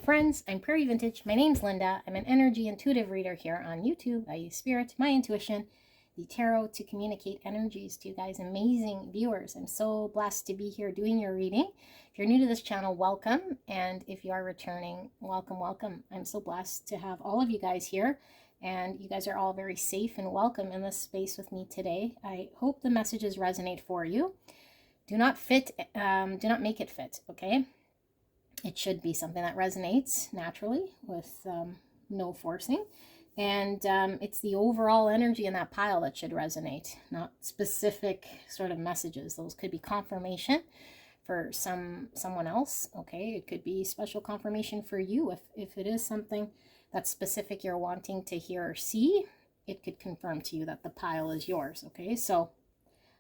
Friends, I'm Prairie Vintage. My name's Linda. I'm an energy intuitive reader here on YouTube. I use spirit, my intuition, the tarot to communicate energies to you guys, amazing viewers. I'm so blessed to be here doing your reading. If you're new to this channel, welcome. And if you are returning, welcome, welcome. I'm so blessed to have all of you guys here. And you guys are all very safe and welcome in this space with me today. I hope the messages resonate for you. Do not make it fit, okay? It should be something that resonates naturally with no forcing. And it's the overall energy in that pile that should resonate, not specific sort of messages. Those could be confirmation for someone else, okay? It could be special confirmation for you. If it is something that's specific you're wanting to hear or see, it could confirm to you that the pile is yours, okay? So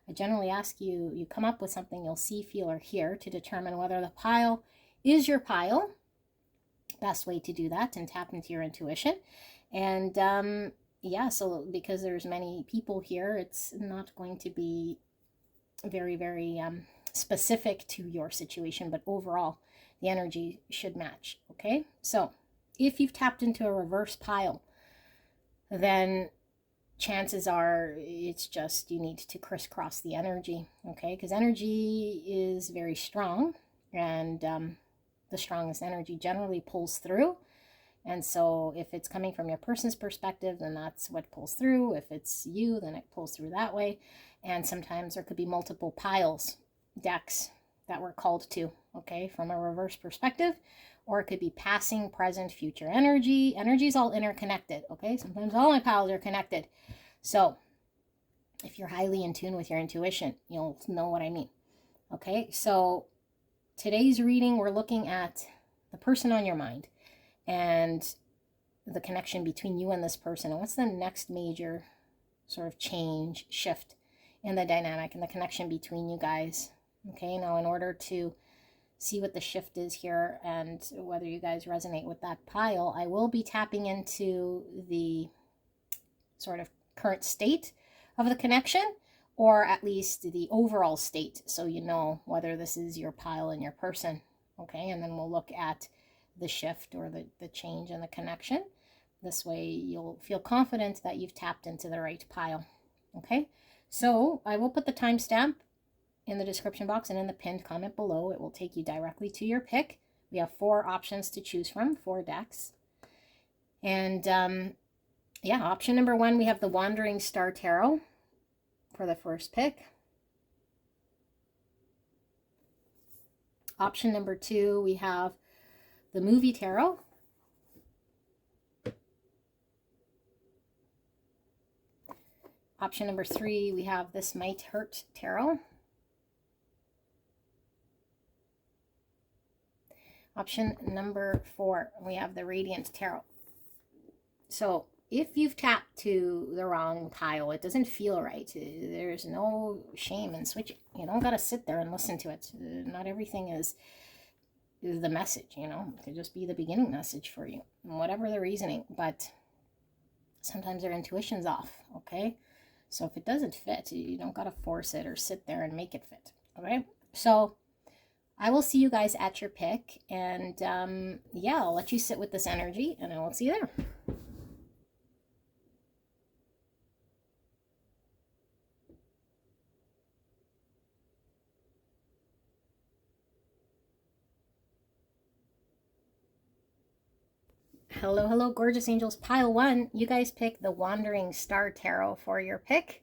I generally ask you come up with something you'll see, feel, or hear to determine whether the pile is your pile. Best way to do that and tap into your intuition. And yeah, so because there's many people here, it's not going to be very, very specific to your situation, but overall the energy should match, okay? So if you've tapped into a reverse pile, then chances are it's just you need to crisscross the energy, okay? Because energy is very strong, and the strongest energy generally pulls through. And so if it's coming from your person's perspective, then that's what pulls through. If it's you, then it pulls through that way. And sometimes there could be multiple piles, decks that we're called to, okay, from a reverse perspective. Or it could be passing, present, future energy. Energy is all interconnected, okay? Sometimes all my piles are connected. So if you're highly in tune with your intuition, you'll know what I mean, okay? So today's reading, we're looking at the person on your mind and the connection between you and this person. And what's the next major sort of change, shift in the dynamic and the connection between you guys? Okay, now in order to see what the shift is here and whether you guys resonate with that pile, I will be tapping into the sort of current state of the connection, or at least the overall state, so you know whether this is your pile and your person, okay? And then we'll look at the shift or the change in the connection. This way you'll feel confident that you've tapped into the right pile, okay? So I will put the timestamp in the description box and in the pinned comment below. It will take you directly to your pick. We have 4 options to choose from, 4 decks. And yeah, option number 1, we have the Wandering Star Tarot for the first pick. Option number 2, we have the Movie Tarot. Option number 3, we have This Might Hurt Tarot. Option number 4, we have the Radiant Tarot. So if you've tapped to the wrong pile, it doesn't feel right, there's no shame in switching. You don't got to sit there and listen to it. Not everything is the message, you know. It could just be the beginning message for you, whatever the reasoning. But sometimes their intuition's off, okay? So if it doesn't fit, you don't got to force it or sit there and make it fit, okay? So I will see you guys at your pick, and yeah, I'll let you sit with this energy, and I will see you there. Hello, hello, gorgeous angels. Pile 1, you guys pick the Wandering Star Tarot for your pick.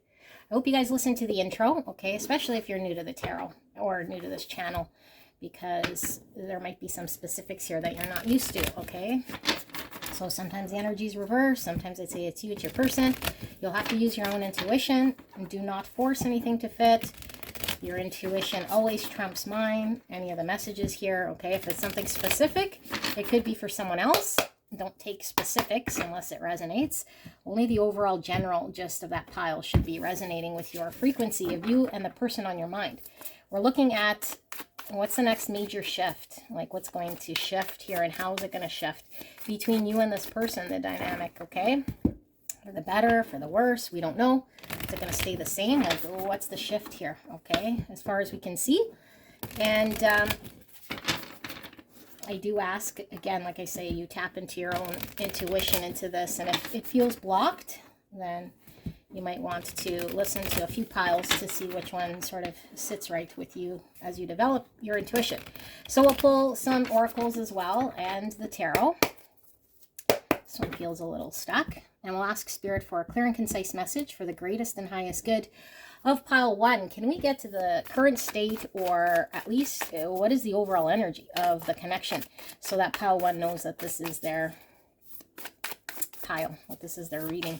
I hope you guys listen to the intro, okay? Especially if you're new to the tarot or new to this channel, because there might be some specifics here that you're not used to, okay? So sometimes the energy is reversed. Sometimes I say it's you, it's your person. You'll have to use your own intuition, and do not force anything to fit. Your intuition always trumps mine. Any of the messages here, okay? If it's something specific, it could be for someone else. Don't take specifics unless it resonates. Only the overall general gist of that pile should be resonating with your frequency of you and the person on your mind. We're looking at what's the next major shift, like what's going to shift here and how is it going to shift between you and this person, the dynamic, okay? For the better, for the worse, we don't know. Is it going to stay the same? Like, what's the shift here, okay? As far as we can see. And I do ask, again, like I say, you tap into your own intuition into this, and if it feels blocked, then you might want to listen to a few piles to see which one sort of sits right with you as you develop your intuition. So we'll pull some oracles as well, and the tarot. This one feels a little stuck. And we'll ask Spirit for a clear and concise message for the greatest and highest good of pile 1. Can we get to the current state, or at least what is the overall energy of the connection, so that pile 1 knows that this is their pile, that this is their reading.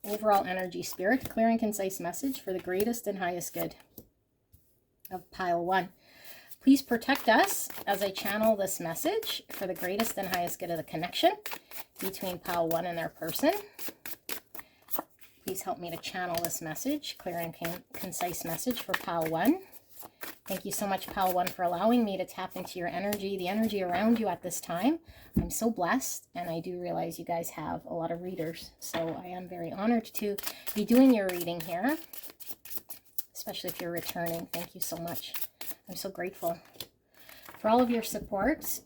Overall energy, Spirit, clear and concise message for the greatest and highest good of pile 1. Please protect us as I channel this message for the greatest and highest good of the connection between pile 1 and their person. Please help me to channel this message, clear and concise message for pile 1. Thank you so much, pile 1, for allowing me to tap into your energy, the energy around you at this time. I'm so blessed, and I do realize you guys have a lot of readers, so I am very honored to be doing your reading here, especially if you're returning. Thank you so much. I'm so grateful for all of your support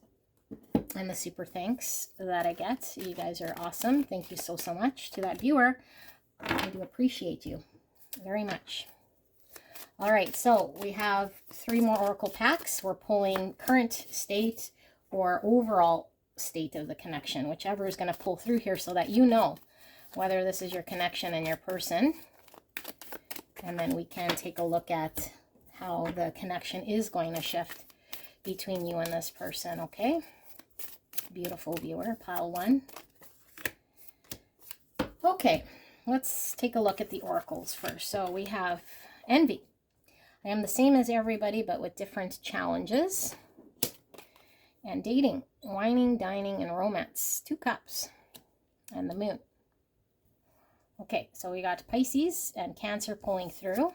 and the super thanks that I get. You guys are awesome. Thank you so much to that viewer. I do appreciate you very much. All right, so we have 3 more oracle packs. We're pulling current state or overall state of the connection, whichever is going to pull through here, so that you know whether this is your connection and your person. And then we can take a look at how the connection is going to shift between you and this person, okay? Beautiful viewer, pile 1. Okay, let's take a look at the oracles first. So we have envy. I am the same as everybody, but with different challenges. And dating, whining, dining, and romance. 2 cups. And the moon. Okay, so we got Pisces and Cancer pulling through.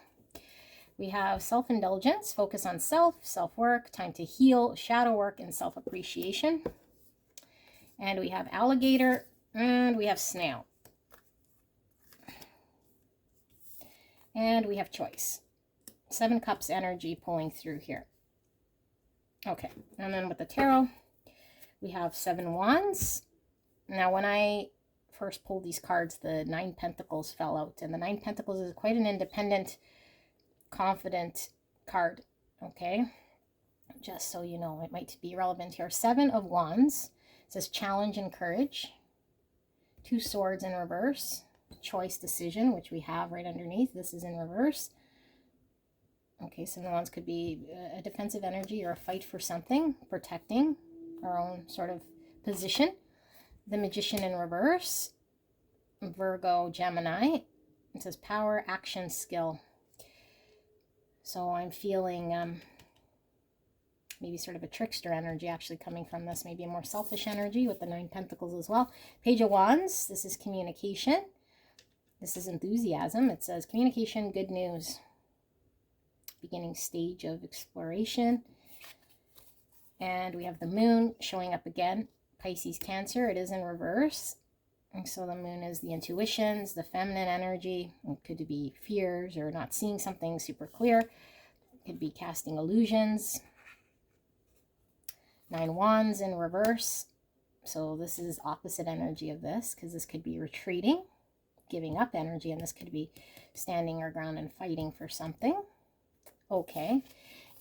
We have self-indulgence, focus on self, self-work, time to heal, shadow work, and self-appreciation. And we have alligator, and we have snail. And we have choice. 7 cups energy pulling through here. Okay, and then with the tarot, we have 7 wands. Now, when I first pulled these cards, the 9 pentacles fell out. And the 9 pentacles is quite an independent, confident card. Okay, just so you know, it might be relevant here. 7 of wands. It says challenge and courage. 2 swords in reverse. Choice, decision, which we have right underneath. This is in reverse. Okay, so the wands could be a defensive energy or a fight for something, protecting our own sort of position. The Magician in reverse. Virgo, Gemini. It says power, action, skill. So I'm feeling maybe sort of a trickster energy actually coming from this. Maybe a more selfish energy with the 9 pentacles as well. Page of Wands. This is communication. This is enthusiasm. It says communication, good news. Beginning stage of exploration. And we have the moon showing up again. Pisces, Cancer. It is in reverse. And so the moon is the intuitions, the feminine energy. It could be fears or not seeing something super clear. It could be casting illusions. 9 wands in reverse. So this is opposite energy of this, because this could be retreating, giving up energy, and this could be standing your ground and fighting for something. Okay,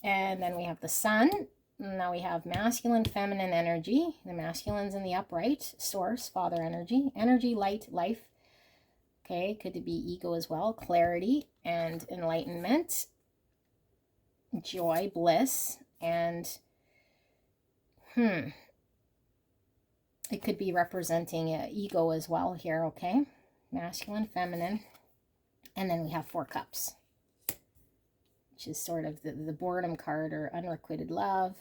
and then we have the sun. Now we have masculine, feminine energy. The masculine's in the upright, source, father energy. Energy, light, life. Okay, could be ego as well. Clarity and enlightenment. Joy, bliss, and it could be representing ego as well here, okay? Masculine, feminine. And then we have 4 cups, which is sort of the boredom card, or unrequited love,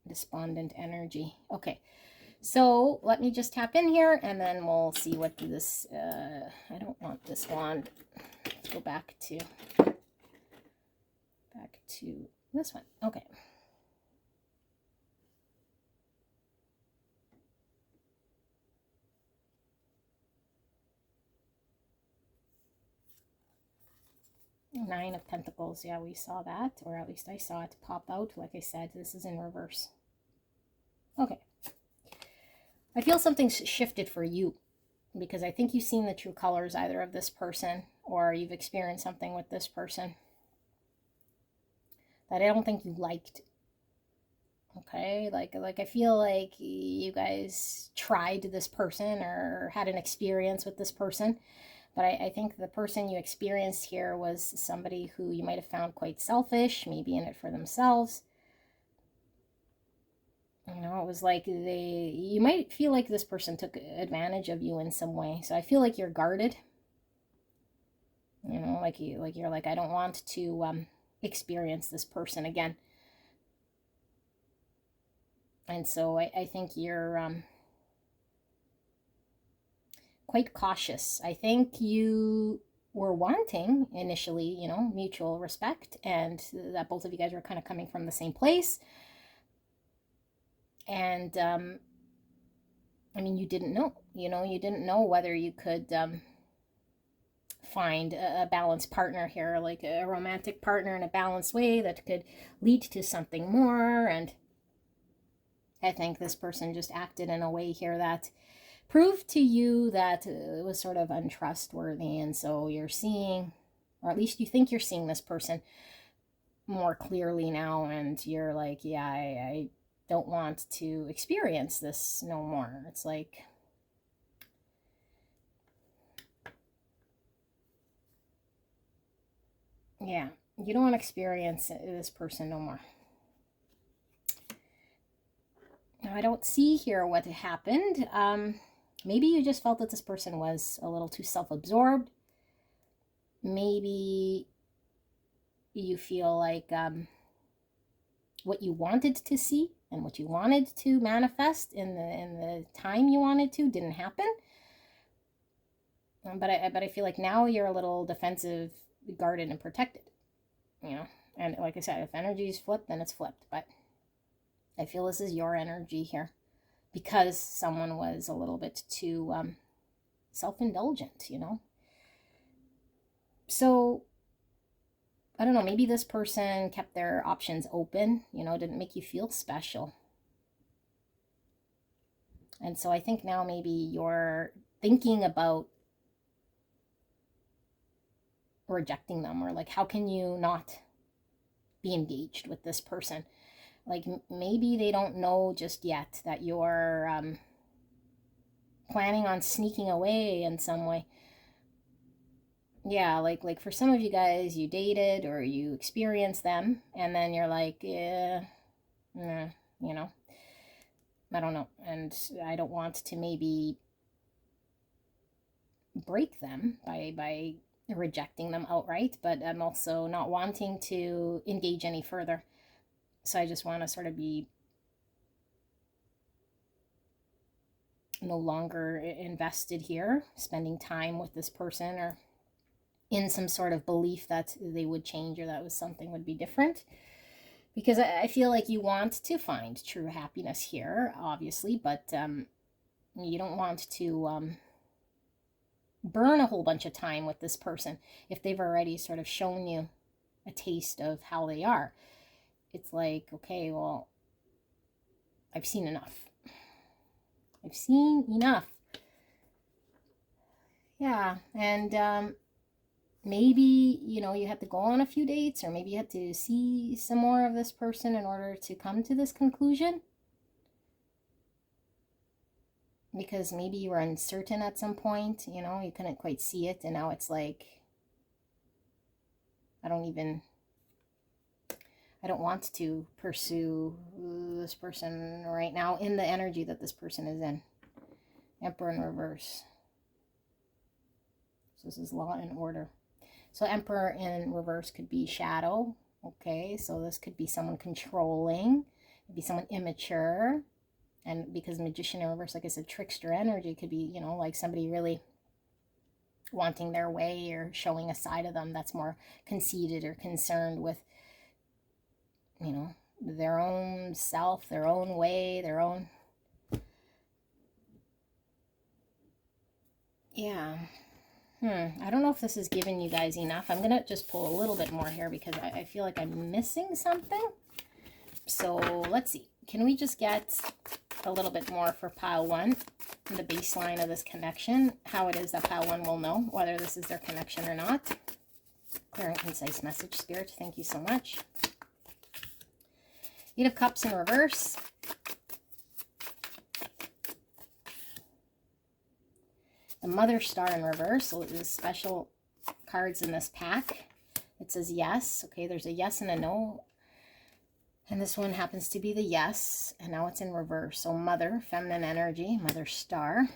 despondent energy. Okay, so let me just tap in here, and then we'll see what this, I don't want this wand. Let's go back to this one. Okay. Nine of Pentacles. Yeah, we saw that, or at least I saw it pop out. Like I said, this is in reverse. Okay. I feel something's shifted for you, because I think you've seen the true colors either of this person, or you've experienced something with this person that I don't think you liked. Okay, like I feel like you guys tried this person or had an experience with this person, but I think the person you experienced here was somebody who you might have found quite selfish, maybe in it for themselves. You know, it was like you might feel like this person took advantage of you in some way. So I feel like you're guarded. You know, you're like, I don't want to experience this person again. And so I think you're quite cautious. I think you were wanting initially, you know, mutual respect, and that both of you guys were kind of coming from the same place. And I mean, you didn't know, you didn't know whether you could find a balanced partner here, like a romantic partner in a balanced way that could lead to something more. And I think this person just acted in a way here that proved to you that it was sort of untrustworthy. And so you're seeing, or at least you think you're seeing, this person more clearly now. And you're like, yeah, I don't want to experience this no more. It's like, yeah, you don't want to experience this person no more. Now, I don't see here what happened. Maybe you just felt that this person was a little too self-absorbed. Maybe you feel like what you wanted to see and what you wanted to manifest in the time you wanted to didn't happen. But I feel like now you're a little defensive, guarded, and protected. You know, and like I said, if energy is flipped, then it's flipped. But I feel this is your energy here, because someone was a little bit too self-indulgent, you know. So I don't know, maybe this person kept their options open, you know, didn't make you feel special. And so I think now maybe you're thinking about rejecting them, or like, how can you not be engaged with this person? Like, maybe they don't know just yet that you're planning on sneaking away in some way. Yeah, like for some of you guys, you dated or you experienced them, and then you're like, yeah, nah, you know, I don't know, and I don't want to maybe break them by rejecting them outright, but I'm also not wanting to engage any further. So I just want to sort of be no longer invested here, spending time with this person, or in some sort of belief that they would change, or that was something would be different. Because I feel like you want to find true happiness here, obviously, but you don't want to burn a whole bunch of time with this person if they've already sort of shown you a taste of how they are. It's like, okay, well, I've seen enough. I've seen enough. Yeah, and maybe, you know, you had to go on a few dates, or maybe you had to see some more of this person in order to come to this conclusion. Because maybe you were uncertain at some point, you know, you couldn't quite see it, and now it's like, I don't want to pursue this person right now in the energy that this person is in. Emperor in reverse. So this is law and order. So Emperor in reverse could be shadow. Okay, so this could be someone controlling, could be someone immature. And because Magician in reverse, like I said, trickster energy, could be, you know, like somebody really wanting their way, or showing a side of them that's more conceited or concerned with, you know, their own self, their own way, their own. Yeah. I don't know if this is giving you guys enough. I'm going to just pull a little bit more here, because I feel like I'm missing something. So let's see. Can we just get a little bit more for pile 1, the baseline of this connection, how it is that pile 1 will know whether this is their connection or not? Clear and concise message, Spirit. Thank you so much. 8 of Cups in reverse. The Mother Star in reverse. So there's special cards in this pack. It says yes. Okay, there's a yes and a no. And this one happens to be the yes. And now it's in reverse. So Mother, feminine energy, Mother Star.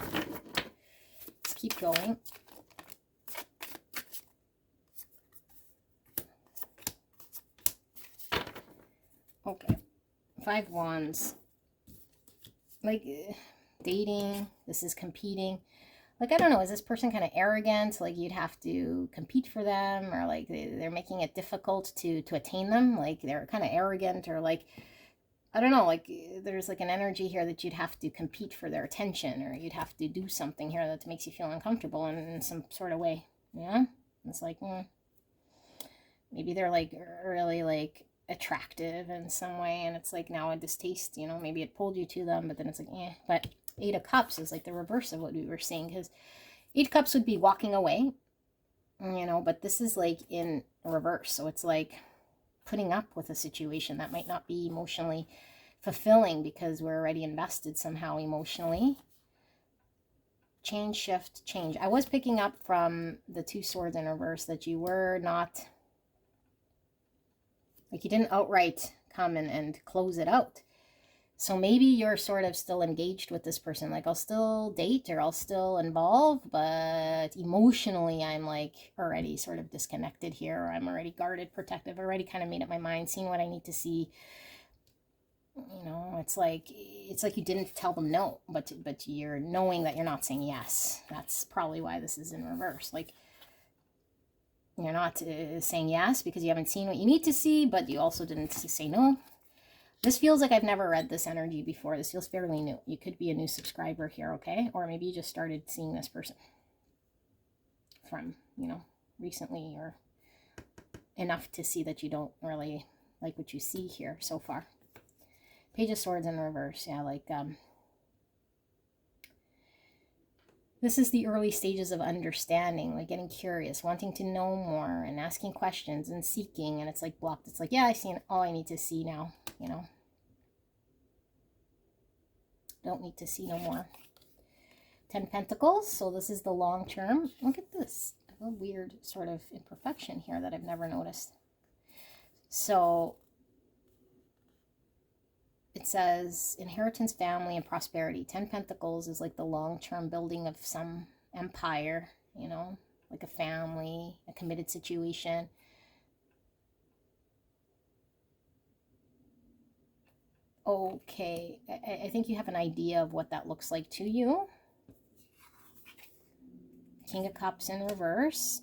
Let's keep going. Okay. 5 Wands. Like dating. This is competing. Like, I don't know, is this person kind of arrogant? Like, you'd have to compete for them, or like they're making it difficult to attain them? Like, they're kind of arrogant, or like, I don't know, like there's like an energy here that you'd have to compete for their attention, or you'd have to do something here that makes you feel uncomfortable in some sort of way. Yeah? It's like, maybe they're like really like attractive in some way, and it's like now a distaste, you know, maybe it pulled you to them, but then it's like, but 8 of Cups is like the reverse of what we were seeing, because 8 of Cups would be walking away, you know, but this is like in reverse. So it's like putting up with a situation that might not be emotionally fulfilling because we're already invested somehow emotionally. Change, shift, change. I was picking up from the 2 Swords in reverse that you were not, like you didn't outright come and close it out. So maybe you're sort of still engaged with this person. Like, I'll still date, or I'll still involve, but emotionally I'm like already sort of disconnected here. Or I'm already guarded, protective, already kind of made up my mind, seen what I need to see. You know, it's like you didn't tell them no, but you're knowing that you're not saying yes. That's probably why this is in reverse. Like, you're not saying yes because you haven't seen what you need to see, but you also didn't say no. This feels like I've never read this energy before. This feels fairly new. You could be a new subscriber here, okay? Or maybe you just started seeing this person from, you know, recently, or enough to see that you don't really like what you see here so far. Page of Swords in reverse. Yeah, like, this is the early stages of understanding, like getting curious, wanting to know more, and asking questions and seeking, and it's like blocked. It's like, yeah, I've seen all I need to see now, you know. Don't need to see no more. 10 Pentacles. So this is the long term. Look at this. A weird sort of imperfection here that I've never noticed. So it says inheritance, family, and prosperity. 10 Pentacles is like the long-term building of some empire, you know, like a family, a committed situation. Okay, I think you have an idea of what that looks like to you. King of Cups in reverse.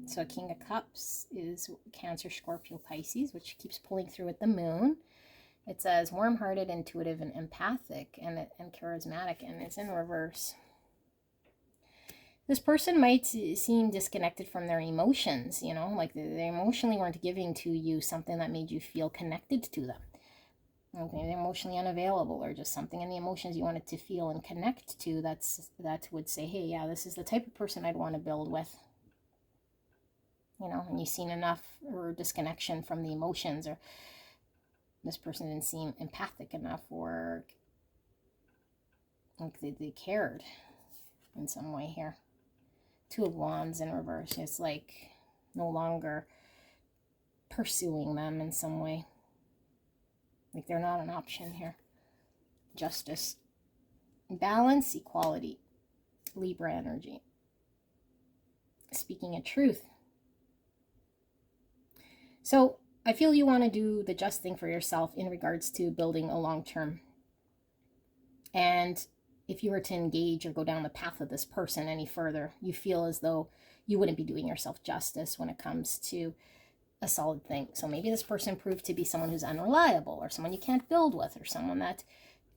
So King of Cups is Cancer, Scorpio, Pisces, which keeps pulling through with the moon. It says warm-hearted, intuitive, and empathic, and charismatic, and it's in reverse. This person might seem disconnected from their emotions, you know, like they emotionally weren't giving to you something that made you feel connected to them. Okay, they're emotionally unavailable, or just something in the emotions you wanted to feel and connect to that would say, hey, yeah, this is the type of person I'd want to build with. You know, and you've seen enough or disconnection from the emotions, or this person didn't seem empathic enough, or like they cared in some way here. 2 of Wands in reverse. It's like no longer pursuing them in some way. Like they're not an option here. Justice. Balance, equality. Libra energy. Speaking a truth. So I feel you want to do the just thing for yourself in regards to building a long-term. And if you were to engage or go down the path of this person any further, you feel as though you wouldn't be doing yourself justice when it comes to a solid thing. So maybe this person proved to be someone who's unreliable, or someone you can't build with, or someone that,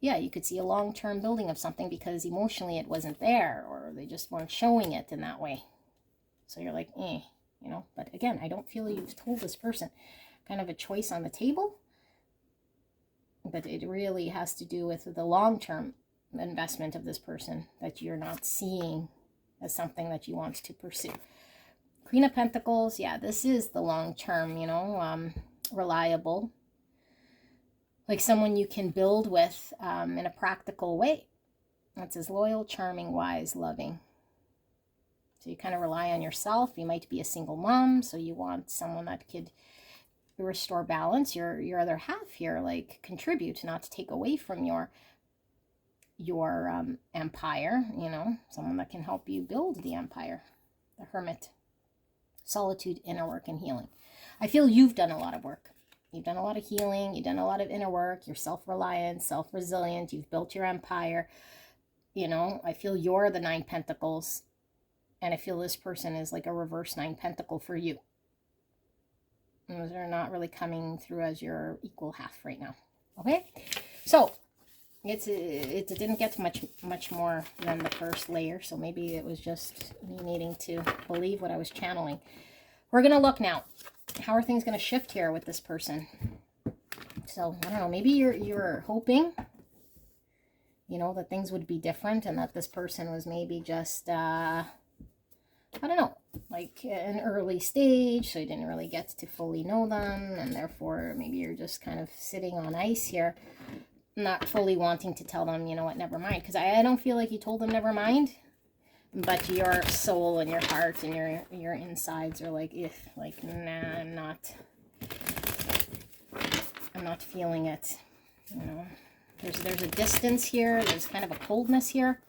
yeah, you could see a long-term building of something because emotionally it wasn't there, or they just weren't showing it in that way. So you're like, you know, but again, I don't feel you've told this person. kind of a choice on the table. But it really has to do with the long-term investment of this person that you're not seeing as something that you want to pursue. Queen of Pentacles, yeah, this is the long-term, you know, reliable. Like someone you can build with in a practical way. That says loyal, charming, wise, loving. So you kind of rely on yourself. You might be a single mom, so you want someone that could restore balance. Your other half here, like contribute, not to take away from your empire, you know, someone that can help you build the empire. The Hermit. Solitude, inner work, and healing. I feel you've done a lot of work. You've done a lot of healing. You've done a lot of inner work. You're self-reliant, self-resilient. You've built your empire. You know, I feel you're the 9 Pentacles. And I feel this person is like a reverse 9 Pentacle for you. And they're not really coming through as your equal half right now. Okay? So, it didn't get much more than the first layer. So maybe it was just me needing to believe what I was channeling. We're going to look now. How are things going to shift here with this person? So, I don't know. Maybe you're hoping, you know, that things would be different and that this person was maybe just, I don't know, like an early stage, so you didn't really get to fully know them, and therefore maybe you're just kind of sitting on ice here, not fully wanting to tell them, you know what, never mind, because I don't feel like you told them never mind, but your soul and your heart and your insides are like, like, nah, I'm not feeling it, you know. There's a distance here, there's kind of a coldness here.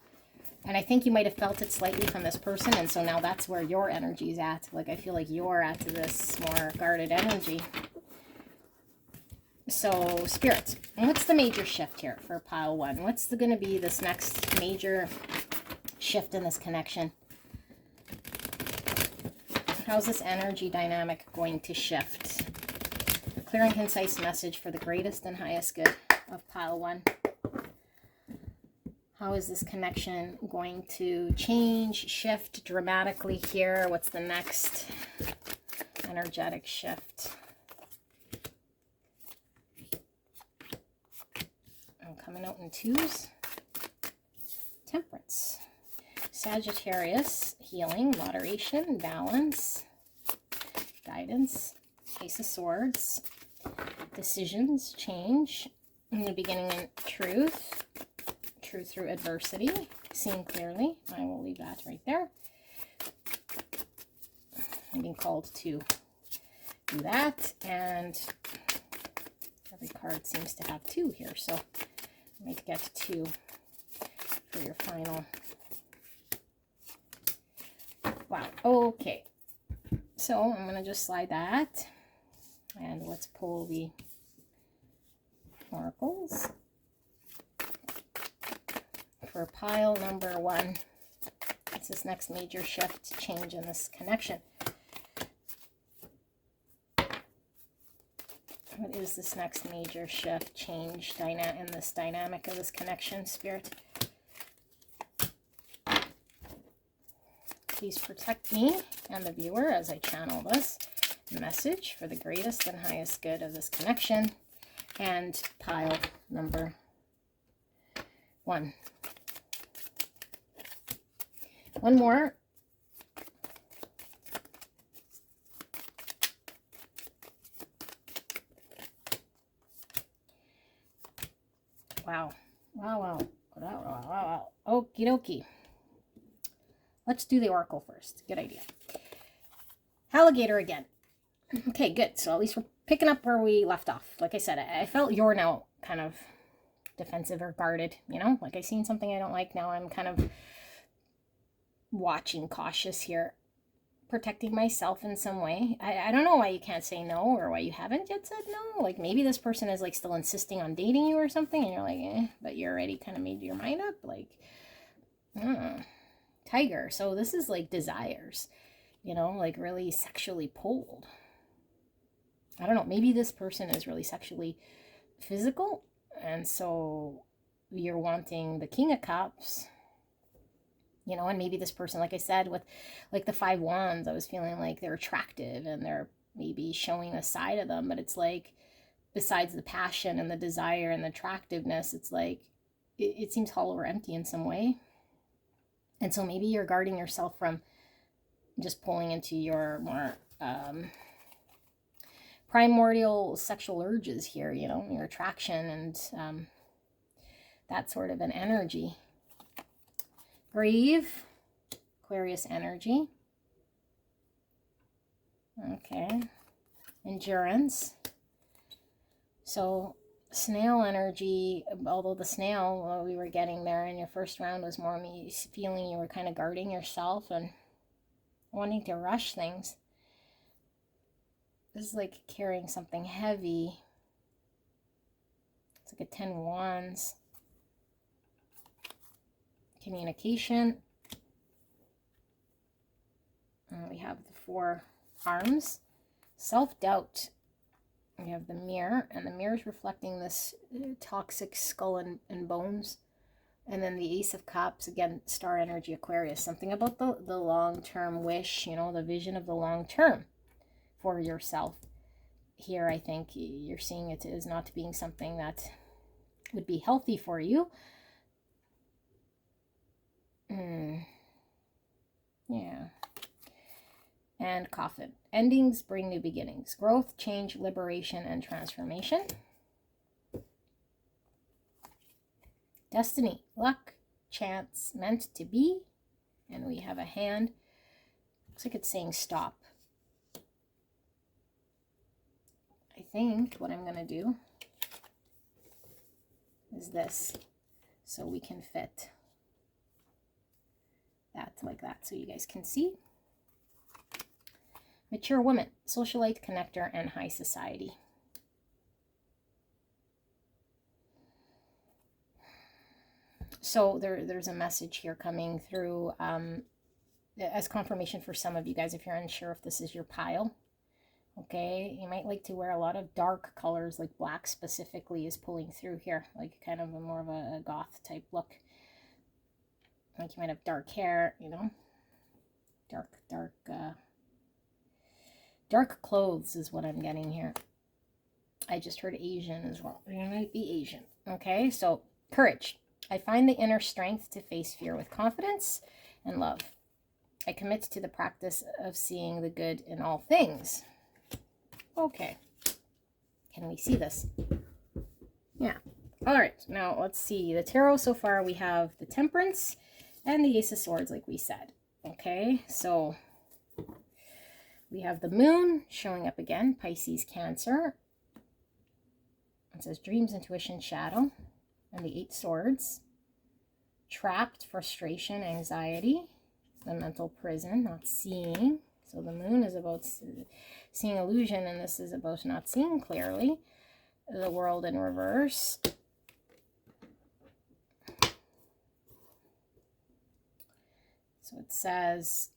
And I think you might have felt it slightly from this person, and so now that's where your energy is at. Like, I feel like you're at this more guarded energy. So, Spirit, what's the major shift here for pile 1? What's going to be this next major shift in this connection? How's this energy dynamic going to shift? A clear and concise message for the greatest and highest good of pile 1. How is this connection going to change, shift dramatically here? What's the next energetic shift? I'm coming out in 2s. Temperance. Sagittarius, healing, moderation, balance, guidance, Ace of Swords, decisions, change, in the beginning and truth. Truth through adversity, seeing clearly. I will leave that right there. I'm being called to do that, and every card seems to have 2 here, so I might get 2 for your final. Wow, okay. So I'm going to just slide that, and let's pull the oracles. For pile number 1, it's this next major shift, change in this connection. What is this next major shift, change in this dynamic of this connection, Spirit? Please protect me and the viewer as I channel this message for the greatest and highest good of this connection. And pile number 1. One more. Wow. Wow. Okie dokie. Let's do the oracle first. Good idea. Alligator again. Okay, good. So at least we're picking up where we left off. Like I said, I felt you're now kind of defensive or guarded, you know? Like I seen something I don't like, now I'm kind of watching, cautious here, protecting myself in some way. I don't know why you can't say no, or why you haven't yet said no. Like maybe this person is like still insisting on dating you or something, and you're like, but you already kind of made your mind up. Like, Tiger. So this is like desires, you know, like really sexually pulled. I don't know, maybe this person is really sexually physical, and so you're wanting the King of Cups. You know, and maybe this person, like I said, with like the 5 wands, I was feeling like they're attractive and they're maybe showing a side of them, but it's like, besides the passion and the desire and the attractiveness, it's like, it seems hollow or empty in some way. And so maybe you're guarding yourself from just pulling into your more primordial sexual urges here, you know, your attraction and that sort of an energy. Grieve, Aquarius energy. Okay. Endurance. So snail energy, although the snail we were getting there in your first round was more me feeling you were kind of guarding yourself and wanting to rush things. This is like carrying something heavy. It's like a 10 wands. Communication. And we have the 4 arms. Self-doubt. We have the mirror, and the mirror is reflecting this toxic skull and bones. And then the Ace of Cups, again, star energy, Aquarius. Something about the long-term wish, you know, the vision of the long term for yourself. Here, I think you're seeing it as not being something that would be healthy for you. Yeah. And coffin. Endings bring new beginnings. Growth, change, liberation, and transformation. Destiny, luck, chance, meant to be. And we have a hand. Looks like it's saying stop. I think what I'm going to do is this, so we can fit that like that so you guys can see. Mature woman, socialite, connector, and high society. So there's a message here coming through as confirmation for some of you guys if you're unsure if this is your pile. Okay, you might like to wear a lot of dark colors, like black specifically is pulling through here, like kind of more of a goth type look. Like you might have dark hair, you know, dark clothes is what I'm getting here. I just heard Asian as well. You might be Asian. Okay, so courage. I find the inner strength to face fear with confidence and love. I commit to the practice of seeing the good in all things. Okay. Can we see this? Yeah. All right. Now let's see. The tarot so far, we have the Temperance and the Ace of Swords, like we said. Okay. So we have the Moon showing up again. Pisces, Cancer. It says dreams, intuition, shadow. And the 8 Swords. Trapped, frustration, anxiety. The mental prison, not seeing. So the Moon is about seeing illusion, and this is about not seeing clearly. The World in reverse. So it says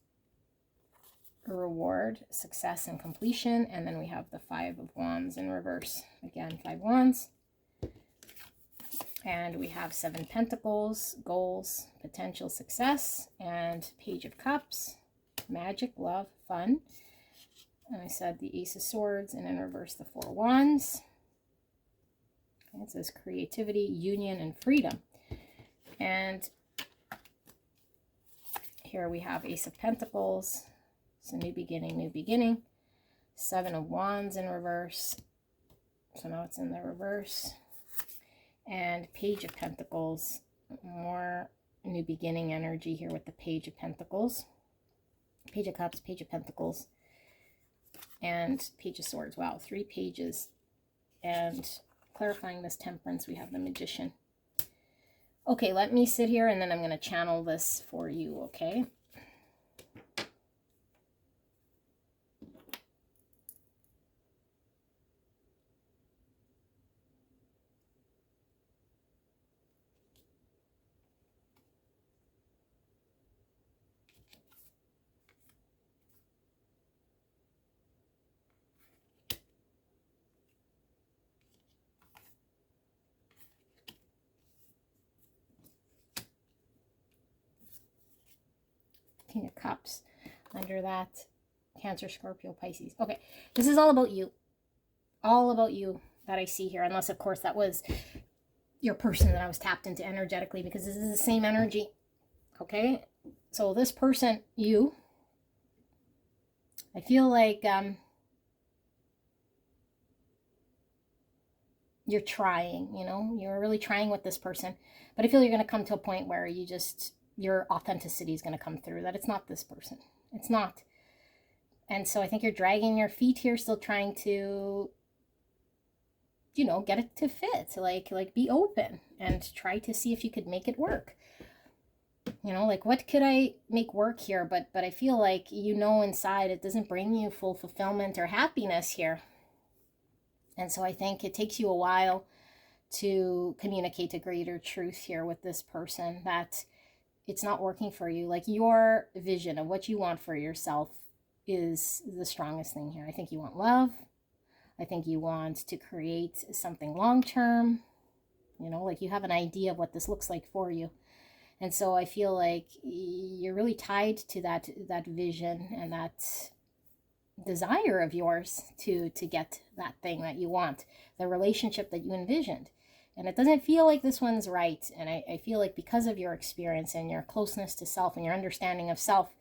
reward, success, and completion. And then we have the 5 of Wands in reverse. Again, 5 Wands. And we have 7 Pentacles, goals, potential success, and Page of Cups, magic, love, fun. And I said the Ace of Swords, and in reverse the 4 Wands. And it says creativity, union, and freedom. And here we have Ace of Pentacles. So new beginning, new beginning. 7 of Wands in reverse. So now it's in the reverse. And Page of Pentacles, more new beginning energy here with the Page of Pentacles. Page of Cups, Page of Pentacles, and Page of Swords. Wow, 3 pages. And clarifying this Temperance, we have the Magician. Okay, let me sit here and then I'm going to channel this for you, okay? King of Cups. Under that, Cancer, Scorpio, Pisces. Okay, this is all about you. All about you that I see here. Unless, of course, that was your person that I was tapped into energetically, because this is the same energy. Okay, so this person, you, I feel like you're trying, you know, you're really trying with this person, but I feel you're going to come to a point where your authenticity is going to come through, that it's not this person. It's not. And so I think you're dragging your feet here, still trying to, you know, get it to fit, like be open and try to see if you could make it work. You know, like, what could I make work here? But I feel like, you know, inside it doesn't bring you full fulfillment or happiness here. And so I think it takes you a while to communicate a greater truth here with this person, that it's not working for you. Like, your vision of what you want for yourself is the strongest thing here. I think you want love. I think you want to create something long-term. You know, like, you have an idea of what this looks like for you. And so I feel like you're really tied to that vision and that desire of yours to get that thing that you want, the relationship that you envisioned. And it doesn't feel like this one's right. And I feel like, because of your experience and your closeness to self and your understanding of self,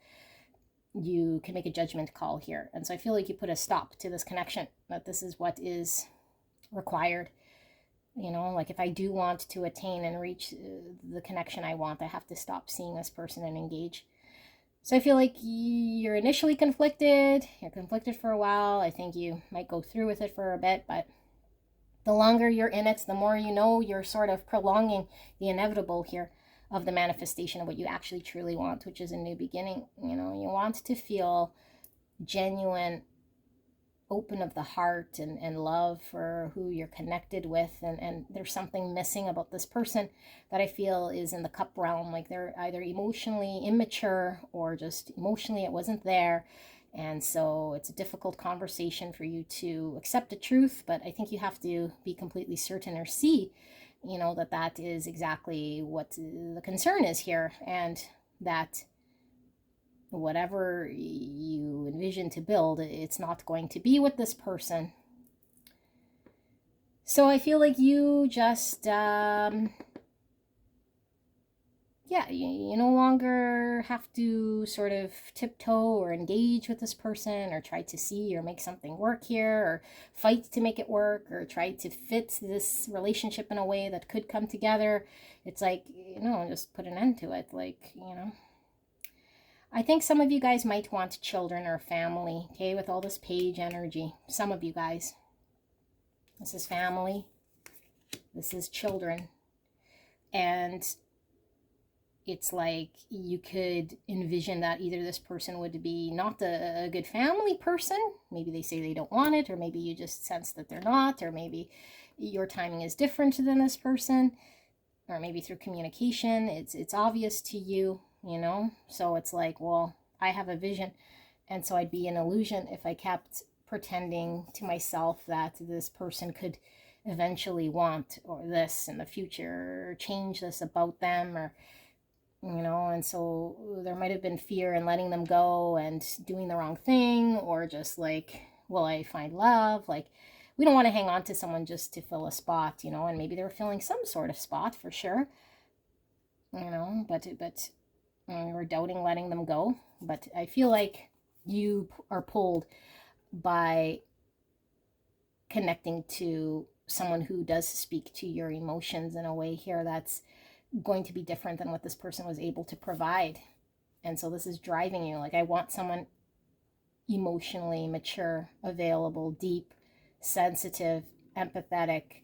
you can make a judgment call here. And so I feel like you put a stop to this connection, that this is what is required. You know, like, if I do want to attain and reach the connection I want, I have to stop seeing this person and engage. So I feel like you're initially conflicted. You're conflicted for a while. I think you might go through with it for a bit, but the longer you're in it, the more you know you're sort of prolonging the inevitable here of the manifestation of what you actually truly want, which is a new beginning. You know, you want to feel genuine, open of the heart and love for who you're connected with. And there's something missing about this person that I feel is in the cup realm. Like, they're either emotionally immature or just emotionally it wasn't there. And so it's a difficult conversation for you to accept the truth. But I think you have to be completely certain or see, you know, that is exactly what the concern is here. And that whatever you envision to build, it's not going to be with this person. So I feel like you just, you no longer have to sort of tiptoe or engage with this person or try to see or make something work here or fight to make it work or try to fit this relationship in a way that could come together. It's like, you know, just put an end to it. Like, you know, I think some of you guys might want children or family, okay, with all this page energy. Some of you guys. This is family. This is children. And it's like you could envision that either this person would be not a good family person. Maybe they say they don't want it, or maybe you just sense that they're not, or maybe your timing is different than this person, or maybe through communication, it's obvious to you. You know, so it's like, well, I have a vision, and so I'd be an illusion if I kept pretending to myself that this person could eventually want or this in the future, or change this about them, or, you know. And so there might have been fear in letting them go and doing the wrong thing, or just like, will I find love? Like, we don't want to hang on to someone just to fill a spot, you know. And maybe they were filling some sort of spot for sure, you know, but we're doubting letting them go. But I feel like you are pulled by connecting to someone who does speak to your emotions in a way here that's going to be different than what this person was able to provide. And so this is driving you. Like, I want someone emotionally mature, available, deep, sensitive, empathetic,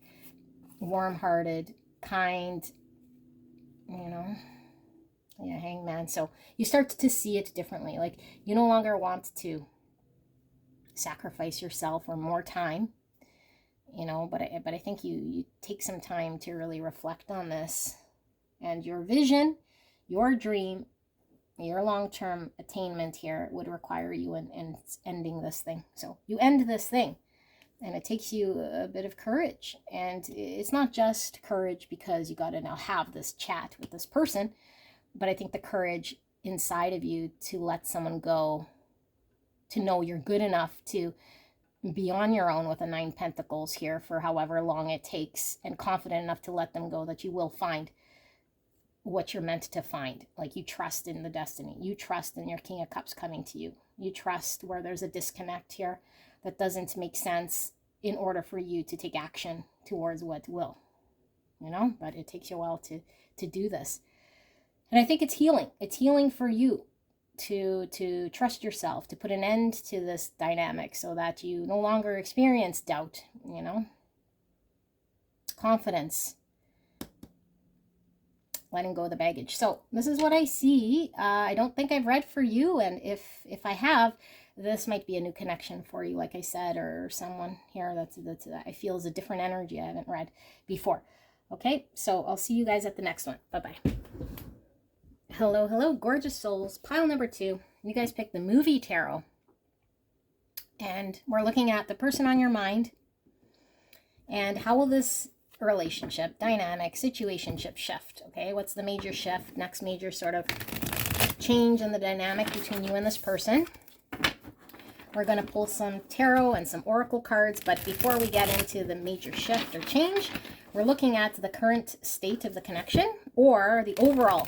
warm-hearted, kind, you know. Yeah, hangman. So you start to see it differently. Like, you no longer want to sacrifice yourself or more time, you know, but I think you take some time to really reflect on this, and your vision, your dream, your long-term attainment here would require you in ending this thing. So you end this thing, and it takes you a bit of courage. And it's not just courage because you got to now have this chat with this person, but I think the courage inside of you to let someone go to know you're good enough to be on your own with a 9 Pentacles here for however long it takes, and confident enough to let them go, that you will find what you're meant to find. Like, you trust in the destiny. You trust in your King of Cups coming to you. You trust where there's a disconnect here that doesn't make sense in order for you to take action towards what will, you know, but it takes you a while to do this. And I think it's healing. It's healing for you to trust yourself, to put an end to this dynamic so that you no longer experience doubt, you know, confidence, letting go of the baggage. So this is what I see. I don't think I've read for you, and if I have, this might be a new connection for you, like I said, or someone here that's I feel is a different energy I haven't read before. Okay, so I'll see you guys at the next one. Bye-bye. Hello, hello, gorgeous souls. Pile number 2. You guys picked the movie tarot. And we're looking at the person on your mind. And how will this relationship, dynamic, situationship shift? Okay, what's the major shift? Next major sort of change in the dynamic between you and this person. We're going to pull some tarot and some oracle cards. But before we get into the major shift or change, we're looking at the current state of the connection or the overall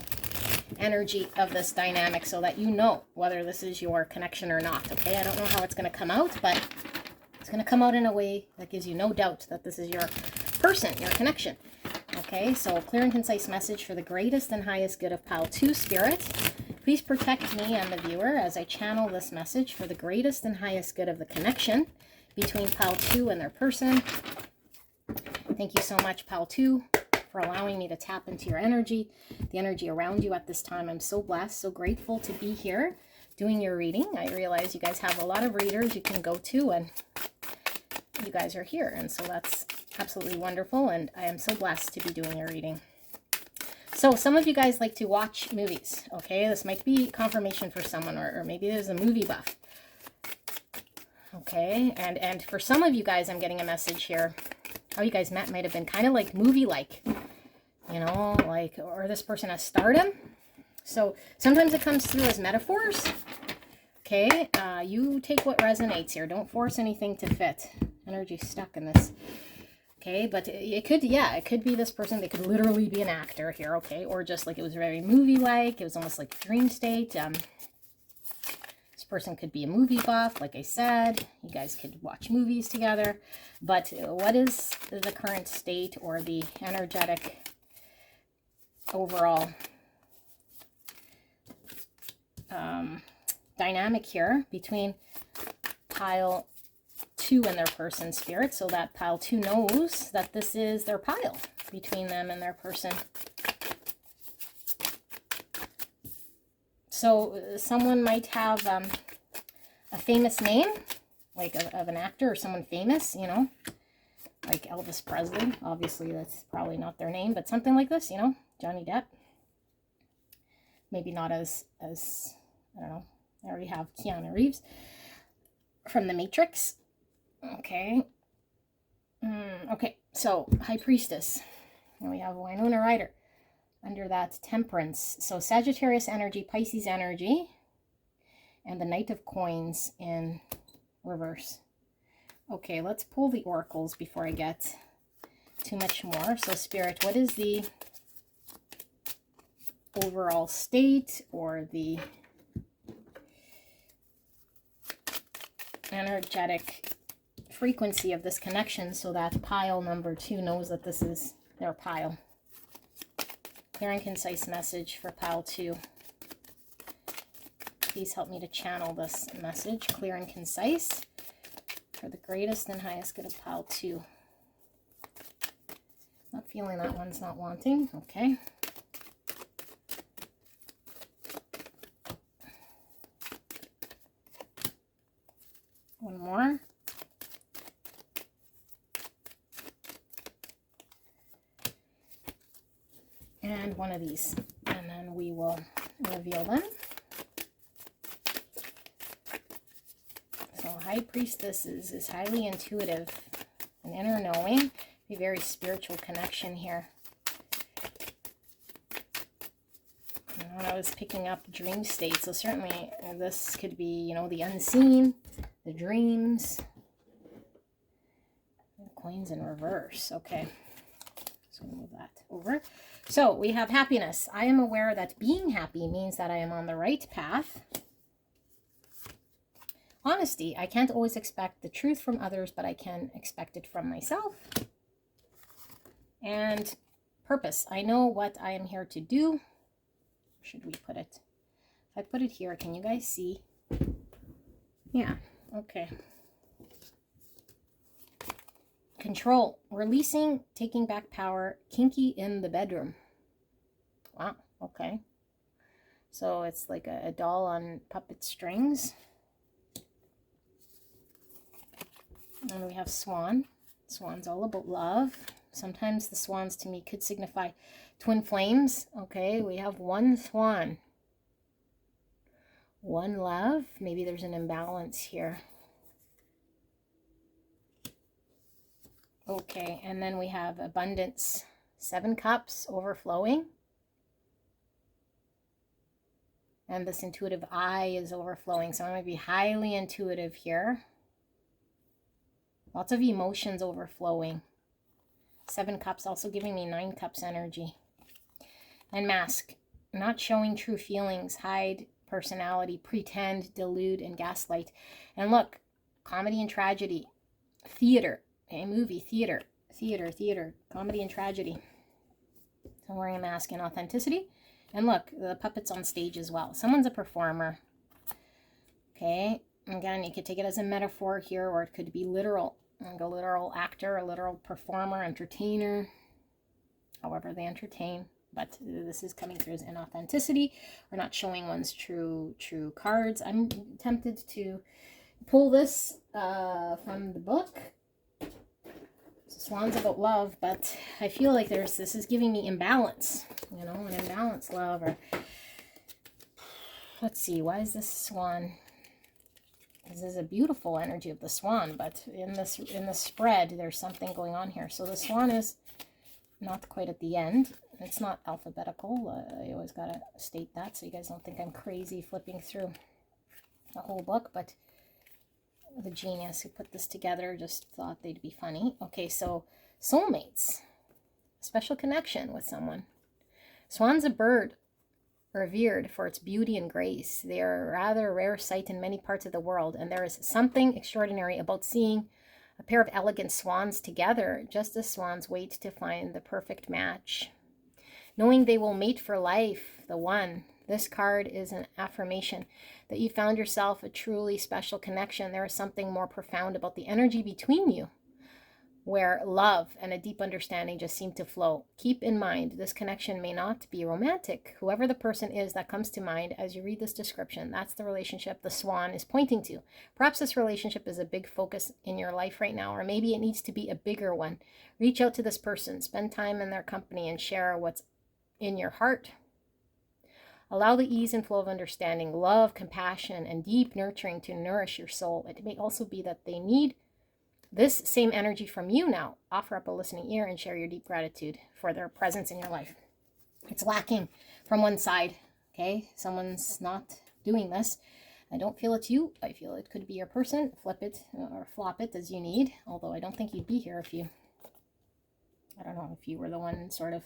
energy of this dynamic, so that you know whether this is your connection or not. Okay, I don't know how it's going to come out, but it's going to come out in a way that gives you no doubt that this is your person, your connection. Okay, so clear and concise message for the greatest and highest good of pile 2, Spirit. Please protect me and the viewer as I channel this message for the greatest and highest good of the connection between pile 2 and their person. Thank you so much, pile 2, for allowing me to tap into your energy, the energy around you at this time. I'm so blessed, so grateful to be here doing your reading. I realize you guys have a lot of readers you can go to, and you guys are here, and so that's absolutely wonderful, and I am so blessed to be doing your reading. So some of you guys like to watch movies, okay? This might be confirmation for someone, or maybe there's a movie buff. Okay, and for some of you guys, I'm getting a message here. How you guys met might have been kind of like movie-like, you know, like, or this person has stardom. So sometimes it comes through as metaphors. Okay, you take what resonates here. Don't force anything to fit. Energy's stuck in this. Okay, but it could, yeah, it could be this person. They could literally be an actor here, okay? Or just like it was very movie-like. It was almost like dream state. This person could be a movie buff, like I said. You guys could watch movies together. But what is the current state or the energetic overall dynamic here between pile 2 and their person, Spirit, so that pile 2 knows that this is their pile between them and their person. So someone might have a famous name, like of an actor or someone famous, you know, like Elvis Presley. Obviously, that's probably not their name, but something like this, you know, Johnny Depp. Maybe not as I don't know. I already have Keanu Reeves from The Matrix. Okay. Okay, so High Priestess. And we have Winona Ryder under that Temperance. So Sagittarius energy, Pisces energy, and the Knight of Coins in reverse. Okay, let's pull the oracles before I get too much more. So Spirit, what is the overall state or the energetic frequency of this connection so that pile number 2 knows that this is their pile? Clear and concise message for pile 2. Please help me to channel this message, clear and concise, for the greatest and highest good of pile 2. Not feeling that one's not wanting. Okay. One more. And one of these. And then we will reveal them. So High Priestess is highly intuitive, an inner knowing, a very spiritual connection here. You when I was picking up dream states. So certainly this could be, you know, the unseen, the dreams. Coins in reverse. Okay. So move that over. So we have happiness. I am aware that being happy means that I am on the right path. Honesty. I can't always expect the truth from others, but I can expect it from myself. And purpose. I know what I am here to do. Where should we put it? If I put it here, can you guys see? Yeah. Okay. Control. Releasing, taking back power, kinky in the bedroom. Wow. Okay. So it's like a doll on puppet strings. And we have swan. Swan's all about love. Sometimes the swans to me could signify twin flames. Okay, we have one swan. One love. Maybe there's an imbalance here. Okay, and then we have abundance. 7 cups overflowing. And this intuitive eye is overflowing. So I might be highly intuitive here. Lots of emotions overflowing. 7 cups also giving me 9 cups energy. And mask. Not showing true feelings. Hide personality. Pretend, delude, and gaslight. And look. Comedy and tragedy. Theater. Okay, movie. Theater. Theater. Comedy and tragedy. So I'm wearing a mask in authenticity. And look. The puppet's on stage as well. Someone's a performer. Okay. Again, you could take it as a metaphor here, or it could be literal. Like a literal actor, a literal performer, entertainer, however they entertain. But this is coming through as inauthenticity. We're not showing one's true cards. I'm tempted to pull this from the book. Swan's about love, but I feel like this is giving me imbalance. You know, an imbalanced love. Or let's see, why is this swan? This is a beautiful energy of the swan, but in the spread, there's something going on here. So the swan is not quite at the end. It's not alphabetical. I always got to state that so you guys don't think I'm crazy flipping through the whole book, but the genius who put this together just thought they'd be funny. Okay, so soulmates. Special connection with someone. Swan's a bird. Revered for its beauty and grace. They are a rather rare sight in many parts of the world, and there is something extraordinary about seeing a pair of elegant swans together, just as swans wait to find the perfect match. Knowing they will mate for life, the one. This card is an affirmation that you found yourself a truly special connection. There is something more profound about the energy between you, where love and a deep understanding just seem to flow. Keep in mind, this connection may not be romantic. Whoever the person is that comes to mind as you read this description, that's the relationship the swan is pointing to. Perhaps this relationship is a big focus in your life right now, or maybe it needs to be a bigger one. Reach out to this person, spend time in their company, and share what's in your heart. Allow the ease and flow of understanding, love, compassion, and deep nurturing to nourish your soul. It may also be that they need this same energy from you now. Offer up a listening ear and share your deep gratitude for their presence in your life. It's lacking from one side, okay? Someone's not doing this. I don't feel it's you. I feel it could be your person. Flip it or flop it as you need. Although I don't think you'd be here if you, I don't know, if you were the one sort of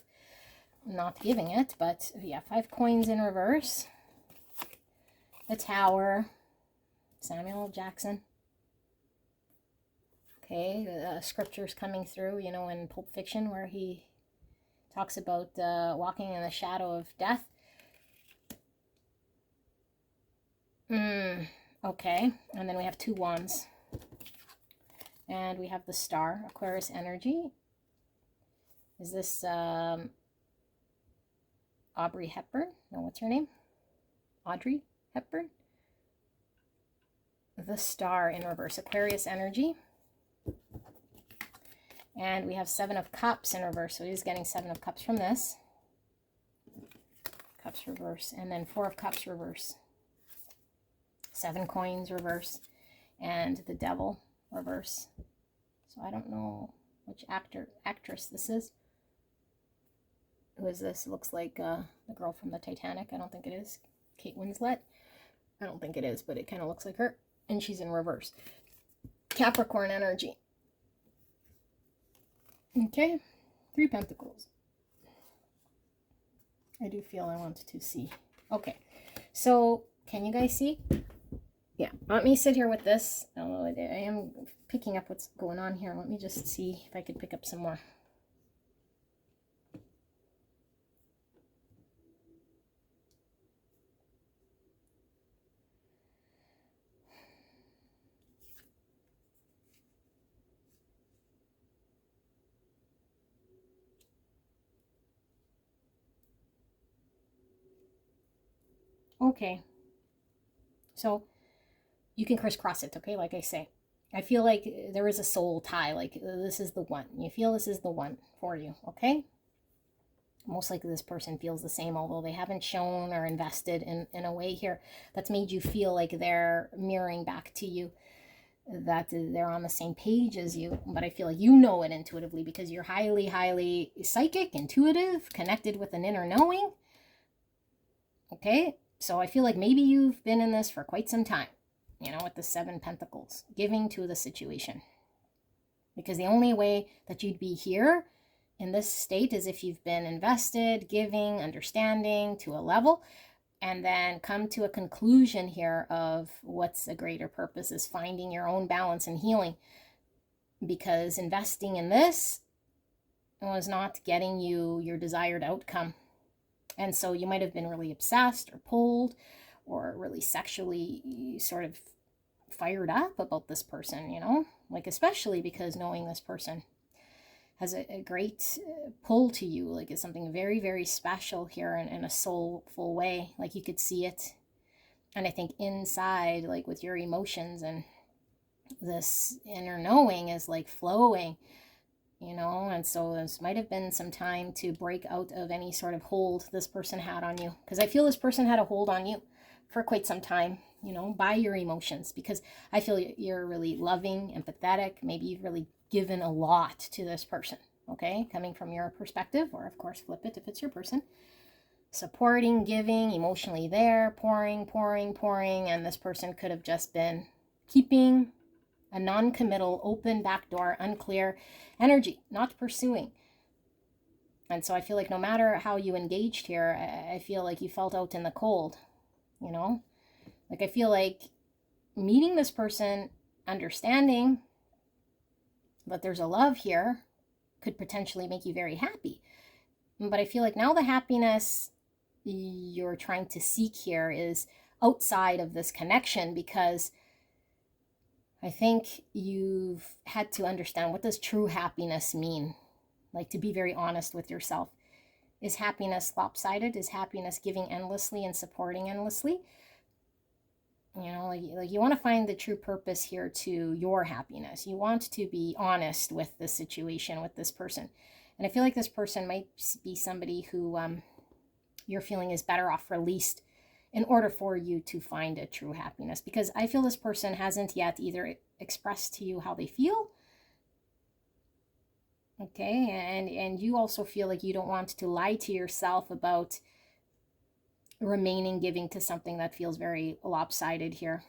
not giving it. But yeah, 5 coins in reverse. The Tower. Samuel L. Jackson. Okay, scriptures coming through, you know, in Pulp Fiction where he talks about walking in the shadow of death. Okay, and then we have 2 wands. And we have the star, Aquarius energy. Is this Aubrey Hepburn? No, what's her name? Audrey Hepburn? The star in reverse, Aquarius energy. And we have 7 of Cups in reverse. So he's getting 7 of Cups from this. Cups reverse. And then 4 of Cups reverse. 7 coins reverse. And the Devil reverse. So I don't know which actress this is. Who is this? It looks like the girl from the Titanic. I don't think it is. Kate Winslet. I don't think it is, but it kind of looks like her. And she's in reverse. Capricorn energy. Okay. 3 Pentacles. I do feel I want to see. Okay. So, can you guys see? Yeah. Let me sit here with this. Oh, I am picking up what's going on here. Let me just see if I could pick up some more. Okay. So, you can crisscross it, okay? Like I say. I feel like there is a soul tie. Like, this is the one. You feel this is the one for you, okay? Most likely this person feels the same, although they haven't shown or invested in a way here that's made you feel like they're mirroring back to you, that they're on the same page as you. But I feel like you know it intuitively because you're highly, highly psychic, intuitive, connected with an inner knowing. Okay? So I feel like maybe you've been in this for quite some time, you know, with the 7 Pentacles, giving to the situation. Because the only way that you'd be here in this state is if you've been invested, giving, understanding to a level, and then come to a conclusion here of what's a greater purpose is finding your own balance and healing. Because investing in this was not getting you your desired outcome. And so you might have been really obsessed or pulled or really sexually sort of fired up about this person, you know, like especially because knowing this person has a great pull to you, like it's something very, very special here in a soulful way, like you could see it. And I think inside, like with your emotions and this inner knowing is like flowing, you know. And so this might have been some time to break out of any sort of hold this person had on you, because I feel this person had a hold on you for quite some time, you know, by your emotions, because I feel you're really loving, empathetic, maybe you've really given a lot to this person, okay, coming from your perspective, or of course flip it if it's your person. Supporting, giving, emotionally there, pouring, and this person could have just been keeping a non-committal, open, backdoor, unclear energy, not pursuing. And so I feel like no matter how you engaged here, I feel like you felt out in the cold, you know? Like I feel like meeting this person, understanding that there's a love here could potentially make you very happy. But I feel like now the happiness you're trying to seek here is outside of this connection, because I think you've had to understand, what does true happiness mean? Like, to be very honest with yourself. Is happiness lopsided? Is happiness giving endlessly and supporting endlessly? You know, like you want to find the true purpose here to your happiness. You want to be honest with the situation, with this person. And I feel like this person might be somebody who you're feeling is better off released in order for you to find a true happiness. Because I feel this person hasn't yet either expressed to you how they feel, okay, and you also feel like you don't want to lie to yourself about remaining giving to something that feels very lopsided here.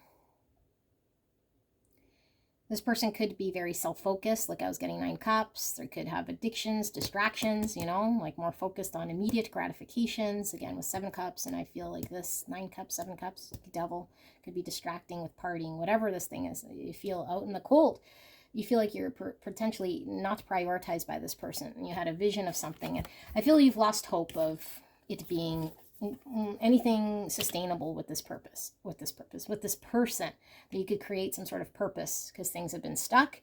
This person could be very self-focused, like I was getting 9 cups. They could have addictions, distractions, you know, like more focused on immediate gratifications, again with 7 cups. And I feel like this 9 cups, 7 cups, devil, could be distracting with partying, whatever this thing is. You feel out in the cold. You feel like you're potentially not prioritized by this person. And you had a vision of something. And I feel you've lost hope of it being anything sustainable with this person, that you could create some sort of purpose, because things have been stuck,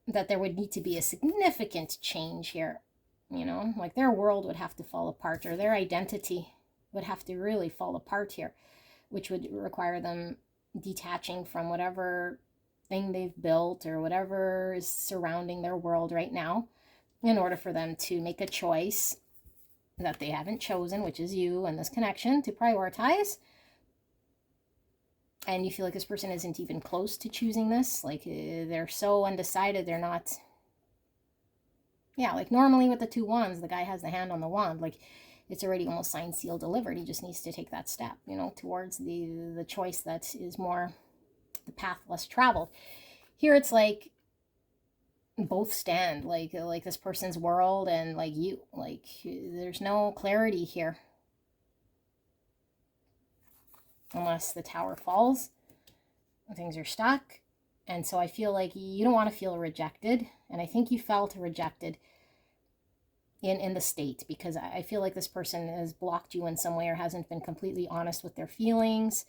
that there would need to be a significant change here, you know, like their world would have to fall apart, or their identity would have to really fall apart here, which would require them detaching from whatever thing they've built or whatever is surrounding their world right now, in order for them to make a choice that they haven't chosen, which is you and this connection, to prioritize. And you feel like this person isn't even close to choosing this. Like they're so undecided, they're not Yeah, like normally with the 2 wands, the guy has the hand on the wand. Like it's already almost signed, sealed, delivered. He just needs to take that step, you know, towards the choice that is more the path less traveled. Here it's like both stand, like this person's world and like you. Like there's no clarity here. Unless the tower falls, things are stuck. And so I feel like you don't want to feel rejected. And I think you felt rejected in the state, because I feel like this person has blocked you in some way or hasn't been completely honest with their feelings.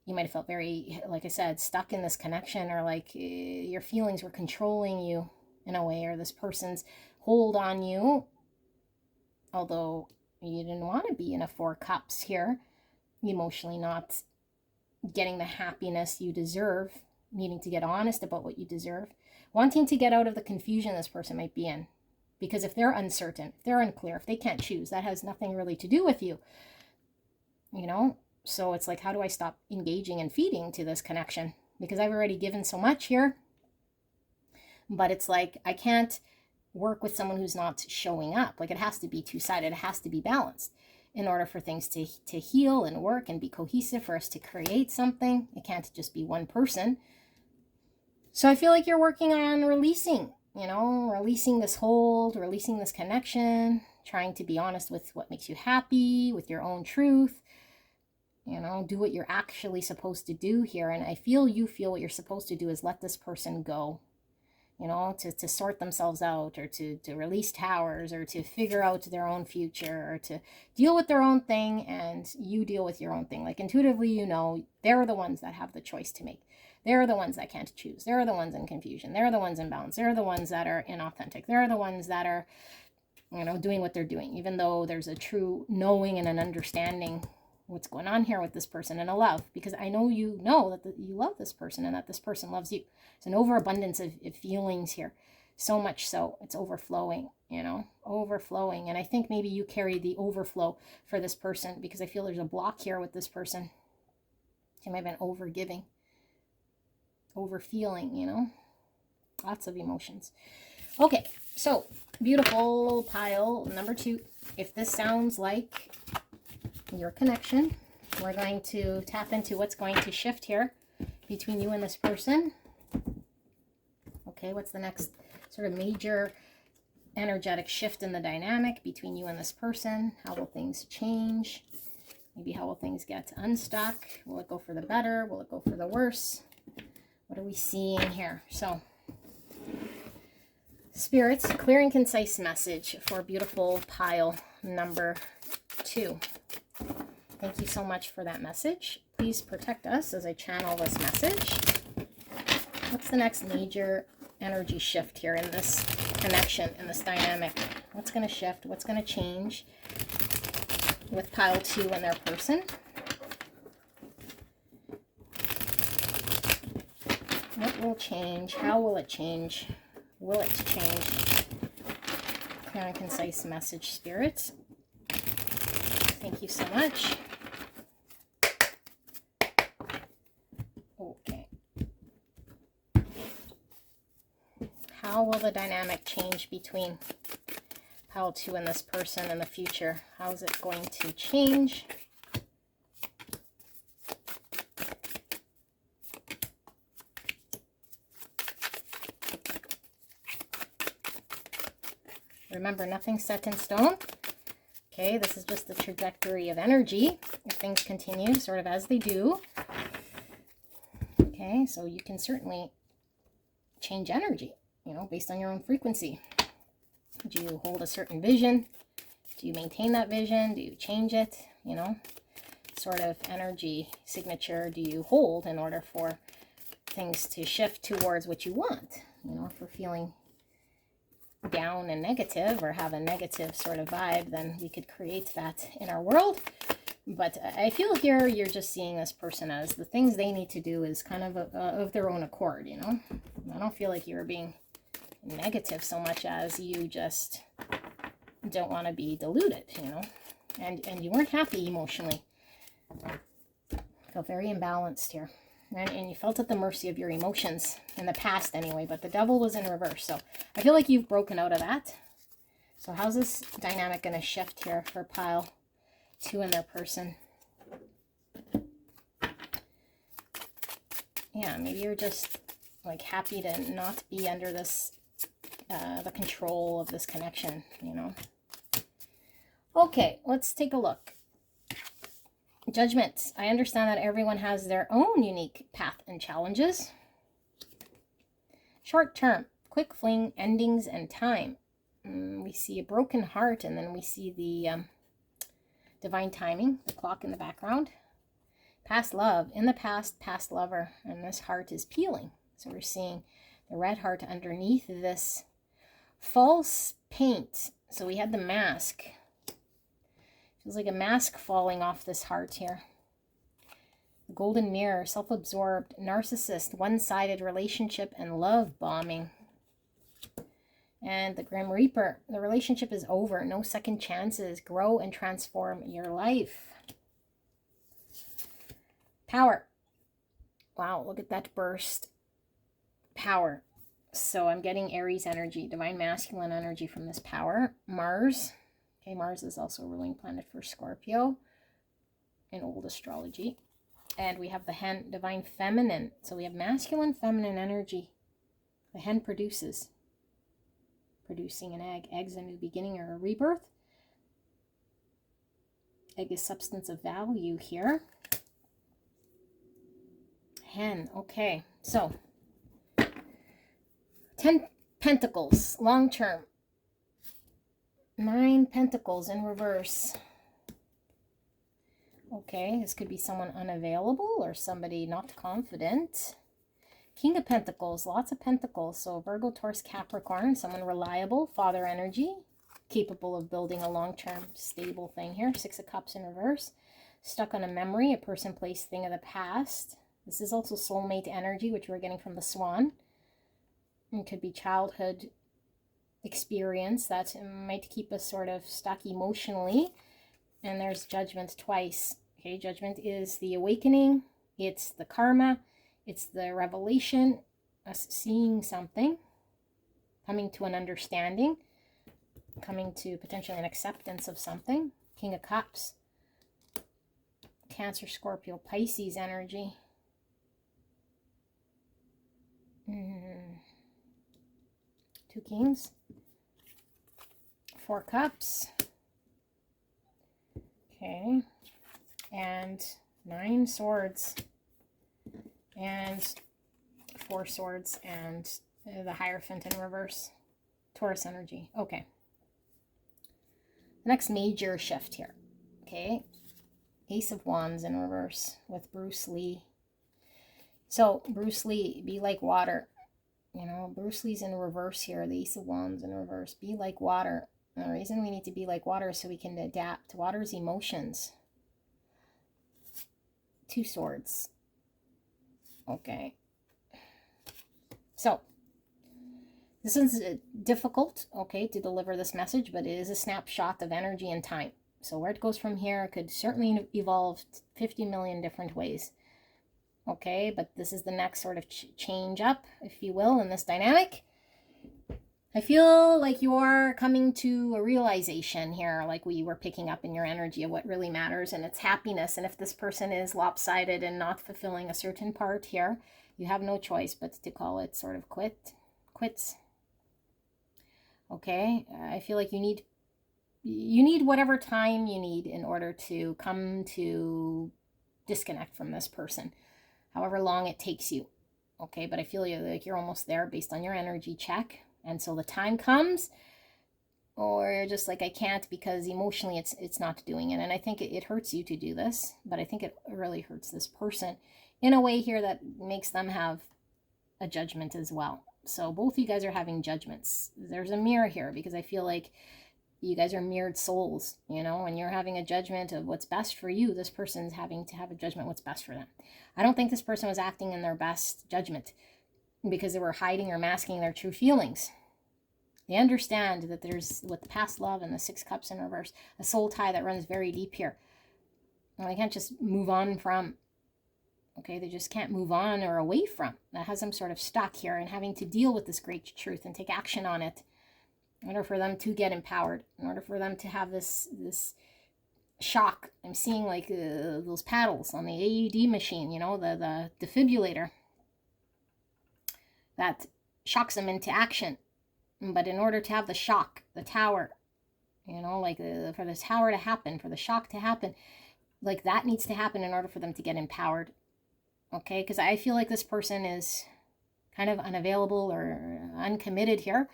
You might have felt very, like I said, stuck in this connection, or like your feelings were controlling you in a way, or this person's hold on you, although you didn't want to be in a 4 cups here, emotionally not getting the happiness you deserve, needing to get honest about what you deserve, wanting to get out of the confusion this person might be in. Because if they're uncertain, if they're unclear, if they can't choose, that has nothing really to do with you, you know? So it's like, how do I stop engaging and feeding to this connection? Because I've already given so much here. But it's like, I can't work with someone who's not showing up. Like it has to be two-sided. It has to be balanced in order for things to heal and work and be cohesive, for us to create something. It can't just be one person. So I feel like you're working on releasing, you know, releasing this hold, releasing this connection, trying to be honest with what makes you happy, with your own truth, you know, do what you're actually supposed to do here. And I feel you feel what you're supposed to do is let this person go, you know, to sort themselves out, or to release towers, or to figure out their own future, or to deal with their own thing, and you deal with your own thing. Like intuitively, you know, they're the ones that have the choice to make. They're the ones that can't choose. They're the ones in confusion. They're the ones in balance. They're the ones that are inauthentic. They're the ones that are, you know, doing what they're doing, even though there's a true knowing and an understanding what's going on here with this person, and a love, because I know you know that you love this person and that this person loves you. It's an overabundance of feelings here, so much so it's overflowing, you know, overflowing. And I think maybe you carry the overflow for this person, because I feel there's a block here with this person. They might have been over giving, over feeling, you know, lots of emotions. Okay, so beautiful pile number 2. If this sounds like your connection, we're going to tap into what's going to shift here between you and this person. Okay, what's the next sort of major energetic shift in the dynamic between you and this person? How will things change? Maybe how will things get unstuck? Will it go for the better? Will it go for the worse? What are we seeing here? So, spirits, clear and concise message for beautiful pile number 2. Thank you so much for that message. Please protect us as I channel this message. What's the next major energy shift here in this connection, in this dynamic? What's going to shift? What's going to change with pile 2 and their person? What will change? How will it change? Will it change? Clear and concise message, Spirit. Thank you so much. Okay. How will the dynamic change between pile 2 and this person in the future? How is it going to change? Remember, nothing's set in stone. Okay, this is just the trajectory of energy. If things continue sort of as they do. Okay, so you can certainly change energy, you know, based on your own frequency. Do you hold a certain vision? Do you maintain that vision? Do you change it? You know, sort of energy signature do you hold in order for things to shift towards what you want? You know, if we're feeling down and negative, or have a negative sort of vibe, then we could create that in our world. But I feel here you're just seeing this person as the things they need to do is kind of their own accord, you know. I don't feel like you're being negative so much as you just don't want to be deluded, you know. And you weren't happy emotionally. Feel very imbalanced here. And you felt at the mercy of your emotions in the past anyway, but the devil was in reverse. So I feel like you've broken out of that. So how's this dynamic going to shift here for pile 2 in their person? Yeah, maybe you're just like happy to not be under this, the control of this connection, you know. Okay, let's take a look. Judgment. I understand that everyone has their own unique path and challenges. Short term, quick fling, endings, and time. We see a broken heart, and then we see the divine timing, the clock in the background. Past love. In the past, past lover. And this heart is peeling. So we're seeing the red heart underneath this false paint. So we had the mask. Feels like a mask falling off this heart here. The golden mirror, self-absorbed, narcissist, one-sided relationship, and love bombing. And the Grim Reaper. The relationship is over. No second chances. Grow and transform your life. Power. Wow, look at that burst. Power. So I'm getting Aries energy, divine masculine energy from this power. Mars. Okay, Mars is also a ruling planet for Scorpio in old astrology. And we have the hen, divine feminine. So we have masculine, feminine energy. The hen produces. Producing an egg. Egg's a new beginning or a rebirth. Egg is substance of value here. Hen. Okay, so 10 pentacles, long term. 9 pentacles in reverse. Okay, this could be someone unavailable or somebody not confident. King of Pentacles, lots of pentacles. So Virgo, Taurus, Capricorn, someone reliable, father energy, capable of building a long-term stable thing here. 6 of Cups in reverse. Stuck on a memory, a person, place, thing of the past. This is also soulmate energy, which we're getting from the Swan. It could be childhood experience that might keep us sort of stuck emotionally. And there's Judgment twice. Okay, Judgment is the awakening. It's the karma. It's the revelation, us seeing something, coming to an understanding, coming to potentially an acceptance of something. King of Cups. Cancer, Scorpio, Pisces energy. 2 Kings. 4 Cups. Okay. And 9 Swords. And 4 Swords. And the Hierophant in reverse. Taurus energy. Okay. The next major shift here. Okay. Ace of Wands in reverse with Bruce Lee. So, Bruce Lee, be like water. You know, Bruce Lee's in reverse here. The Ace of Wands in reverse. Be like water. The reason we need to be like water is so we can adapt. Water is emotions. 2 Swords. Okay. So, this is difficult, okay, to deliver this message, but it is a snapshot of energy and time. So where it goes from here could certainly evolve 50 million different ways. Okay, but this is the next sort of change up, if you will, in this dynamic. I feel like you're coming to a realization here, like we were picking up in your energy of what really matters, and it's happiness. And if this person is lopsided and not fulfilling a certain part here, you have no choice but to call it sort of quits. Okay, I feel like you need whatever time you need in order to come to disconnect from this person, however long it takes you. Okay, but I feel like you're almost there based on your energy check. And so the time comes, or you're just like, I can't, because emotionally it's not doing it. And I think it hurts you to do this, but I think it really hurts this person in a way here that makes them have a judgment as well. So both of you guys are having judgments. There's a mirror here, because I feel like you guys are mirrored souls, you know, and you're having a judgment of what's best for you. This person's having to have a judgment what's best for them. I don't think this person was acting in their best judgment, because they were hiding or masking their true feelings. They understand that there's, with past love and the 6 Cups in reverse, a soul tie that runs very deep here. And they can't just move on from. Okay, they just can't move on or away from. That has them sort of stuck here and having to deal with this great truth and take action on it. in order for them to get empowered, in order for them to have this shock. I'm seeing like those paddles on the AED machine, you know, the defibrillator that shocks them into action. But in order to have the shock, the tower, you know, like for the tower to happen, for the shock to happen, like that needs to happen in order for them to get empowered. Okay, because I feel like this person is kind of unavailable or uncommitted here.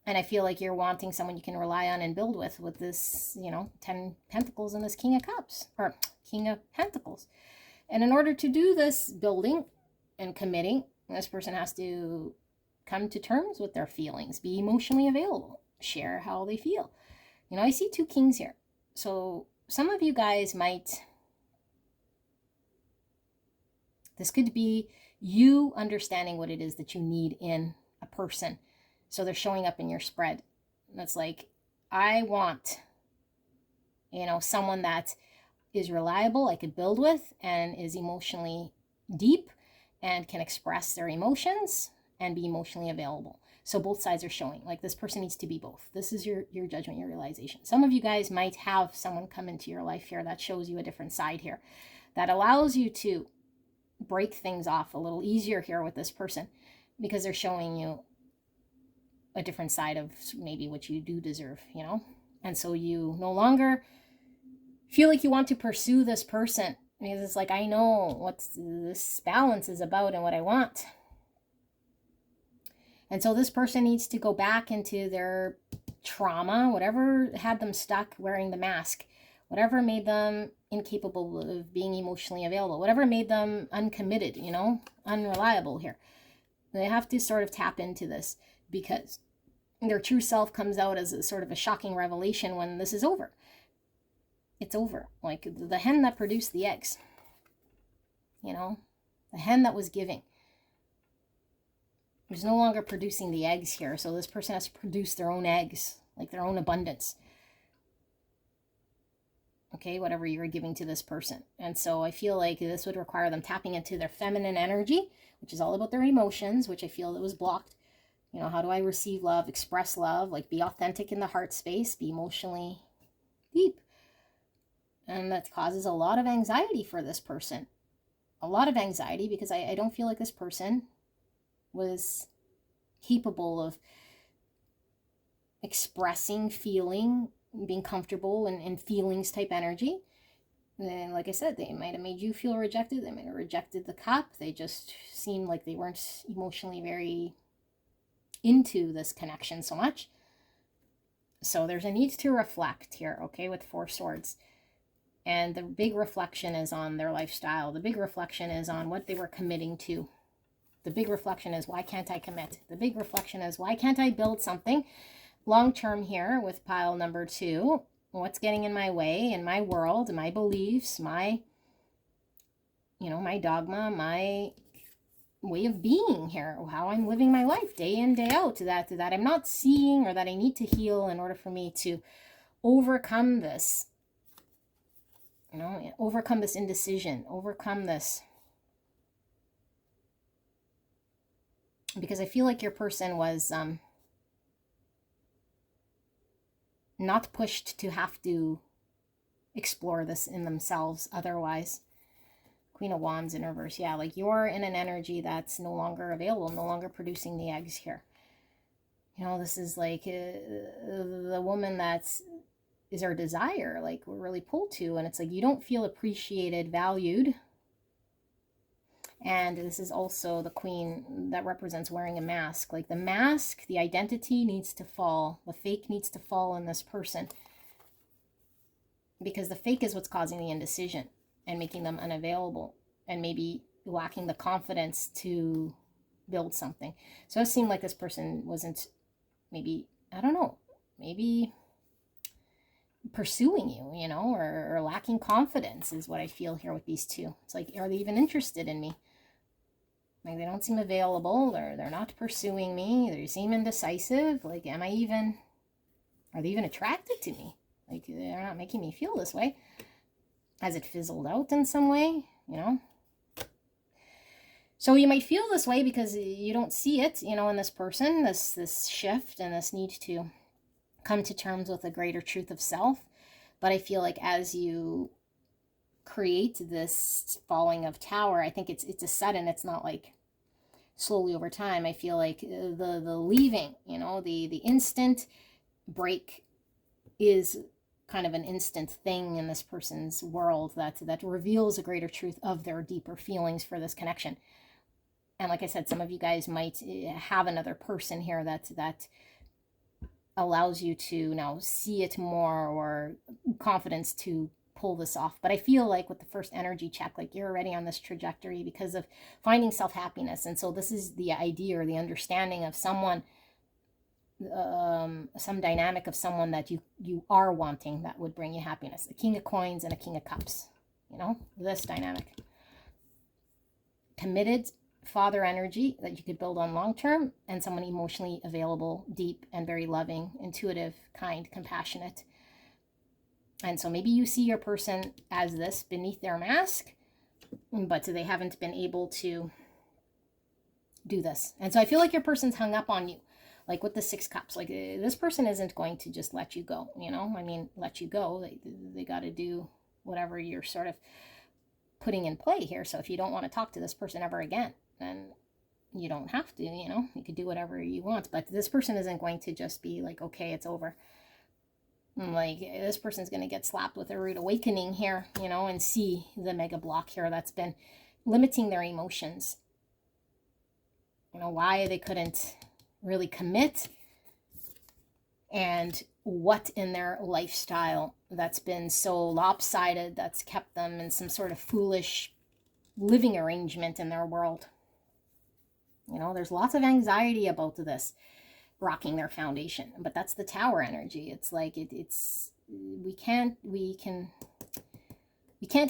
And I feel like you're wanting someone you can rely on and build with this, you know, 10 Pentacles and this King of Cups, or King of Pentacles. And in order to do this building and committing, this person has to come to terms with their feelings, be emotionally available, share how they feel. You know, I see 2 kings here. So some of you guys might, this could be you understanding what it is that you need in a person. So they're showing up in your spread. And it's like, I want, you know, someone that is reliable, I could build with, and is emotionally deep and can express their emotions and be emotionally available. So both sides are showing, like this person needs to be both. This is your judgment, your realization. Some of you guys might have someone come into your life here that shows you a different side here, that allows you to break things off a little easier here with this person, because they're showing you a different side of maybe what you do deserve, you know? And so you no longer feel like you want to pursue this person, because it's like, I know what this balance is about and what I want. And so this person needs to go back into their trauma, whatever had them stuck wearing the mask, whatever made them incapable of being emotionally available, whatever made them uncommitted, you know, unreliable here. They have to sort of tap into this, because their true self comes out as a sort of a shocking revelation when this is over. It's over. Like the hen that produced the eggs, you know, the hen that was giving is no longer producing the eggs here. So this person has to produce their own eggs, like their own abundance. Okay, whatever you're giving to this person. And so I feel like this would require them tapping into their feminine energy, which is all about their emotions, which I feel that was blocked. You know, how do I receive love, express love, like be authentic in the heart space, be emotionally deep. And that causes a lot of anxiety for this person. A lot of anxiety, because I don't feel like this person was capable of expressing, feeling, being comfortable in feelings type energy. And like I said, they might have made you feel rejected. They might have rejected the cup. They just seemed like they weren't emotionally very into this connection so much. So there's a need to reflect here, okay, with 4 swords. And the big reflection is on their lifestyle. The big reflection is on what they were committing to. The big reflection is, why can't I commit? The big reflection is, why can't I build something long-term here with pile number 2? What's getting in my way, in my world, my beliefs, my, you know, my dogma, my way of being here, how I'm living my life day in, day out, that I'm not seeing, or that I need to heal in order for me to overcome this, you know, overcome this indecision, overcome this. Because I feel like your person was not pushed to have to explore this in themselves otherwise. Queen of Wands in reverse. Yeah, like you're in an energy that's no longer available, no longer producing the eggs here. You know, this is like the woman is our desire, like we're really pulled to, and it's like you don't feel appreciated, valued. And this is also the queen that represents wearing a mask. Like the mask, the identity needs to fall. The fake needs to fall in this person. Because the fake is what's causing the indecision and making them unavailable. And maybe lacking the confidence to build something. So it seemed like this person wasn't maybe, I don't know, maybe pursuing you, you know, or lacking confidence is what I feel here with these 2. It's like, are they even interested in me? Like they don't seem available, or they're not pursuing me, they seem indecisive. Like, are they even attracted to me? Like, they're not making me feel this way. Has it fizzled out in some way, you know? So you might feel this way because you don't see it, you know, in this person, this shift and this need to come to terms with a greater truth of self. But I feel like as you create this falling of tower, I think it's a sudden, it's not like slowly over time. I feel like the leaving, you know, the instant break is kind of an instant thing in this person's world that reveals a greater truth of their deeper feelings for this connection. And like I said, some of you guys might have another person here that allows you to now see it more, or confidence to pull this off. But I feel like with the first energy check, like you're already on this trajectory because of finding self-happiness. And so this is the idea or the understanding of someone, some dynamic of someone that you are wanting that would bring you happiness. A King of Coins and a King of Cups, you know, this dynamic. Committed father energy that you could build on long term, and someone emotionally available, deep, and very loving, intuitive, kind, compassionate. And so maybe you see your person as this beneath their mask, but they haven't been able to do this. And so I feel like your person's hung up on you, like with the Six Cups. Like this person isn't going to just let you go, you know? I mean, let you go. They got to do whatever you're sort of putting in play here. So if you don't want to talk to this person ever again, then you don't have to, you know? You could do whatever you want. But this person isn't going to just be like, okay, it's over. Like this person's going to get slapped with a rude awakening here, you know, and see the mega block here that's been limiting their emotions. You know, why they couldn't really commit, and what in their lifestyle that's been so lopsided that's kept them in some sort of foolish living arrangement in their world. You know, there's lots of anxiety about this rocking their foundation, but that's the Tower energy. It's like we can't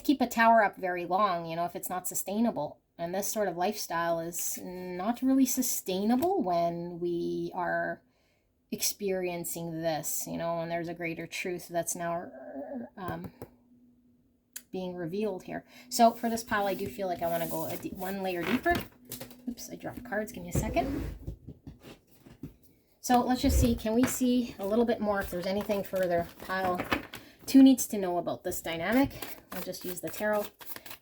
keep a tower up very long, you know, if it's not sustainable. And this sort of lifestyle is not really sustainable when we are experiencing this, you know, and there's a greater truth that's now being revealed here. So for this pile, I do feel like I want to go one layer deeper. Oops, I dropped cards. Give me a second. So let's just see, can we see a little bit more if there's anything further pile 2 needs to know about this dynamic? I'll just use the tarot.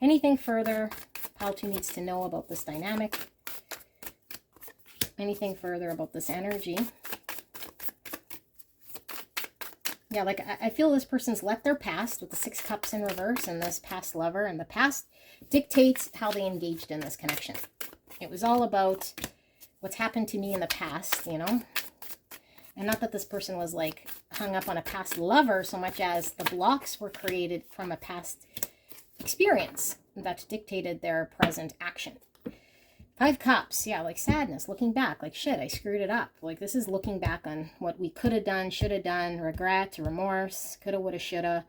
Anything further pile 2 needs to know about this dynamic? Anything further about this energy? Yeah, like I feel this person's let their past with the 6 cups in reverse and this past lover, and the past dictates how they engaged in this connection. It was all about what's happened to me in the past, you know? And not that this person was like hung up on a past lover so much as the blocks were created from a past experience that dictated their present action. 5 cups, yeah, like sadness, looking back, like shit, I screwed it up. Like this is looking back on what we could have done, should have done, regret, remorse, coulda, woulda, shoulda.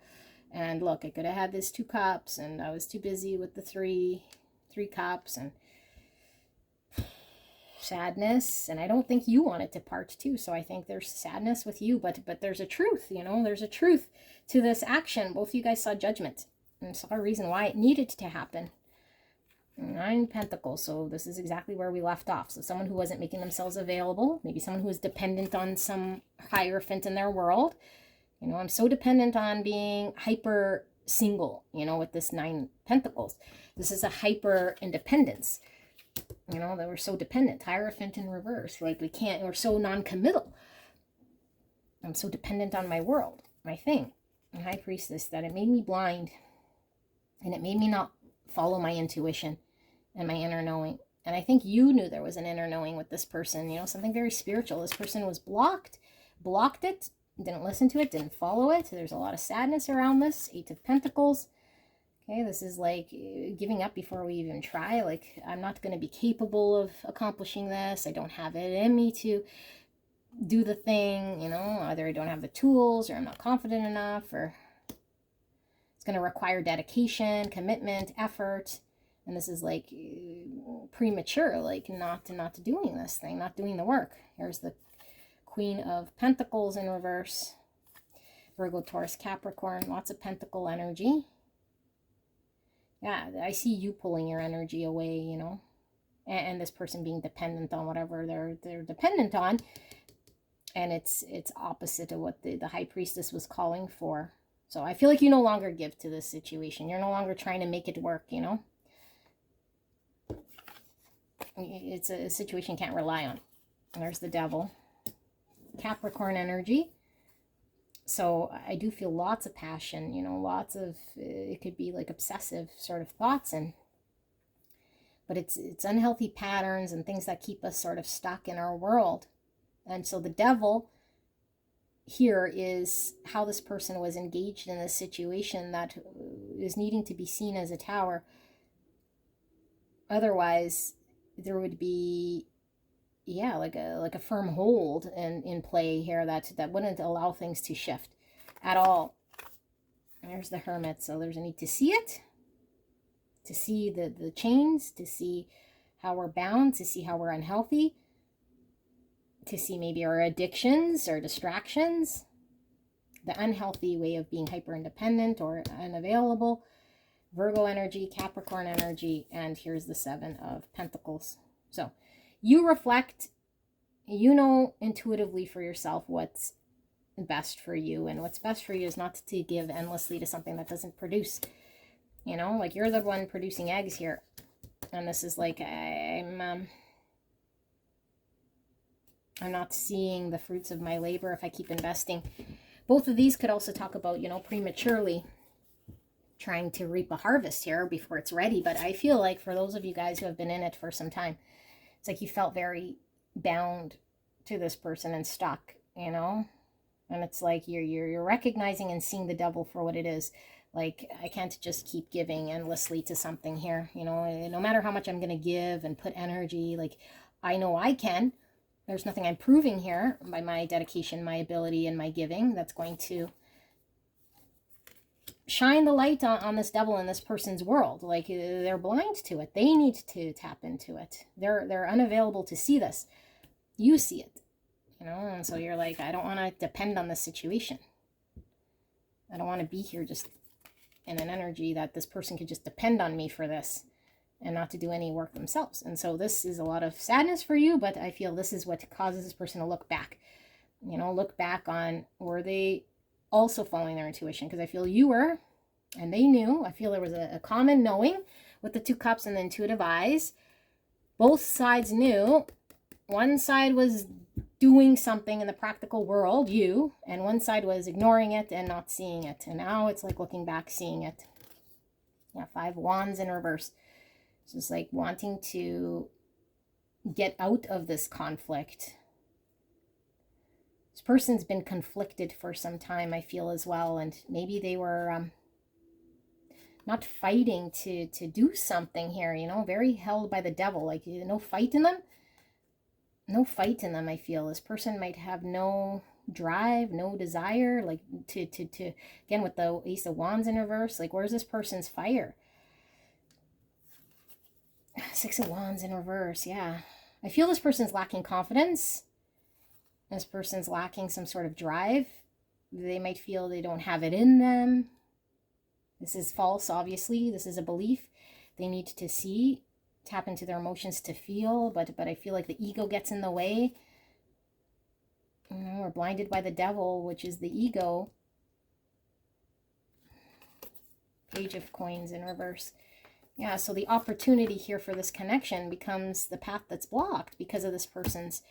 And look, I could have had this 2 cups and I was too busy with the three cups and sadness. And I don't think you wanted to part too. So I think there's sadness with you, but there's a truth, you know, there's a truth to this action. Both of you guys saw judgment and saw a reason why it needed to happen. 9 Pentacles, so this is exactly where we left off. So someone who wasn't making themselves available, maybe someone who was dependent on some hierophant in their world. You know, I'm so dependent on being hyper single, you know, with this 9 Pentacles. This is a hyper independence. You know, that we're so dependent. Hierophant in reverse, like we're so non-committal. I'm so dependent on my world, my thing. And High Priestess, that it made me blind. And it made me not follow my intuition and my inner knowing. And I think you knew there was an inner knowing with this person, you know, something very spiritual. This person was blocked it, didn't listen to it, didn't follow it. There's a lot of sadness around this. 8 of Pentacles. Okay, this is like giving up before we even try. Like, I'm not going to be capable of accomplishing this. I don't have it in me to do the thing, you know. Either I don't have the tools, or I'm not confident enough, or it's going to require dedication, commitment, effort. And this is like premature, like not doing this thing, not doing the work. Here's the Queen of Pentacles in reverse. Virgo, Taurus, Capricorn, lots of pentacle energy. Yeah, I see you pulling your energy away, you know. and this person being dependent on whatever they're dependent on. And it's opposite of what the high priestess was calling for. So I feel like you no longer give to this situation. You're no longer trying to make it work, you know. It's a situation you can't rely on. And there's the devil. Capricorn energy. So I do feel lots of passion, you know, lots of, it could be like obsessive sort of thoughts, but it's unhealthy patterns and things that keep us sort of stuck in our world. And so the devil here is how this person was engaged in a situation that is needing to be seen as a tower. Otherwise, there would be, yeah, like a firm hold in play here that wouldn't allow things to shift at all. There's the Hermit. So there's a need to see it, to see the chains, to see how we're bound, to see how we're unhealthy, to see maybe our addictions or distractions, the unhealthy way of being hyper independent or unavailable. Virgo energy, Capricorn energy, and here's the Seven of Pentacles. So you reflect, you know intuitively for yourself what's best for you, and what's best for you is not to give endlessly to something that doesn't produce. You know, like you're the one producing eggs here, and this is like I'm not seeing the fruits of my labor if I keep investing. Both of these could also talk about, you know, prematurely trying to reap a harvest here before it's ready. But I feel like for those of you guys who have been in it for some time, it's like you felt very bound to this person and stuck, you know? And it's like you're recognizing and seeing the devil for what it is. Like, I can't just keep giving endlessly to something here, you know? No matter how much I'm going to give and put energy, like, I know I can. There's nothing I'm proving here by my dedication, my ability, and my giving that's going to shine the light on this devil in this person's world. Like, they're blind to it. They need to tap into it. They're unavailable to see this. You see it, you know. And so you're like, I don't want to depend on this situation. I don't want to be here just in an energy that this person could just depend on me for this and not to do any work themselves. And so this is a lot of sadness for you, but I feel this is what causes this person to look back, you know, look back on, were they also following their intuition? Because I feel you were, and they knew. I feel there was a common knowing with the Two Cups and the intuitive eyes. Both sides knew. One side was doing something in the practical world, you, and one side was ignoring it and not seeing it. And now it's like looking back, seeing it. Yeah, 5 Wands in reverse. So it's like wanting to get out of this conflict. This person's been conflicted for some time, I feel, as well. And maybe they were not fighting to do something here, you know, very held by the devil. Like, no fight in them. No fight in them, I feel. This person might have no drive, no desire, like to again, with the Ace of Wands in reverse, like, where's this person's fire? 6 of Wands in reverse, yeah. I feel this person's lacking confidence. This person's lacking some sort of drive. They might feel they don't have it in them. This is false, obviously. This is a belief. They need to see, tap into their emotions to feel, but I feel like the ego gets in the way. You know, we're blinded by the devil, which is the ego. Page of Coins in reverse. Yeah, so the opportunity here for this connection becomes the path that's blocked because of this person's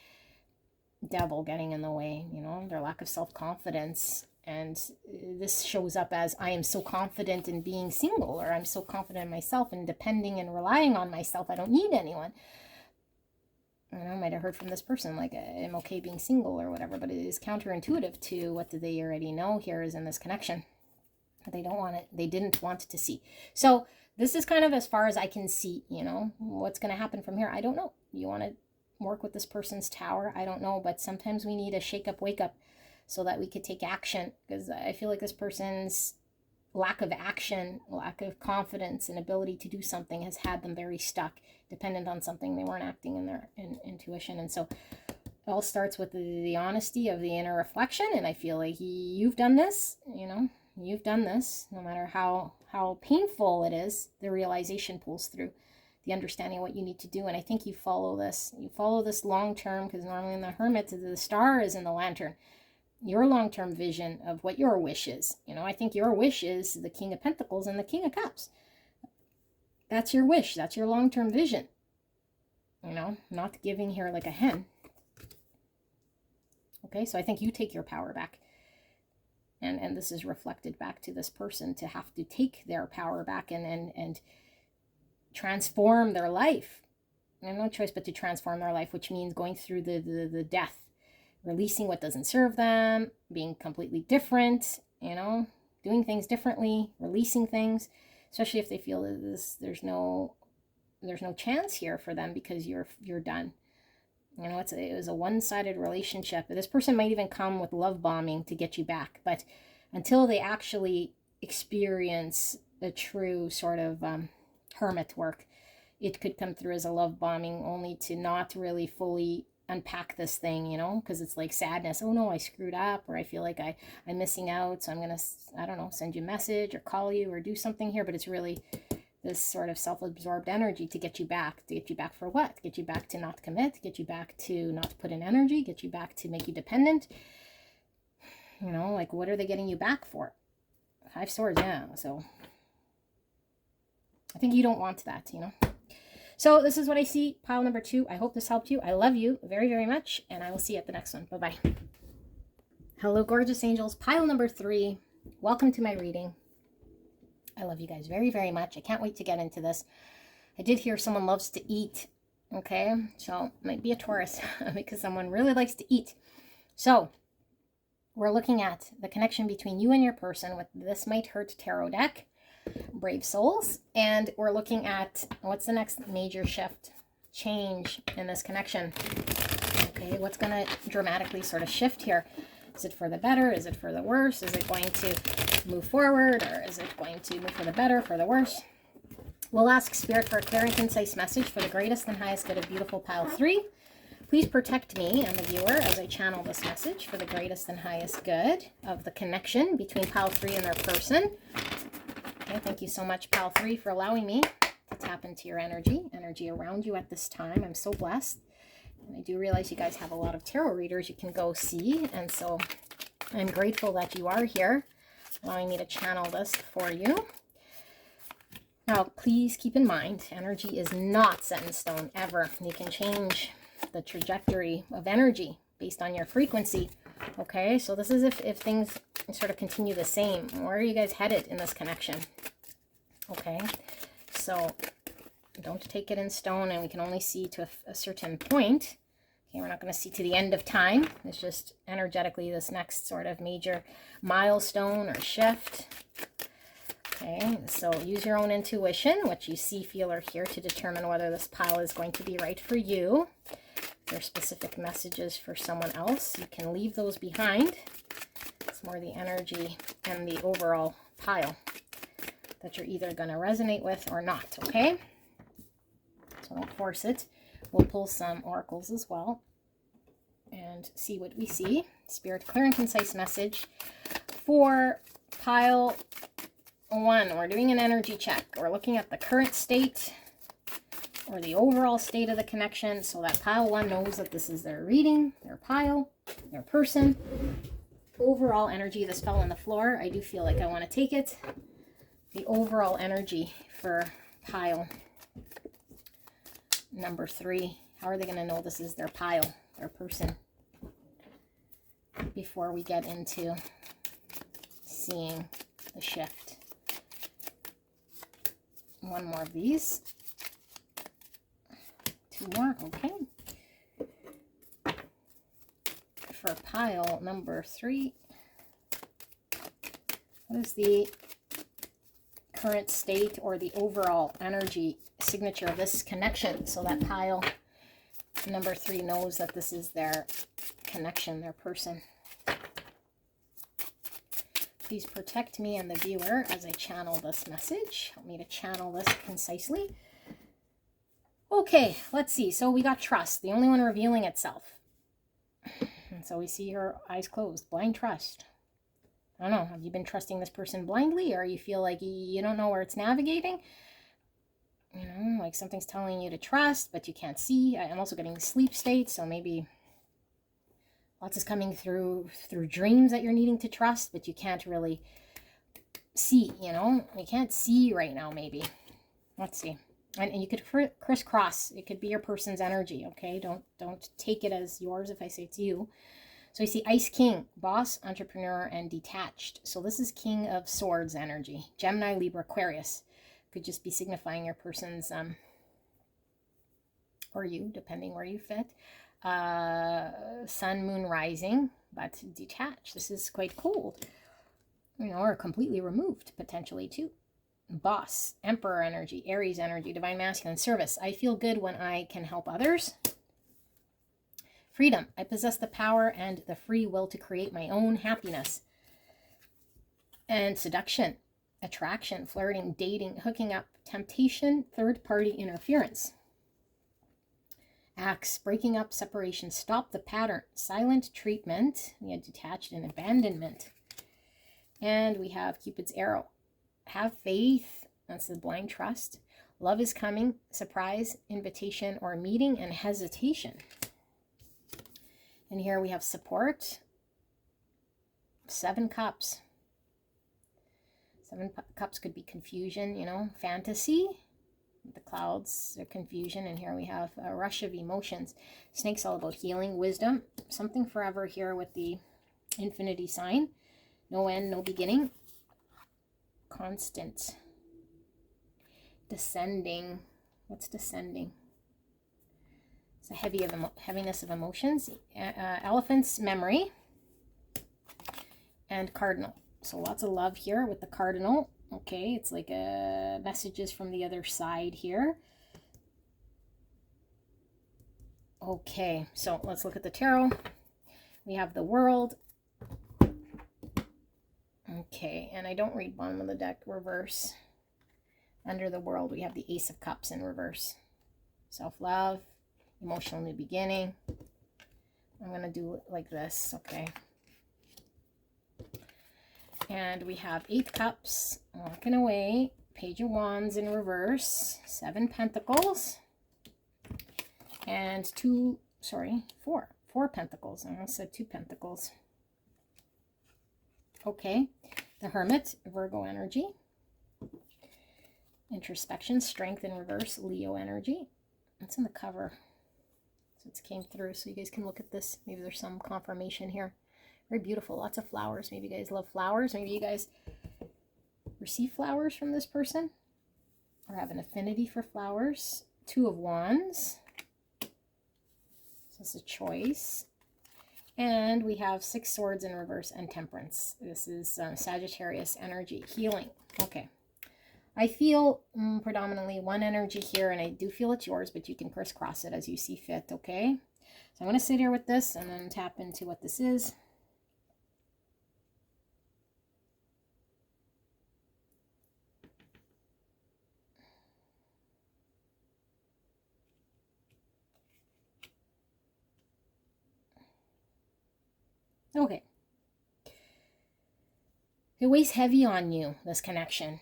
devil getting in the way, you know, their lack of self-confidence. And this shows up as, I am so confident in being single, or I'm so confident in myself and depending and relying on myself. I don't need anyone. I might have heard from this person, like, I'm okay being single or whatever, but it is counterintuitive to what they already know here is in this connection. They don't want it. They didn't want to see. So this is kind of as far as I can see, you know, what's going to happen from here. I don't know. You want to work with this person's tower? I don't know, but sometimes we need a shake up, wake up so that we could take action, because I feel like this person's lack of action, lack of confidence and ability to do something has had them very stuck, dependent on something. They weren't acting in their intuition. And so it all starts with the honesty of the inner reflection. And I feel like you've done this, you know, you've done this. No matter how painful it is, the realization pulls through. the understanding of what you need to do. And I think you follow this long term, because normally in the Hermit, the star is in the lantern. Your long-term vision of what your wish is. I think your wish is the King of Pentacles and the King of Cups. That's your wish. That's your long-term vision. Not giving here like a hen. Okay, so I think you take your power back. And this is reflected back to this person to have to take their power back and transform their life. No choice but to transform their life, which means going through the death, releasing what doesn't serve them, being completely different, doing things differently, releasing things, especially if they feel that there's no chance here for them because you're done. It was a one-sided relationship. This person might even come with love bombing to get you back, but until they actually experience a true sort of hermit work, it could come through as a love bombing, only to not really fully unpack this thing, because it's like sadness. Oh no, I screwed up, or I feel like I'm missing out, so I'm gonna, I don't know, send you a message or call you or do something here, but it's really this sort of self-absorbed energy to get you back. To get you back for what? Get you back to not commit, get you back to not put in energy, get you back to make you dependent. Like, what are they getting you back for? 5 swords, yeah. So I think you don't want that, So this is what I see, pile number 2. I hope this helped you. I love you very, very much, and I will see you at the next one. Bye-bye. Hello, gorgeous angels. Pile number 3. Welcome to my reading. I love you guys very, very much. I can't wait to get into this. I did hear someone loves to eat. Okay, so it might be a Taurus because someone really likes to eat. So we're looking at the connection between you and your person with This Might Hurt Tarot deck, Brave Souls. And we're looking at what's the next major shift, change in this connection. Okay, what's going to dramatically sort of shift here? Is it for the better? Is it for the worse? Is it going to move forward, or is it going to move for the better, for the worse? We'll ask Spirit for a clear and concise message for the greatest and highest good of beautiful pile 3. Please protect me and the viewer as I channel this message for the greatest and highest good of the connection between pile 3 and their person. Okay, thank you so much, pile 3, for allowing me to tap into your energy around you at this time. I'm so blessed. And I do realize you guys have a lot of tarot readers you can go see, and so I'm grateful that you are here, allowing me to channel this for you. Now, please keep in mind, energy is not set in stone, ever. You can change the trajectory of energy based on your frequency. Okay, so this is if things sort of continue the same. Where are you guys headed in this connection? Okay, so don't take it in stone, and we can only see to a certain point. Okay, we're not going to see to the end of time. It's just energetically this next sort of major milestone or shift. Okay, so use your own intuition, what you see, feel, or hear, to determine whether this pile is going to be right for you. If there are specific messages for someone else, you can leave those behind. It's more the energy and the overall pile that you're either going to resonate with or not, okay? So don't force it. We'll pull some oracles as well and see what we see. Spirit, clear and concise message for pile 1. We're doing an energy check. We're looking at the current state or the overall state of the connection, so that pile 1 knows that this is their reading, their pile, their person. Overall energy. This fell on the floor. I do feel like I want to take it. The overall energy for pile number 3. How are they going to know this is their pile, their person, before we get into seeing the shift? One more of these. 2 more, okay. For pile number 3, what is the current state or the overall energy signature of this connection, so that pile number 3 knows that this is their connection, their person? Please protect me and the viewer as I channel this message. Help me to channel this concisely. Okay, let's see. So we got trust, the only one revealing itself. And so we see her eyes closed. Blind trust. I don't know. Have you been trusting this person blindly, or you feel like you don't know where it's navigating? You know, like something's telling you to trust, but you can't see. I'm also getting sleep states, so maybe lots is coming through dreams that you're needing to trust, but you can't really see, you know? You can't see right now, maybe. Let's see. And you could crisscross. It could be your person's energy, okay? Don't take it as yours if I say it's you. So I see Ice King, boss, entrepreneur, and detached. So this is King of Swords energy. Gemini, Libra, Aquarius. Could just be signifying your person's, or you, depending where you fit. Sun, moon, rising, but detached. This is quite cold. You know, or completely removed, potentially, too. Boss, Emperor energy, Aries energy, Divine Masculine, service. I feel good when I can help others. Freedom. I possess the power and the free will to create my own happiness. And seduction, attraction, flirting, dating, hooking up, temptation, third-party interference. Acts, breaking up, separation, stop the pattern, silent treatment. We had detached and abandonment. And we have Cupid's arrow. Have faith. That's the blind trust. Love is coming, surprise, invitation, or meeting, and hesitation. And here we have support. 7 cups. 7 cups could be confusion, you know, fantasy. The clouds are confusion. And here we have a rush of emotions. Snake's all about healing, wisdom. Something forever here with the infinity sign. No end, no beginning. Constant. Descending. What's descending? It's a heaviness of emotions. Elephant's memory. And cardinal. So lots of love here with the cardinal. Okay, it's like messages from the other side here. Okay, so let's look at the tarot. We have the world. Okay, and I don't read bottom of the deck reverse. Under the world, we have the Ace of Cups in reverse. Self-love. Emotional new beginning. I'm going to do it like this, okay. And we have 8 cups, walking away. Page of Wands in reverse. 7 pentacles. And 4 pentacles. I almost said 2 pentacles. Okay. The Hermit, Virgo energy. Introspection, strength in reverse, Leo energy. It's in the cover. It came through, so you guys can look at this. Maybe there's some confirmation here. Very beautiful. Lots of flowers. Maybe you guys love flowers. Maybe you guys receive flowers from this person or have an affinity for flowers. 2 of Wands. So it's a choice. And we have 6 swords in reverse and temperance. This is Sagittarius energy. Healing. Okay. I feel predominantly one energy here, and I do feel it's yours, but you can crisscross it as you see fit, okay? So I'm going to sit here with this and then tap into what this is. Okay. It weighs heavy on you, this connection.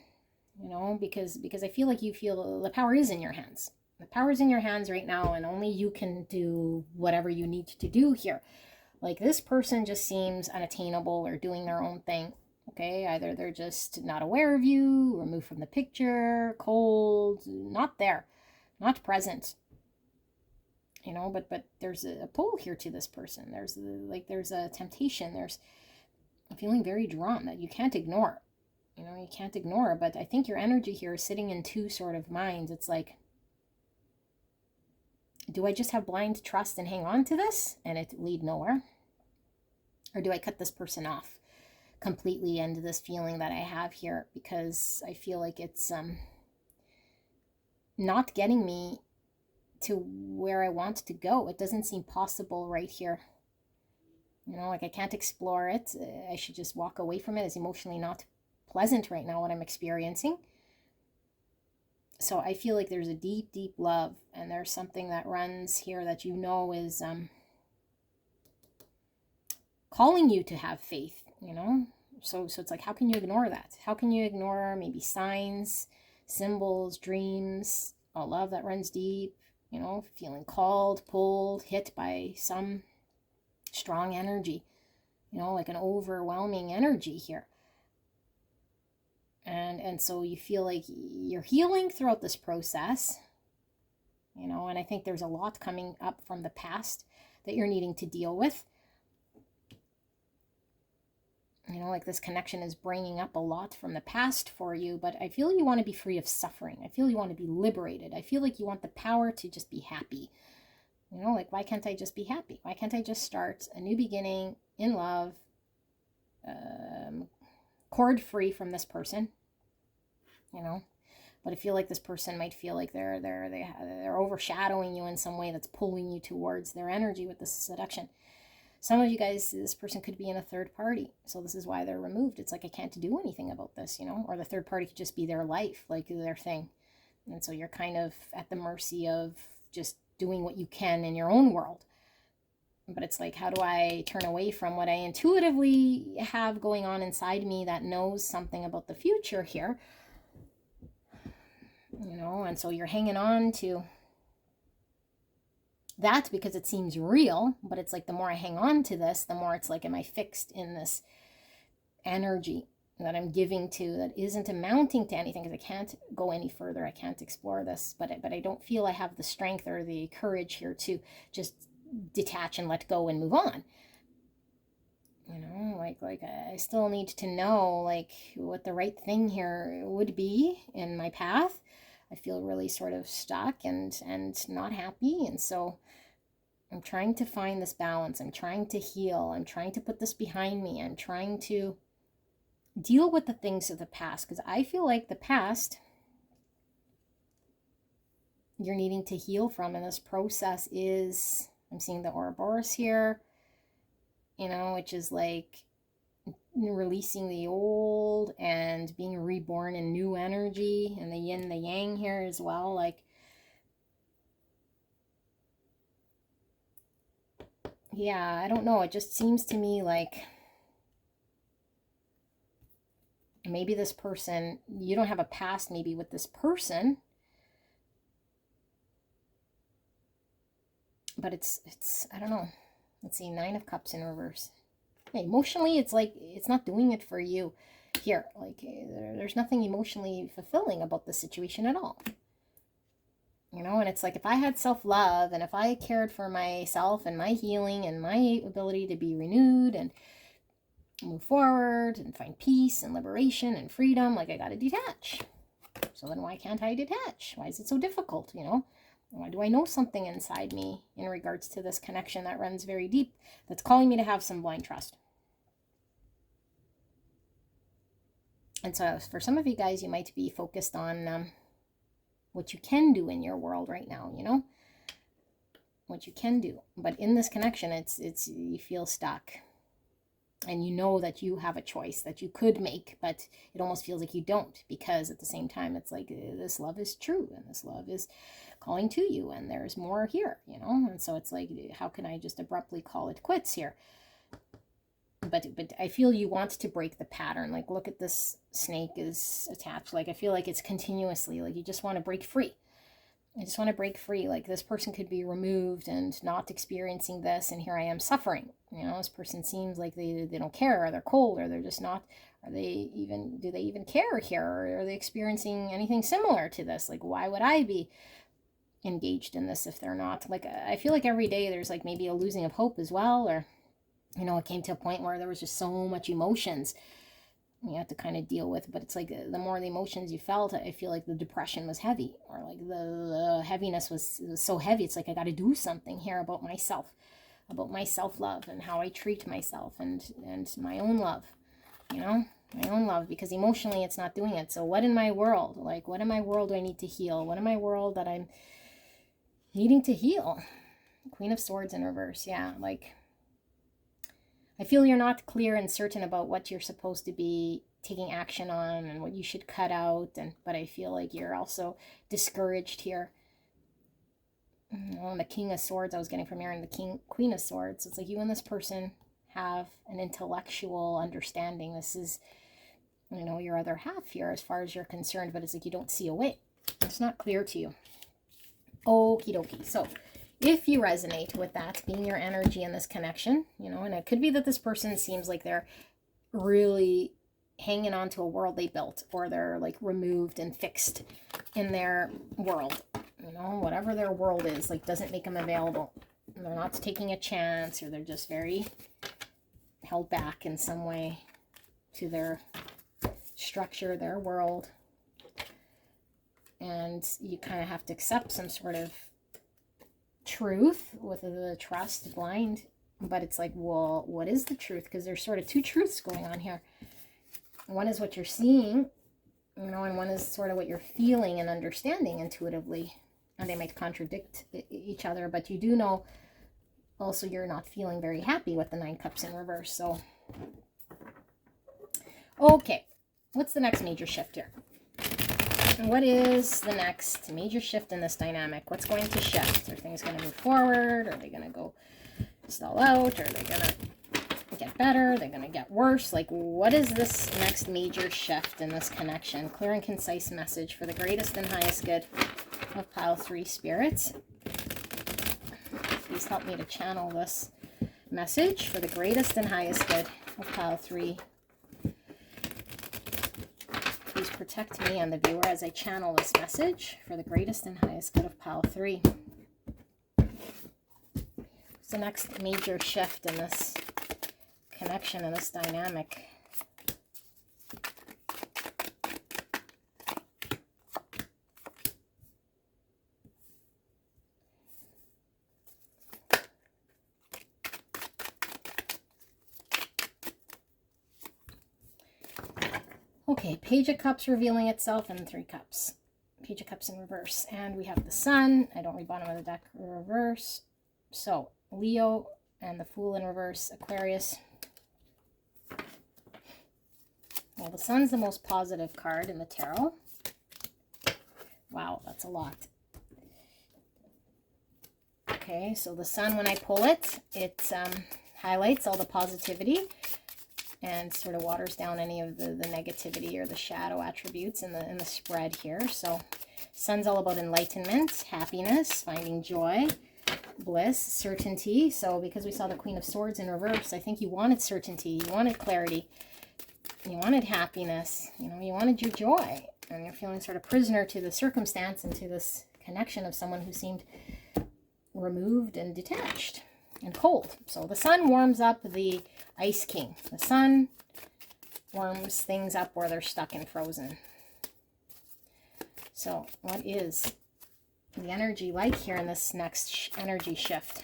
You know, because I feel like you feel the power is in your hands. The power is in your hands right now, and only you can do whatever you need to do here. Like, this person just seems unattainable or doing their own thing. Okay, either they're just not aware of you, removed from the picture, cold, not there, not present. You know, but there's a pull here to this person. There's a temptation. There's a feeling very drawn that you can't ignore. You know, you can't ignore, but I think your energy here is sitting in 2 sort of minds. It's like, do I just have blind trust and hang on to this and it lead nowhere? Or do I cut this person off completely and this feeling that I have here, because I feel like it's not getting me to where I want to go. It doesn't seem possible right here. You know, like I can't explore it. I should just walk away from it. It's emotionally not pleasant right now what I'm experiencing. So I feel like there's a deep, deep love, and there's something that runs here that you know is calling you to have faith, you know? So it's like, how can you ignore that? How can you ignore maybe signs, symbols, dreams, a love that runs deep, you know, feeling called, pulled, hit by some strong energy, you know, like an overwhelming energy here. And so you feel like you're healing throughout this process, you know, and I think there's a lot coming up from the past that you're needing to deal with. You know, like this connection is bringing up a lot from the past for you, but I feel you want to be free of suffering. I feel you want to be liberated. I feel like you want the power to just be happy. You know, like, why can't I just be happy? Why can't I just start a new beginning in love, cord free from this person, you know? But I feel like this person might feel like they're overshadowing you in some way that's pulling you towards their energy with this seduction. Some of you guys, this person could be in a third party. So this is why they're removed. It's like, I can't do anything about this, you know? Or the third party could just be their life, like their thing. And so you're kind of at the mercy of just doing what you can in your own world. But it's like, how do I turn away from what I intuitively have going on inside me that knows something about the future here? You know, and so you're hanging on to that because it seems real, but it's like, the more I hang on to this, the more it's like, am I fixed in this energy that I'm giving to that isn't amounting to anything, because I can't go any further. I can't explore this, but I don't feel I have the strength or the courage here to just detach and let go and move on. You know, like I still need to know like what the right thing here would be in my path. I feel really sort of stuck and not happy, and so I'm trying to find this balance. I'm trying to heal. I'm trying to put this behind me. I'm trying to deal with the things of the past, because I feel like the past you're needing to heal from, and this process is, I'm seeing the Ouroboros here, you know, which is like releasing the old and being reborn in new energy, and the yin, the yang here as well. Like, yeah, I don't know. It just seems to me like maybe this person, you don't have a past maybe with this person, but it's I don't know. Let's see, 9 of Cups in reverse. Emotionally, it's like it's not doing it for you here. Like, there's nothing emotionally fulfilling about the situation at all. You know, and it's like, if I had self-love and if I cared for myself and my healing and my ability to be renewed and move forward and find peace and liberation and freedom, like, I got to detach. So then why can't I detach? Why is it so difficult, you know? Why do I know something inside me in regards to this connection that runs very deep that's calling me to have some blind trust? And so for some of you guys, you might be focused on what you can do in your world right now, you know? What you can do. But in this connection, it's you feel stuck. And you know that you have a choice that you could make, but it almost feels like you don't, because at the same time, it's like this love is true and this love is calling to you and there's more here, you know? And so it's like, how can I just abruptly call it quits here? But I feel you want to break the pattern. Like, look at this snake is attached. Like, I feel like it's continuously, like, you just want to break free. I just want to break free. Like, this person could be removed and not experiencing this, and here I am suffering. You know, this person seems like they don't care, or they're cold, or they're just not, do they even care here, or are they experiencing anything similar to this? Like, why would I be engaged in this if they're not? Like, I feel like every day there's like maybe a losing of hope as well, or, you know, it came to a point where there was just so much emotions you have to kind of deal with. But it's like, the more the emotions you felt, I feel like the depression was heavy, or like the heaviness was so heavy. It's like, I got to do something here about myself, about my self-love and how I treat myself and my own love, you know, my own love, because emotionally it's not doing it. So what in my world, like, what in my world do I need to heal? What in my world that I'm needing to heal? Queen of Swords in reverse. Yeah, like, I feel you're not clear and certain about what you're supposed to be taking action on and what you should cut out, but I feel like you're also discouraged here. The King of Swords I was getting from here, and the Queen of Swords. It's like you and this person have an intellectual understanding. This is, you know, your other half here as far as you're concerned, but it's like you don't see a way. It's not clear to you. Okie dokie. So if you resonate with that being your energy in this connection, you know, and it could be that this person seems like they're really hanging on to a world they built, or they're like removed and fixed in their world, you know, whatever their world is, like doesn't make them available. They're not taking a chance, or they're just very held back in some way to their structure, their world. And you kind of have to accept some sort of truth with the trust blind. But it's like, well, what is the truth? Because there's sort of two truths going on here. One is what you're seeing, you know, and one is sort of what you're feeling and understanding intuitively. And they might contradict each other, but you do know also you're not feeling very happy with the 9 cups in reverse. So, okay, what's the next major shift here? And what is the next major shift in this dynamic? What's going to shift? Are things going to move forward? Are they going to go stall out? Are they going to get better? Are they going to get worse? Like, what is this next major shift in this connection? Clear and concise message for the greatest and highest good of pile 3 spirits. Please help me to channel this message for the greatest and highest good of pile 3. Please protect me and the viewer as I channel this message for the greatest and highest good of pile 3. What's the next major shift in this connection, in this dynamic? Okay, Page of Cups revealing itself, and 3 cups. Page of Cups in reverse. And we have the Sun. I don't read bottom of the deck reverse. So, Leo and the Fool in reverse. Aquarius. Well, the Sun's the most positive card in the tarot. Wow, that's a lot. Okay, so the Sun, when I pull it, it highlights all the positivity and sort of waters down any of the negativity or the shadow attributes in the spread here. So Sun's all about enlightenment, happiness, finding joy, bliss, certainty. So because we saw the Queen of Swords in reverse, I think you wanted certainty, you wanted clarity, you wanted happiness, you know, you wanted your joy, and you're feeling sort of prisoner to the circumstance and to this connection of someone who seemed removed and detached and cold. So the Sun warms up the Ice King. The Sun warms things up where they're stuck and frozen. So what is the energy like here in this next energy shift?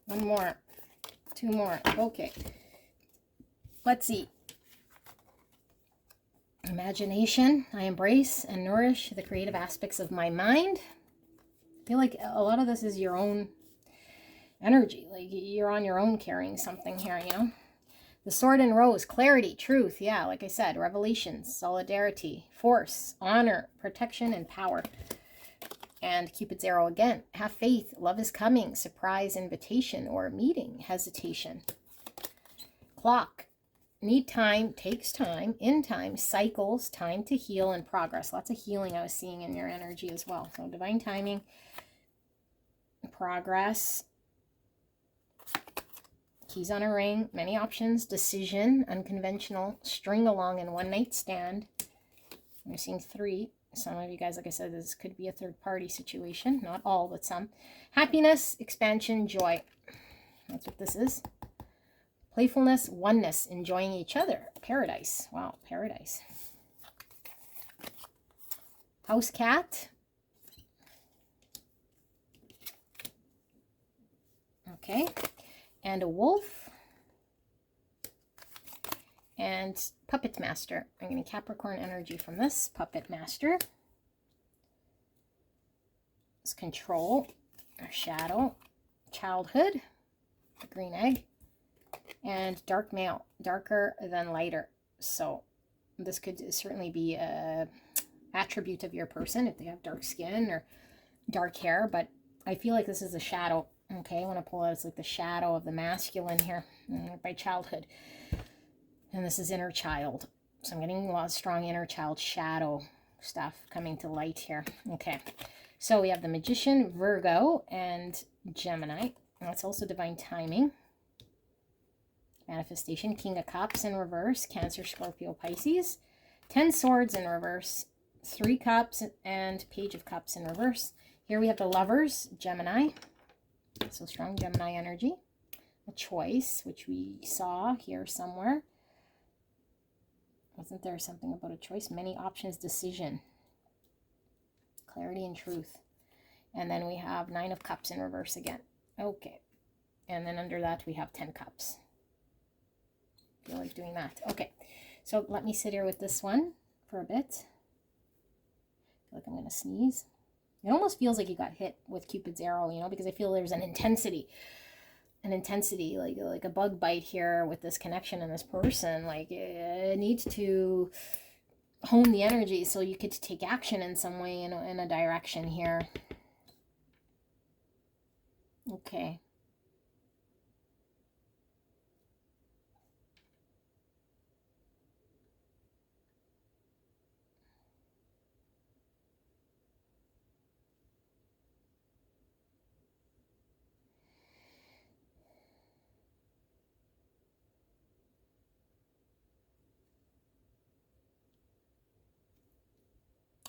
One more. 2 more. Okay. Let's see. Imagination. I embrace and nourish the creative aspects of my mind. I feel like a lot of this is your own energy. Like you're on your own carrying something here, you know. The Sword and Rose. Clarity, truth. Yeah, like I said, revelations, solidarity, force, honor, protection, and power. And Cupid's arrow again. Have faith. Love is coming. Surprise, invitation, or meeting. Hesitation. Clock. Need time. Takes time. In time. Cycles. Time to heal and progress. Lots of healing I was seeing in your energy as well. So divine timing. Progress. Keys on a ring. Many options. Decision. Unconventional. String along and one night stand. I'm seeing 3. Some of you guys, like I said, this could be a third-party situation. Not all, but some. Happiness, expansion, joy. That's what this is. Playfulness, oneness, enjoying each other. Paradise. Wow, paradise. House cat. Okay. And a wolf. And Puppet Master. I'm getting Capricorn energy from this. Puppet Master. It's control. Or shadow. Childhood. The green egg. And dark male. Darker than lighter. So this could certainly be a attribute of your person if they have dark skin or dark hair. But I feel like this is a shadow. Okay, when I pull out, it's like the shadow of the masculine here by childhood. And this is inner child. So I'm getting a lot of strong inner child shadow stuff coming to light here. Okay, so we have the Magician, Virgo, and Gemini. That's also divine timing. Manifestation, King of Cups in reverse, Cancer, Scorpio, Pisces. 10 Swords in reverse, 3 Cups, and Page of Cups in reverse. Here we have the Lovers, Gemini. So strong Gemini energy. A choice, which we saw here somewhere. Wasn't there something about a choice? Many options, decision. Clarity and truth. And then we have 9 of Cups in reverse again. Okay. And then under that we have 10 Cups. Feel like doing that. Okay. So let me sit here with this one for a bit. I feel like I'm going to sneeze. It almost feels like you got hit with Cupid's arrow, you know, because I feel there's an intensity, like a bug bite here with this connection and this person. Like it needs to hone the energy so you could take action in some way, in a direction here. Okay.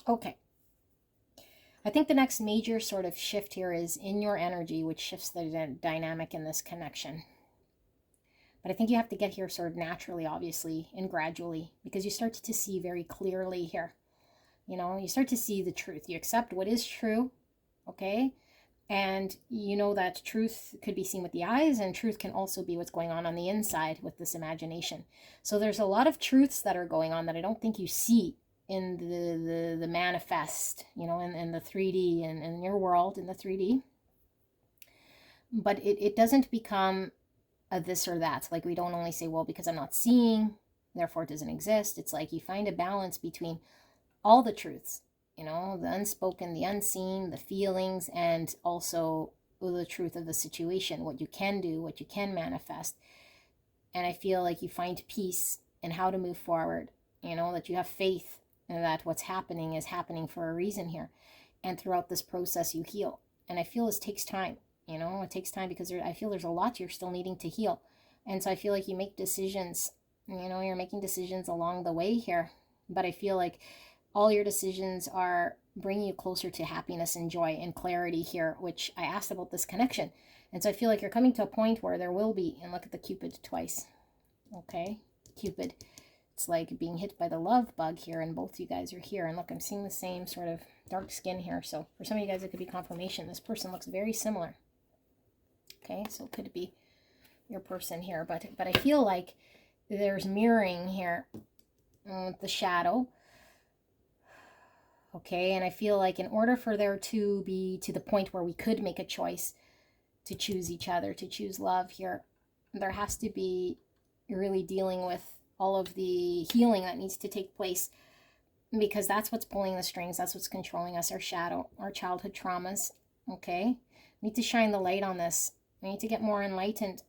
Okay. I think the next major sort of shift here is in your energy, which shifts the dynamic in this connection. But I think you have to get here sort of naturally, obviously, and gradually, because you start to see very clearly here. You know, you start to see the truth. You accept what is true, okay? And you know that truth could be seen with the eyes, and truth can also be what's going on the inside with this imagination. So there's a lot of truths that are going on that I don't think you see in the manifest, you know, in the 3D and in your world in the 3D. But it doesn't become a this or that. Like we don't only say, well, because I'm not seeing, therefore it doesn't exist. It's like you find a balance between all the truths, you know, the unspoken, the unseen, the feelings, and also the truth of the situation, what you can do, what you can manifest. And I feel like you find peace in how to move forward, you know, that you have faith that what's happening is happening for a reason here. And throughout this process, you heal. And I feel this takes time, you know, it takes time because I feel there's a lot you're still needing to heal. And so I feel like you make decisions, you know, you're making decisions along the way here. But I feel like all your decisions are bringing you closer to happiness and joy and clarity here, which I asked about this connection. And so I feel like you're coming to a point where there will be, and look at the Cupid twice. Okay, Cupid. It's like being hit by the love bug here, and both you guys are here. And look, I'm seeing the same sort of dark skin here. So for some of you guys, it could be confirmation. This person looks very similar. Okay, so it could be your person here. But I feel like there's mirroring here with the shadow. Okay, and I feel like in order for there to be to the point where we could make a choice to choose each other, to choose love here, there has to be really dealing with all of the healing that needs to take place, because that's what's pulling the strings, that's what's controlling us, our shadow, our childhood traumas. Okay, we need to shine the light on this. We need to get more enlightened.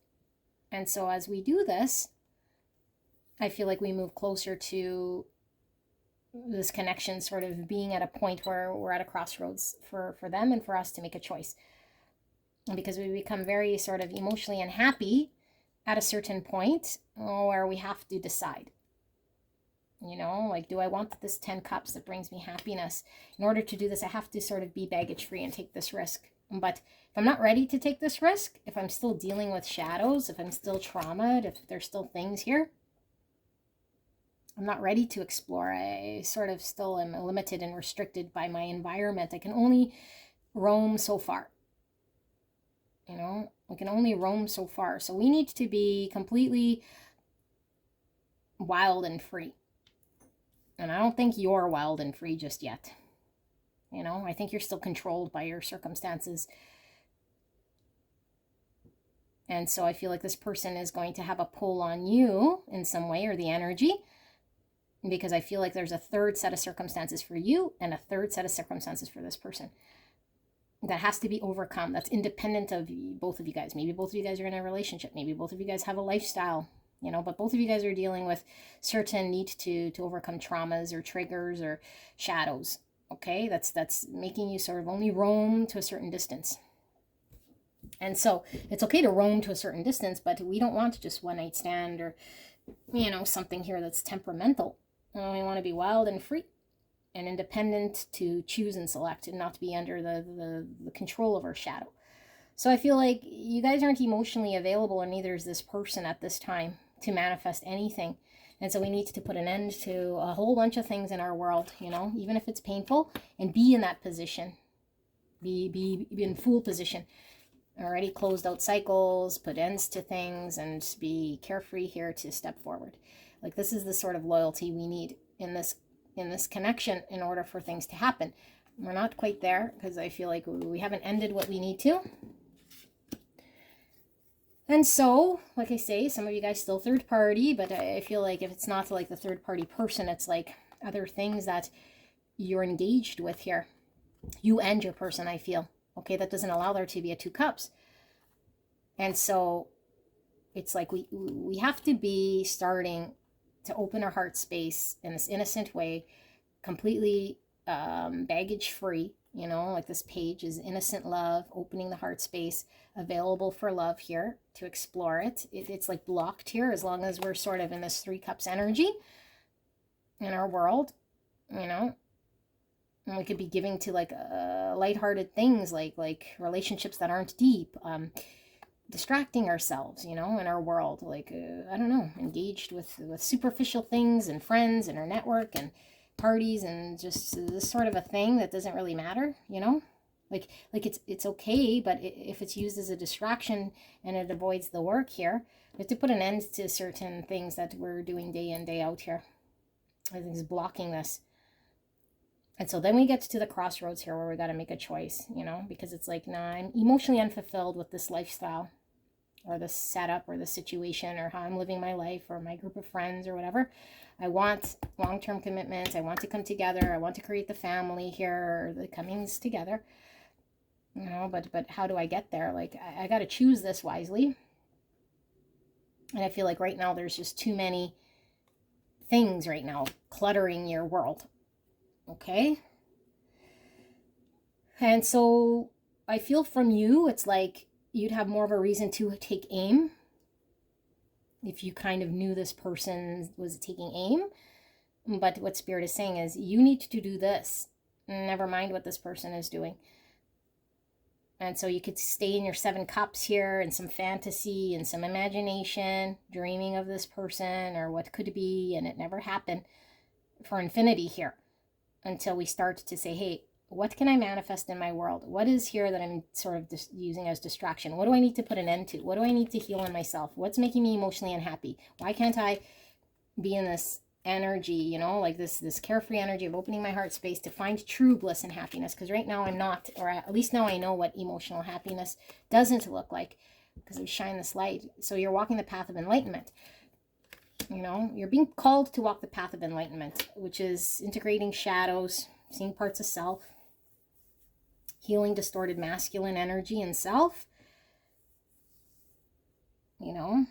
And so as we do this, I feel like we move closer to this connection sort of being at a point where we're at a crossroads for them and for us to make a choice. And because we become very sort of emotionally unhappy at a certain point where we have to decide, you know, like, do I want this 10 cups that brings me happiness? In order to do this, I have to sort of be baggage free and take this risk. But if I'm not ready to take this risk, if I'm still dealing with shadows, if I'm still traumatized, if there's still things here, I'm not ready to explore. I sort of still am limited and restricted by my environment. I can only roam so far. You know, we can only roam so far. So we need to be completely wild and free. And I don't think you're wild and free just yet. You know, I think you're still controlled by your circumstances. And so I feel like this person is going to have a pull on you in some way, or the energy, because I feel like there's a third set of circumstances for you and a third set of circumstances for this person that has to be overcome. That's independent of both of you guys. Maybe both of you guys are in a relationship. Maybe both of you guys have a lifestyle, you know, but both of you guys are dealing with certain need to overcome traumas or triggers or shadows. Okay, that's making you sort of only roam to a certain distance. And so it's okay to roam to a certain distance, but we don't want just one night stand or, you know, something here that's temperamental. We want to be wild and free and independent to choose and select and not be under the control of our shadow. So I feel like you guys aren't emotionally available, and neither is this person at this time to manifest anything. And so we need to put an end to a whole bunch of things in our world, you know, even if it's painful, and be in that position. Be in full position. Already closed out cycles, put ends to things, and be carefree here to step forward. Like, this is the sort of loyalty we need in this connection in order for things to happen. We're not quite there because I feel like we haven't ended what we need to. And so, like I say, some of you guys still third party, but I feel like if it's not like the third party person, it's like other things that you're engaged with here. You and your person, I feel. Okay, that doesn't allow there to be a 2 cups. And so it's like we have to be starting to open our heart space in this innocent way, completely baggage free, you know, like this page is innocent love, opening the heart space, available for love here to explore it. It's like blocked here as long as we're sort of in this 3 cups energy in our world, you know. And we could be giving to like lighthearted things like relationships that aren't deep, distracting ourselves, you know, in our world, like I don't know, engaged with superficial things and friends and our network and parties and just this sort of a thing that doesn't really matter, you know. Like it's okay, but if it's used as a distraction and it avoids the work here, we have to put an end to certain things that we're doing day in, day out here. I think it's blocking this. And so then we get to the crossroads here where we got to make a choice, you know, because it's like, nah, I'm emotionally unfulfilled with this lifestyle or this setup or the situation or how I'm living my life or my group of friends or whatever. I want long-term commitments. I want to come together. I want to create the family here, or the comings together, you know, but how do I get there? Like, I got to choose this wisely. And I feel like right now there's just too many things right now cluttering your world. Okay. And so I feel from you, it's like you'd have more of a reason to take aim if you kind of knew this person was taking aim. But what Spirit is saying is you need to do this. Never mind what this person is doing. And so you could stay in your 7 cups here and some fantasy and some imagination, dreaming of this person or what could be, and it never happened for infinity here. Until we start to say, hey, what can I manifest in my world? What is here that I'm sort of just using as distraction? What do I need to put an end to? What do I need to heal in myself? What's making me emotionally unhappy? Why can't I be in this energy, you know, like this carefree energy of opening my heart space to find true bliss and happiness? Because right now I'm not, or at least now I know what emotional happiness doesn't look like because we shine this light. So you're walking the path of enlightenment. You know, you're being called to walk the path of enlightenment, which is integrating shadows, seeing parts of self, healing distorted masculine energy and self, you know,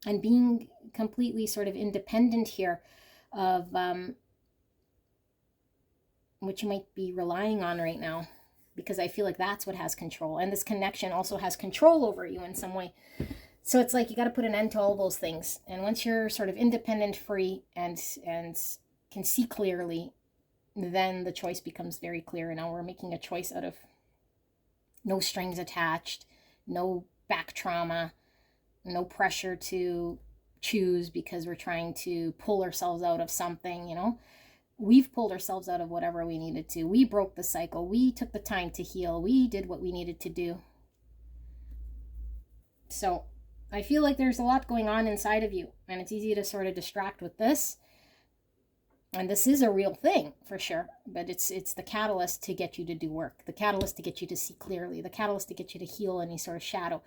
and being completely sort of independent here of what you might be relying on right now, because I feel like that's what has control. And this connection also has control over you in some way. So it's like you got to put an end to all those things. And once you're sort of independent, free, and can see clearly, then the choice becomes very clear. And now we're making a choice out of no strings attached, no back trauma, no pressure to choose because we're trying to pull ourselves out of something, you know. We've pulled ourselves out of whatever we needed to. We broke the cycle. We took the time to heal. We did what we needed to do. So I feel like there's a lot going on inside of you, and it's easy to sort of distract with this. And this is a real thing for sure, but it's the catalyst to get you to do work, the catalyst to get you to see clearly, the catalyst to get you to heal any sort of shadow.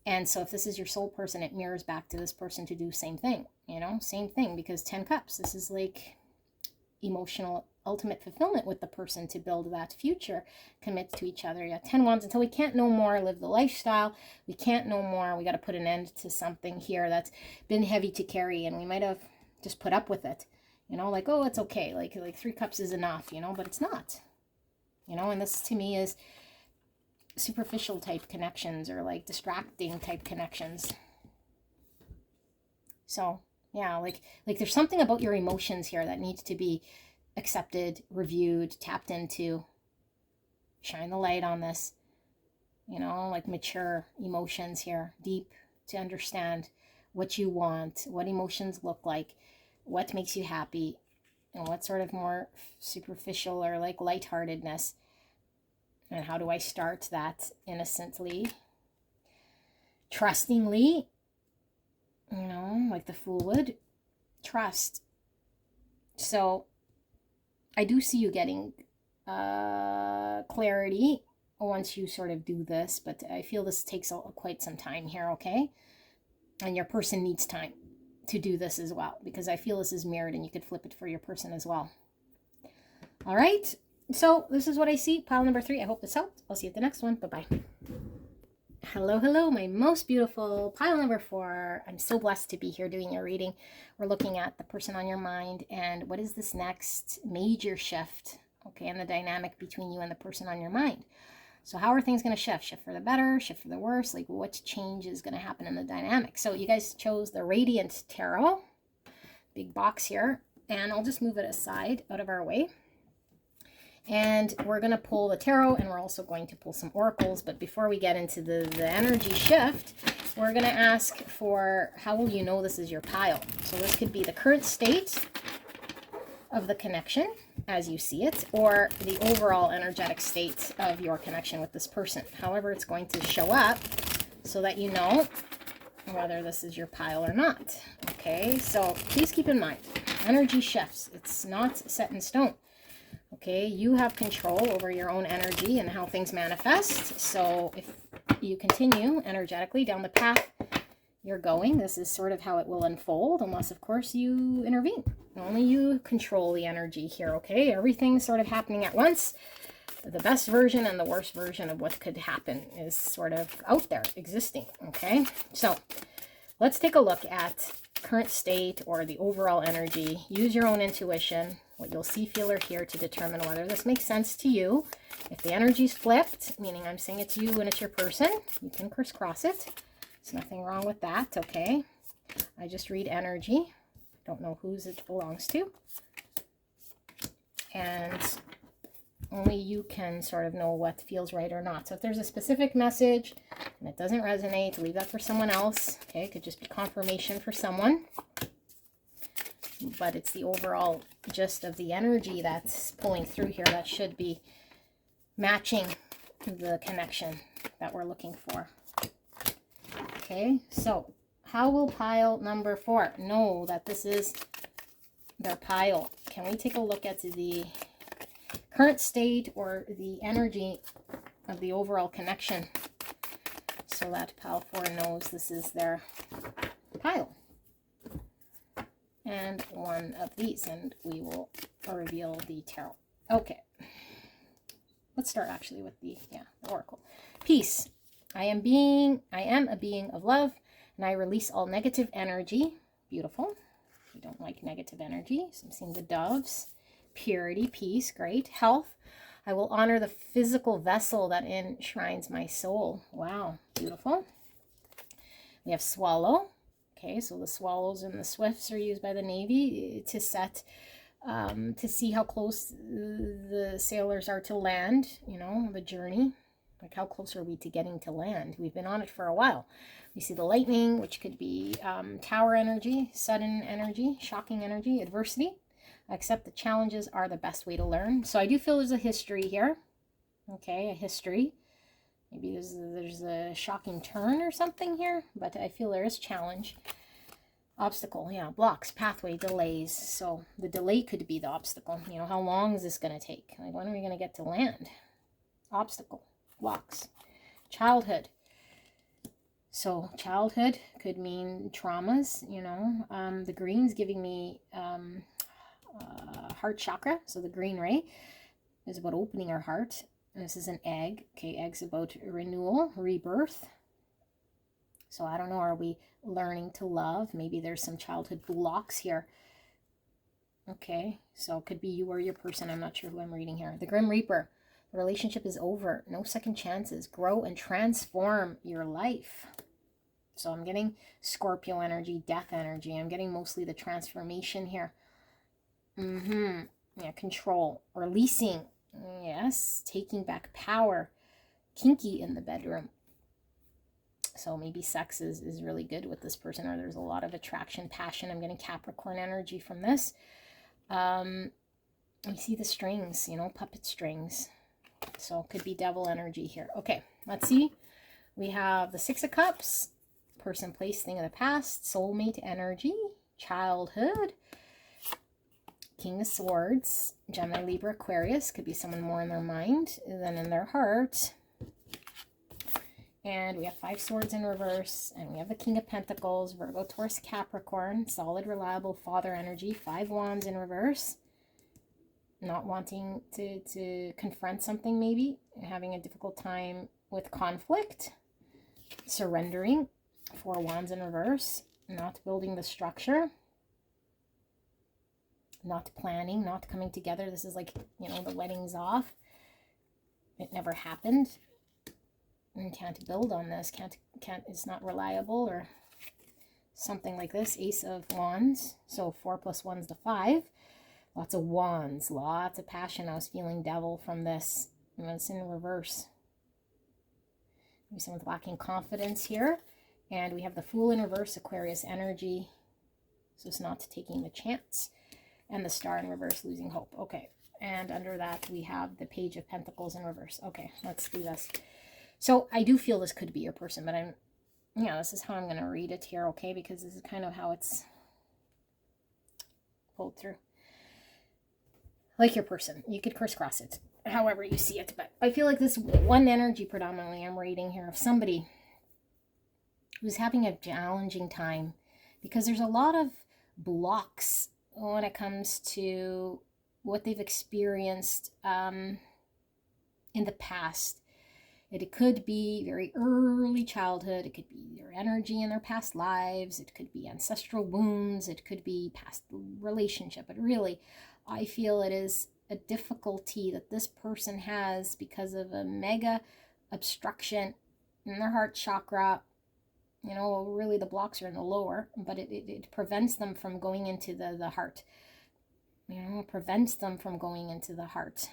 And so if this is your soul person, it mirrors back to this person to do same thing, you know, same thing, because 10 cups, this is like emotional ultimate fulfillment with the person to build that future, commit to each other. Yeah, 10 wands, until we can't no more live the lifestyle, we can't no more, we got to put an end to something here that's been heavy to carry, and we might have just put up with it, you know, like, oh, it's okay, like 3 cups is enough, you know, but it's not, you know. And this to me is superficial type connections, or like distracting type connections. So yeah, like there's something about your emotions here that needs to be accepted, reviewed, tapped into. Shine the light on this, you know, like mature emotions here, deep, to understand what you want, what emotions look like, what makes you happy, and what sort of more superficial or like lightheartedness. And how do I start that innocently, trustingly, you know, like the Fool would? Trust. So I do see you getting clarity once you sort of do this, but I feel this takes quite some time here, okay? And your person needs time to do this as well, because I feel this is mirrored, and you could flip it for your person as well. All right, so this is what I see, pile number 3. I hope this helped. I'll see you at the next one. Bye-bye. Hello, hello, my most beautiful pile number 4. I'm so blessed to be here doing your reading. We're looking at the person on your mind, and what is this next major shift, okay, and the dynamic between you and the person on your mind. So how are things going to shift? Shift for the better, shift for the worse? Like, what change is going to happen in the dynamic? So you guys chose the Radiant Tarot, big box here, and I'll just move it aside out of our way. And we're going to pull the tarot, and we're also going to pull some oracles. But before we get into the energy shift, we're going to ask for, how will you know this is your pile? So this could be the current state of the connection as you see it, or the overall energetic state of your connection with this person. However it's going to show up, so that you know whether this is your pile or not. Okay, so please keep in mind, energy shifts. It's not set in stone. Okay, you have control over your own energy and how things manifest. So if you continue energetically down the path you're going, this is sort of how it will unfold, unless of course you intervene. Only you control the energy here, okay? Everything's sort of happening at once. The best version and the worst version of what could happen is sort of out there, existing, okay? So let's take a look at current state, or the overall energy. Use your own intuition, what you'll see, feel, or hear, to determine whether this makes sense to you. If the energy's flipped, meaning I'm saying it's you and it's your person, you can crisscross it. There's nothing wrong with that, okay? I just read energy. Don't know whose it belongs to. And only you can sort of know what feels right or not. So if there's a specific message and it doesn't resonate, leave that for someone else. Okay, it could just be confirmation for someone. But it's the overall gist of the energy that's pulling through here that should be matching the connection that we're looking for. Okay, so how will pile number 4 know that this is their pile? Can we take a look at the current state, or the energy of the overall connection, so that pile 4 knows this is their pile? And one of these, and we will reveal the tarot. Okay, let's start actually with the oracle. Peace. I am a being of love, and I release all negative energy. Beautiful. We don't like negative energy. So I'm seeing the doves. Purity, peace, great. Health. I will honor the physical vessel that enshrines my soul. Wow, beautiful. We have swallow. Okay, so the swallows and the swifts are used by the Navy to set, to see how close the sailors are to land, you know, the journey. Like, how close are we to getting to land? We've been on it for a while. We see the lightning, which could be tower energy, sudden energy, shocking energy, adversity. Accept the challenges are the best way to learn. So I do feel there's a history here. Okay, a history. Maybe there's a shocking turn or something here, but I feel there is challenge. Obstacle, yeah, blocks, pathway, delays. So the delay could be the obstacle. You know, how long is this going to take? Like, when are we going to get to land? Obstacle, blocks. Childhood. So childhood could mean traumas, you know. The green's giving me heart chakra. So the green ray is about opening our heart. And this is an egg. Okay, egg's about renewal, rebirth. So I don't know, are we learning to love? Maybe there's some childhood blocks here. Okay, so it could be you or your person. I'm not sure who I'm reading here. The Grim Reaper. The relationship is over. No second chances. Grow and transform your life. So I'm getting Scorpio energy, death energy. I'm getting mostly the transformation here. Yeah, control. Releasing. Yes, taking back power. Kinky in the bedroom. So maybe sex is really good with this person, or there's a lot of attraction, passion. I'm getting Capricorn energy from this. We see the strings, you know, puppet strings. So it could be devil energy here. Okay, let's see. We have the Six of Cups, person, place, thing of the past, soulmate energy, childhood, King of Swords, Gemini, Libra, Aquarius. Could be someone more in their mind than in their heart. And we have 5 swords in reverse, and we have the King of Pentacles, Virgo, Taurus, Capricorn, solid, reliable father energy, 5 wands in reverse, not wanting to confront something maybe, having a difficult time with conflict, surrendering, 4 wands in reverse, not building the structure, not planning, not coming together. This is like, you know, the wedding's off. It never happened. And can't build on this, can't, it's not reliable or something like this. Ace of Wands, so 4 plus 1 is the 5. Lots of wands, lots of passion. I was feeling devil from this. And it's in reverse. Maybe someone's lacking confidence here. And we have the Fool in reverse, Aquarius energy. So it's not taking the chance. And the Star in reverse, losing hope. Okay, and under that we have the Page of Pentacles in reverse. Okay, let's do this. So I do feel this could be your person, but this is how I'm going to read it here, okay? Because this is kind of how it's pulled through. Like your person. You could crisscross it however you see it, but I feel like this one energy predominantly I'm reading here of somebody who's having a challenging time because there's a lot of blocks when it comes to what they've experienced in the past. It could be very early childhood. It could be their energy in their past lives. It could be ancestral wounds. It could be past relationship. But really, I feel it is a difficulty that this person has because of a mega obstruction in their heart chakra. You know, really the blocks are in the lower, but it prevents them from going into the heart. You know, it prevents them from going into the heart.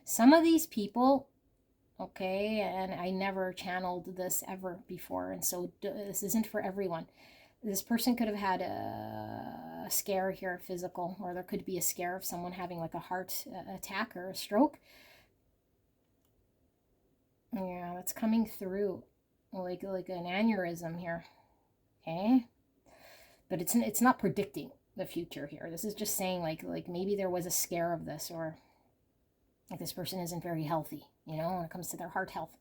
Some of these people... Okay, and I never channeled this ever before, and so this isn't for everyone. This person could have had a scare here, physical, or there could be a scare of someone having like a heart attack or a stroke. Yeah, that's coming through like an aneurysm here. Okay, but it's not predicting the future here. This is just saying like maybe there was a scare of this, or like this person isn't very healthy, you know, when it comes to their heart health.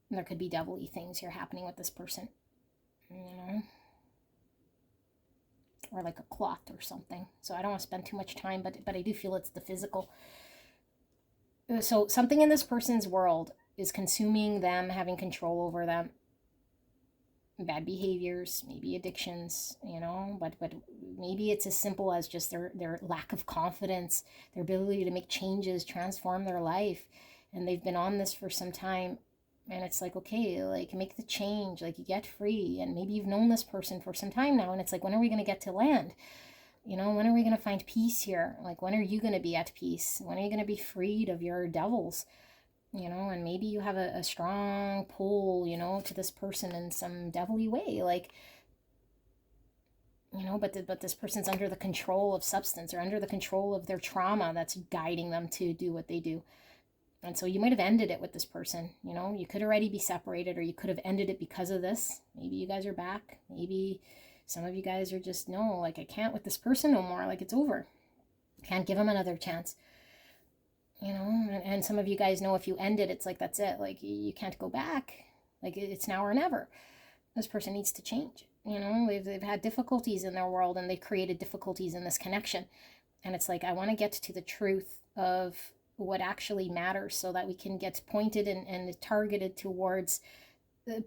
And there could be devil-y things here happening with this person, you know, or like a clot or something. So I don't want to spend too much time, but I do feel it's the physical. So something in this person's world is consuming them, having control over them. Bad behaviors, maybe addictions, you know, but maybe it's as simple as just their lack of confidence, their ability to make changes, transform their life. And they've been on this for some time, and it's like, okay, like make the change, like you get free. And maybe you've known this person for some time now, and it's like, when are we going to get to land? You know, when are we going to find peace here? Like, when are you going to be at peace? When are you going to be freed of your devils? You know, and maybe you have a strong pull, you know, to this person in some devilly way, like, you know, but this person's under the control of substance or under the control of their trauma that's guiding them to do what they do. And so you might have ended it with this person, you know, you could already be separated, or you could have ended it because of this. Maybe you guys are back. Maybe some of you guys are just, no, like I can't with this person no more. Like it's over. Can't give them another chance. You know, and some of you guys know if you end it, it's like, that's it. Like, you can't go back. Like, it's now or never. This person needs to change. You know, they've had difficulties in their world, and they've created difficulties in this connection. And it's like, I want to get to the truth of what actually matters so that we can get pointed and targeted towards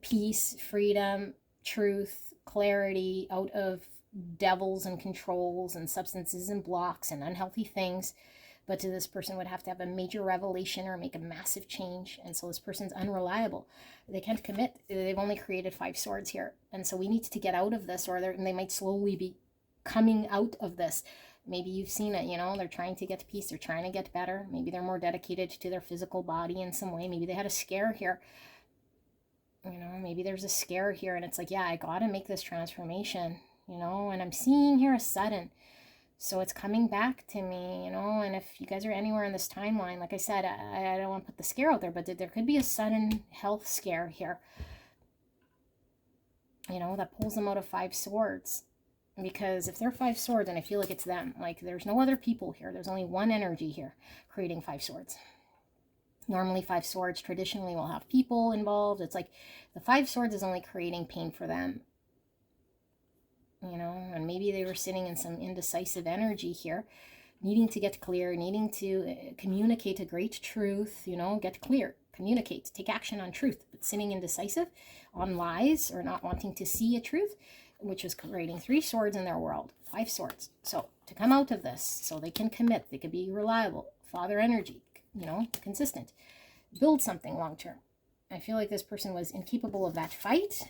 peace, freedom, truth, clarity, out of devils and controls and substances and blocks and unhealthy things. But to this person would have to have a major revelation or make a massive change. And so this person's unreliable. They can't commit. They've only created 5 swords here. And so we need to get out of this, or they might slowly be coming out of this. Maybe you've seen it, they're trying to get to peace. They're trying to get better. Maybe they're more dedicated to their physical body in some way. Maybe they had a scare here. Maybe there's a scare here and it's like, yeah, I got to make this transformation, and I'm seeing here a sudden. So it's coming back to me, and if you guys are anywhere in this timeline, like I said, I don't want to put the scare out there, but there could be a sudden health scare here, that pulls them out of 5 swords. Because if they're 5 swords, and I feel like it's them, like there's no other people here. There's only one energy here creating 5 swords. Normally 5 swords traditionally will have people involved. It's like the 5 swords is only creating pain for them. And maybe they were sitting in some indecisive energy here, needing to get clear, needing to communicate a great truth, get clear, communicate, take action on truth, but sitting indecisive on lies or not wanting to see a truth, which was creating 3 swords in their world, 5 swords. So to come out of this, so they can commit, they can be reliable, father energy, consistent, build something long term. I feel like this person was incapable of that fight,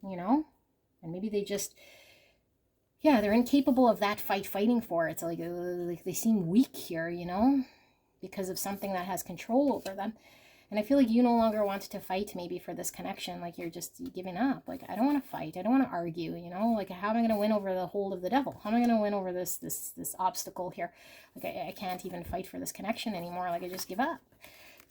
and maybe they just, they're incapable of that fighting for. It's like they seem weak here, because of something that has control over them. And I feel like you no longer want to fight maybe for this connection. Like you're just giving up. Like, I don't want to fight. I don't want to argue, like how am I going to win over the hold of the devil? How am I going to win over this obstacle here? Like I can't even fight for this connection anymore. Like I just give up.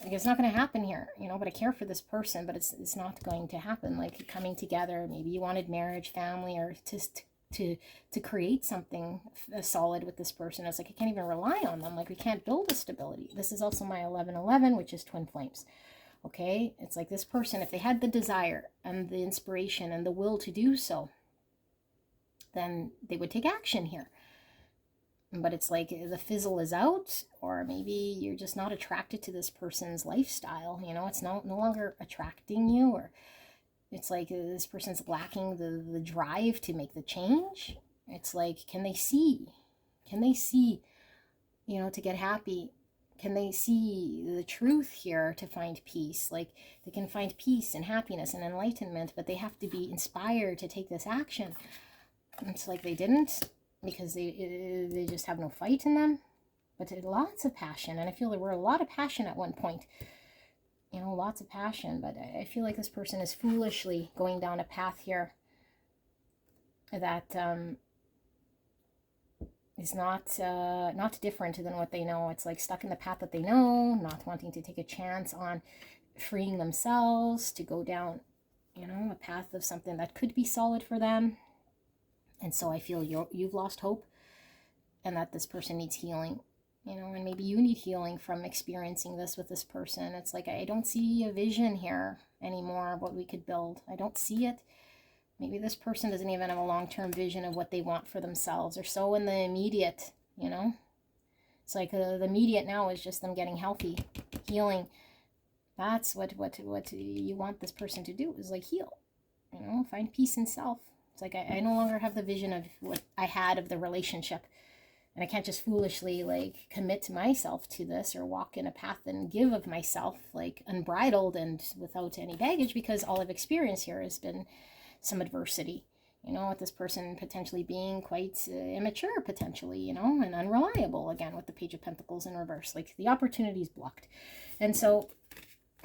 Like it's not going to happen here, but I care for this person, but it's not going to happen. Like coming together, maybe you wanted marriage, family, or just to create something solid with this person. It's like I can't even rely on them. Like we can't build a stability. This is also my 1111, which is twin flames. Okay, it's like this person, if they had the desire and the inspiration and the will to do so, then they would take action here. But it's like the fizzle is out, or maybe you're just not attracted to this person's lifestyle. It's no longer attracting you, or it's like this person's lacking the drive to make the change. It's like, can they see, to get happy? Can they see the truth here to find peace? Like they can find peace and happiness and enlightenment, but they have to be inspired to take this action. It's like they didn't, because they just have no fight in them, but lots of passion. And I feel there were a lot of passion at one point, lots of passion, but I feel like this person is foolishly going down a path here that is not different than what they know. It's like stuck in the path that they know, not wanting to take a chance on freeing themselves to go down, a path of something that could be solid for them. And so I feel you've lost hope, and that this person needs healing, and maybe you need healing from experiencing this with this person. It's like, I don't see a vision here anymore of what we could build. I don't see it. Maybe this person doesn't even have a long-term vision of what they want for themselves, or so in the immediate, It's like the immediate now is just them getting healthy, healing. That's what you want this person to do, is like heal, find peace in self. It's like I no longer have the vision of what I had of the relationship. And I can't just foolishly like commit myself to this or walk in a path and give of myself like unbridled and without any baggage, because all I've experienced here has been some adversity, with this person potentially being quite immature, potentially, and unreliable, again, with the Page of Pentacles in reverse. Like the opportunity is blocked. And so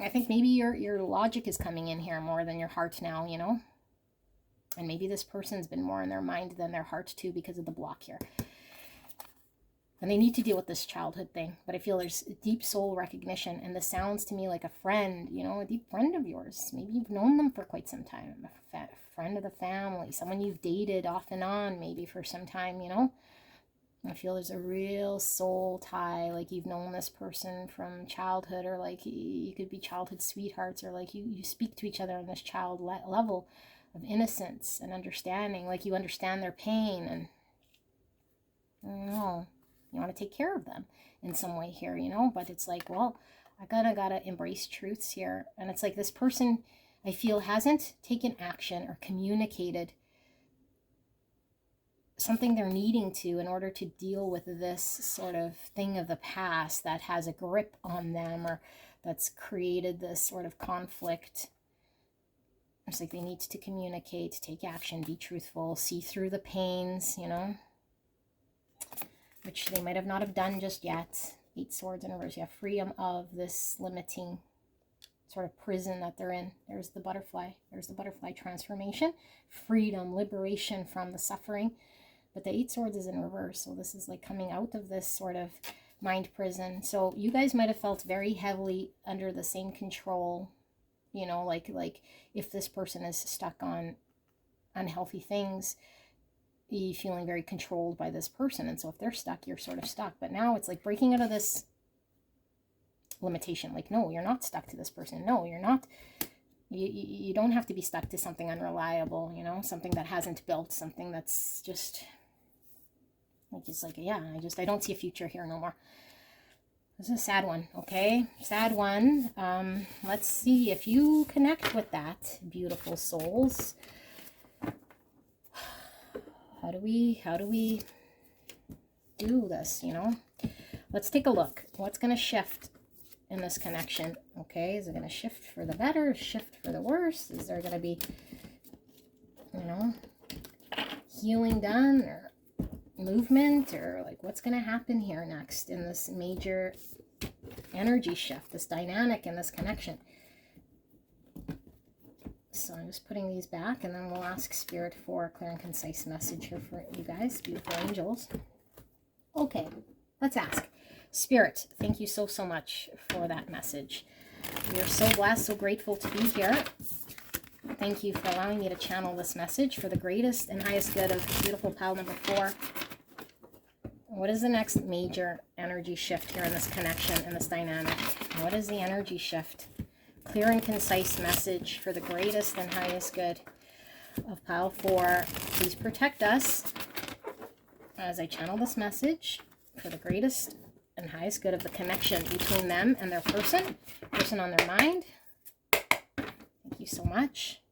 I think maybe your logic is coming in here more than your heart now, And maybe this person's been more in their mind than their heart too, because of the block here. And they need to deal with this childhood thing. But I feel there's deep soul recognition. And this sounds to me like a friend, a deep friend of yours. Maybe you've known them for quite some time. A friend of the family. Someone you've dated off and on maybe for some time, I feel there's a real soul tie. Like you've known this person from childhood, or like you could be childhood sweethearts, or like you speak to each other on this child level of innocence and understanding. Like you understand their pain, and No, you want to take care of them in some way here, you know, but it's like, well, I gotta embrace truths here. And it's like this person, I feel, hasn't taken action or communicated something they're needing to in order to deal with this sort of thing of the past that has a grip on them, or that's created this sort of conflict. It's like they need to communicate, take action, be truthful, see through the pains, you know, which they might have not have done just yet. 8 swords in reverse. You have freedom of this limiting sort of prison that they're in. There's the butterfly. There's the butterfly transformation. Freedom, liberation from the suffering. But the 8 swords is in reverse. So this is like coming out of this sort of mind prison. So you guys might have felt very heavily under the same control. You know, like if this person is stuck on unhealthy things, you feeling very controlled by this person. And so if they're stuck, you're sort of stuck. But now it's like breaking out of this limitation. Like, no, you're not stuck to this person. No, you're not. You don't have to be stuck to something unreliable, you know, something that hasn't built, something that's just like, yeah, I don't see a future here no more. This is a sad one, okay? Sad one. Let's see if you connect with that, beautiful souls. How do we do this, you know? Let's take a look. What's going to shift in this connection? Okay, is it going to shift for the better, shift for the worse? Is there going to be, you know, healing done, or movement, or like what's going to happen here next in this major energy shift, this dynamic in this connection? So I'm just putting these back, and then we'll ask Spirit for a clear and concise message here for you guys, beautiful angels. Okay, let's ask. Spirit, thank you so much for that message. We are so blessed, so grateful to be here. Thank you for allowing me to channel this message for the greatest and highest good of beautiful pile number 4. What is the next major energy shift here in this connection, in this dynamic? What is the energy shift? Clear and concise message for the greatest and highest good of pile 4. Please protect us as I channel this message for the greatest and highest good of the connection between them and their person on their mind. Thank you so much.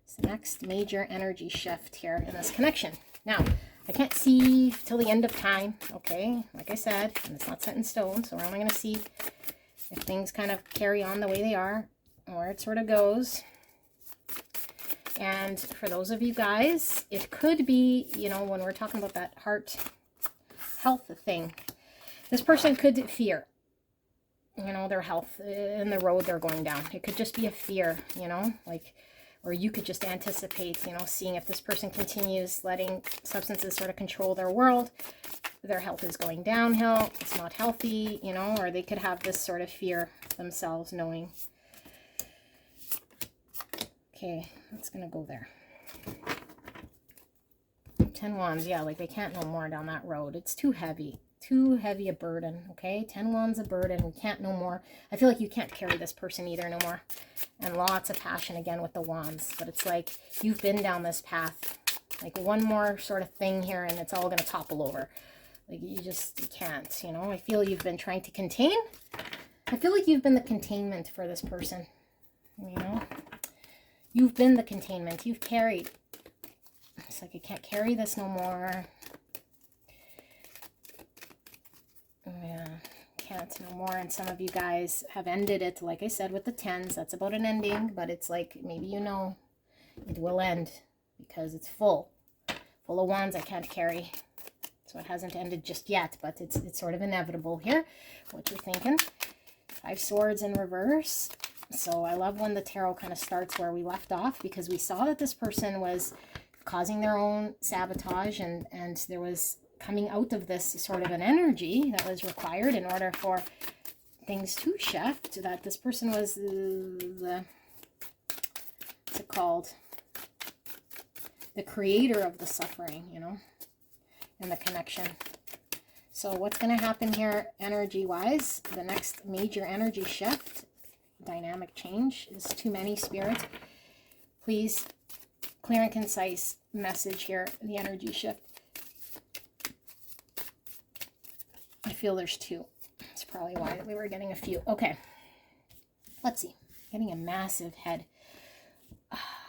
It's the next major energy shift here in this connection. Now, I can't see till the end of time, okay? Like I said, and it's not set in stone, so we're only going to see if things kind of carry on the way they are, or it sort of goes. And for those of you guys, it could be, you know, when we're talking about that heart health thing, this person could fear, you know, their health in the road they're going down. It could just be a fear, you know, like, or you could just anticipate, you know, seeing if this person continues letting substances sort of control their world, their health is going downhill, it's not healthy, you know, or they could have this sort of fear themselves, knowing. Okay, that's going to go there. 10 wands, yeah, like they can't no more down that road. It's too heavy a burden, okay? 10 wands a burden, we can't no more. I feel like you can't carry this person either no more. And lots of passion again with the wands, but it's like you've been down this path. Like one more sort of thing here and it's all going to topple over. Like you can't, you know? I feel you've been trying to contain. I feel like you've been the containment for this person, you know? You've been the containment. You've carried. It's like I can't carry this no more. Yeah, can't no more. And some of you guys have ended it, like I said, with the 10s. That's about an ending, but it's like maybe you know it will end because it's full of wands I can't carry. So it hasn't ended just yet, but it's sort of inevitable here. What you're thinking. 5 swords in reverse. So I love when the tarot kind of starts where we left off, because we saw that this person was causing their own sabotage, and there was coming out of this sort of an energy that was required in order for things to shift, that this person was the what's it called? The creator of the suffering, you know, and the connection. So what's going to happen here energy-wise? The next major energy shift, dynamic change, is too many, Spirit. Please, clear and concise message here, the energy shift. feel there's two. That's probably why we were getting a few. Okay. Let's see. Getting a massive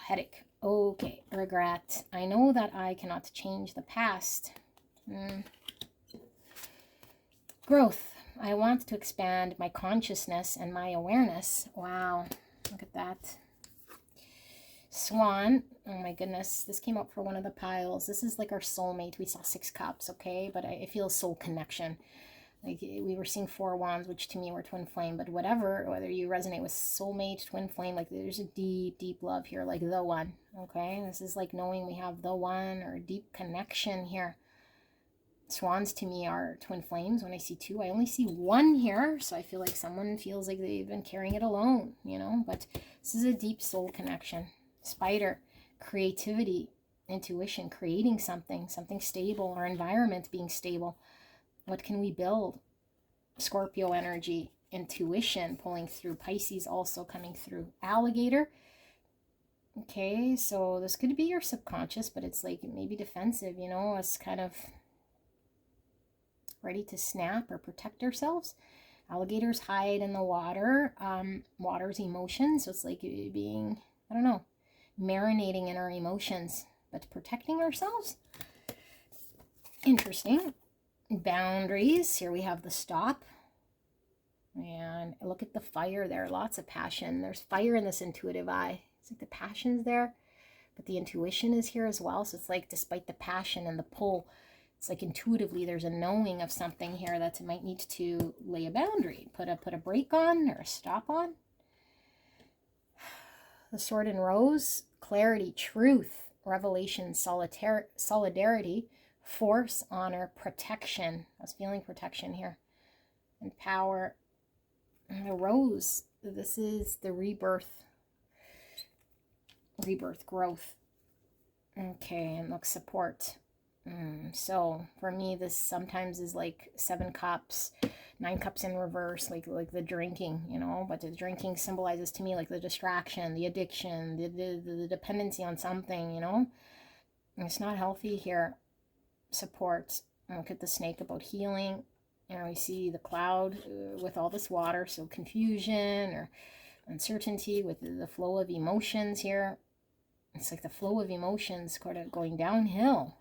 headache. Okay. Regret. I know that I cannot change the past. Growth. I want to expand my consciousness and my awareness. Wow. Look at that. Swan. Oh my goodness. This came up for one of the piles. This is like our soulmate. We saw 6 cups, okay? But I feel soul connection. Like we were seeing 4 wands, which to me were twin flame. But whatever, whether you resonate with soulmate, twin flame, like there's a deep, deep love here, like the one, okay? This is like knowing we have the one or deep connection here. Swans to me are twin flames. When I see 2, I only see 1 here. So I feel like someone feels like they've been carrying it alone, you know? But this is a deep soul connection. Spider, creativity, intuition, creating something stable, our environment being stable. What can we build? Scorpio energy, intuition pulling through. Pisces also coming through. Alligator. Okay, so this could be your subconscious, but it's like maybe defensive, you know, us kind of ready to snap or protect ourselves. Alligators hide in the water. Water's emotions, so it's like being, I don't know, marinating in our emotions, but protecting ourselves. Interesting. Boundaries. Here we have the stop. And look at the fire there. Lots of passion. There's fire in this intuitive eye. It's like the passion's there, but the intuition is here as well. So it's like despite the passion and the pull, it's like intuitively there's a knowing of something here that might need to lay a boundary, put a break on or a stop on. The sword and rose, clarity, truth, revelation, solidarity, force, honor, protection. I was feeling protection here. And power. And the rose, this is the rebirth, growth. Okay, and look, support. So for me, this sometimes is like 7 cups, 9 cups in reverse, like the drinking, you know, but the drinking symbolizes to me like the distraction, the addiction, the dependency on something, you know. And it's not healthy here. Support. Look at the snake about healing. And we see the cloud with all this water, so confusion or uncertainty with the flow of emotions here. It's like the flow of emotions kind of going downhill.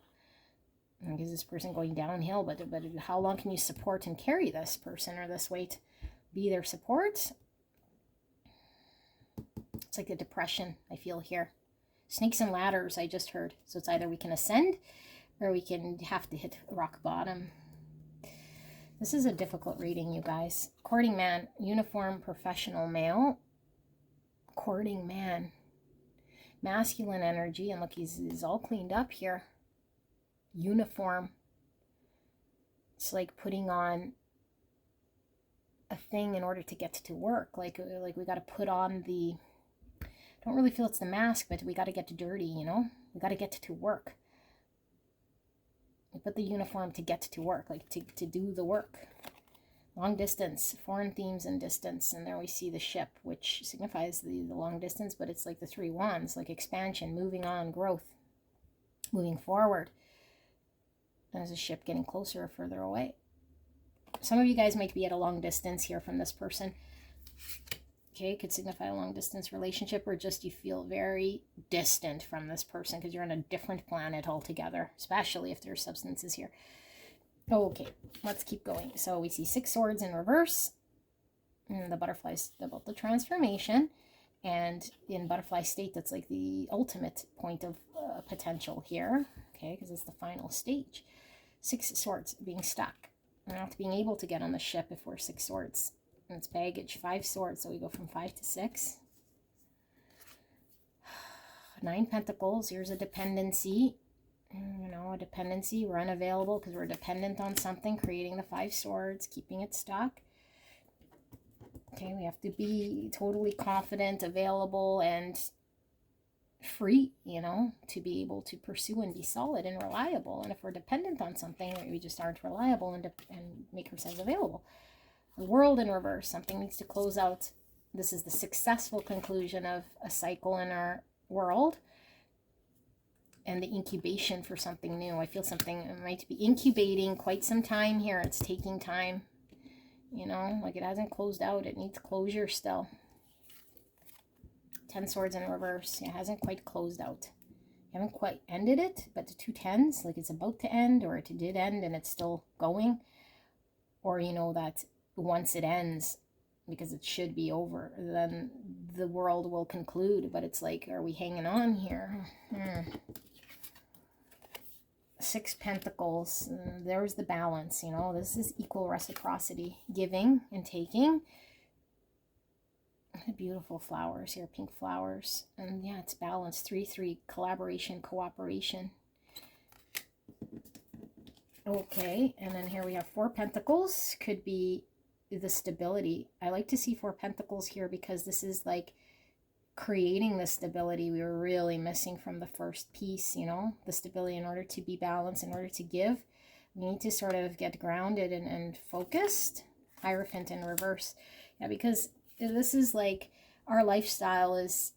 Is this person going downhill? But how long can you support and carry this person or this weight? Be their support. It's like the depression I feel here. Snakes and ladders, I just heard. So it's either we can ascend or we can have to hit rock bottom. This is a difficult reading, you guys. Courting man, uniform, professional male. Courting man. Masculine energy, and look, he's all cleaned up here. Uniform. It's like putting on a thing in order to get to work. Like we got to put on the, I don't really feel it's the mask, but we got to get dirty, you know? We got to get to work. We put the uniform to get to work, like to do the work. Long distance, foreign themes and distance. And there we see the ship, which signifies the long distance, but it's like the 3 wands, like expansion, moving on, growth, moving forward. There's a ship getting closer or further away. Some of you guys might be at a long distance here from this person. Okay, it could signify a long distance relationship, or just you feel very distant from this person because you're on a different planet altogether, especially if there's substances here. Okay, let's keep going. So we see 6 swords in reverse. And the butterfly's about the transformation. And in butterfly state, that's like the ultimate point of potential here. Okay, because it's the final stage. 6 swords being stuck. Not being able to get on the ship if we're 6 swords. And it's baggage. 5 swords, so we go from 5 to 6. 9 pentacles. Here's a dependency. You know, a dependency. We're unavailable because we're dependent on something. Creating the 5 swords. Keeping it stuck. Okay, we have to be totally confident, available, and free, you know, to be able to pursue and be solid and reliable. And if we're dependent on something, we just aren't reliable and make ourselves available. The world in reverse, something needs to close out. This is the successful conclusion of a cycle in our world. and the incubation for something new. I feel something might be incubating quite some time here. It's taking time, you know, like it hasn't closed out. It needs closure still. 10 swords in reverse. It hasn't quite closed out. You haven't quite ended it, but the 2 10s, like it's about to end, or it did end and it's still going. Or you know that once it ends, because it should be over, then the world will conclude. But it's like, are we hanging on here? 6 Pentacles. There's the balance, you know. This is equal reciprocity, giving and taking. Beautiful flowers here, pink flowers. And yeah, it's balanced. 3-3, collaboration, cooperation. Okay, and then here we have 4 Pentacles. Could be the stability. I like to see 4 Pentacles here because this is like creating the stability we were really missing from the first piece, you know, the stability. In order to be balanced, in order to give, we need to sort of get grounded and focused. Hierophant in reverse. Yeah, because this is like our lifestyle is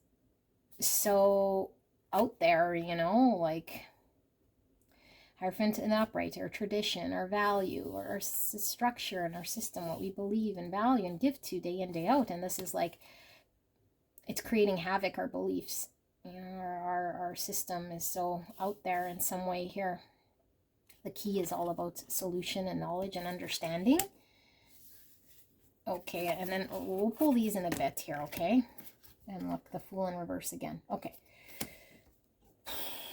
so out there, you know, like Hierophant and upright, our tradition, our value, or our structure and our system, what we believe and value and give to day in, day out. And this is like, it's creating havoc, our beliefs. You know, our system is so out there in some way here. The key is all about solution and knowledge and understanding. Okay, and then we'll pull these in a bit here, okay? And look, the Fool in reverse again. Okay.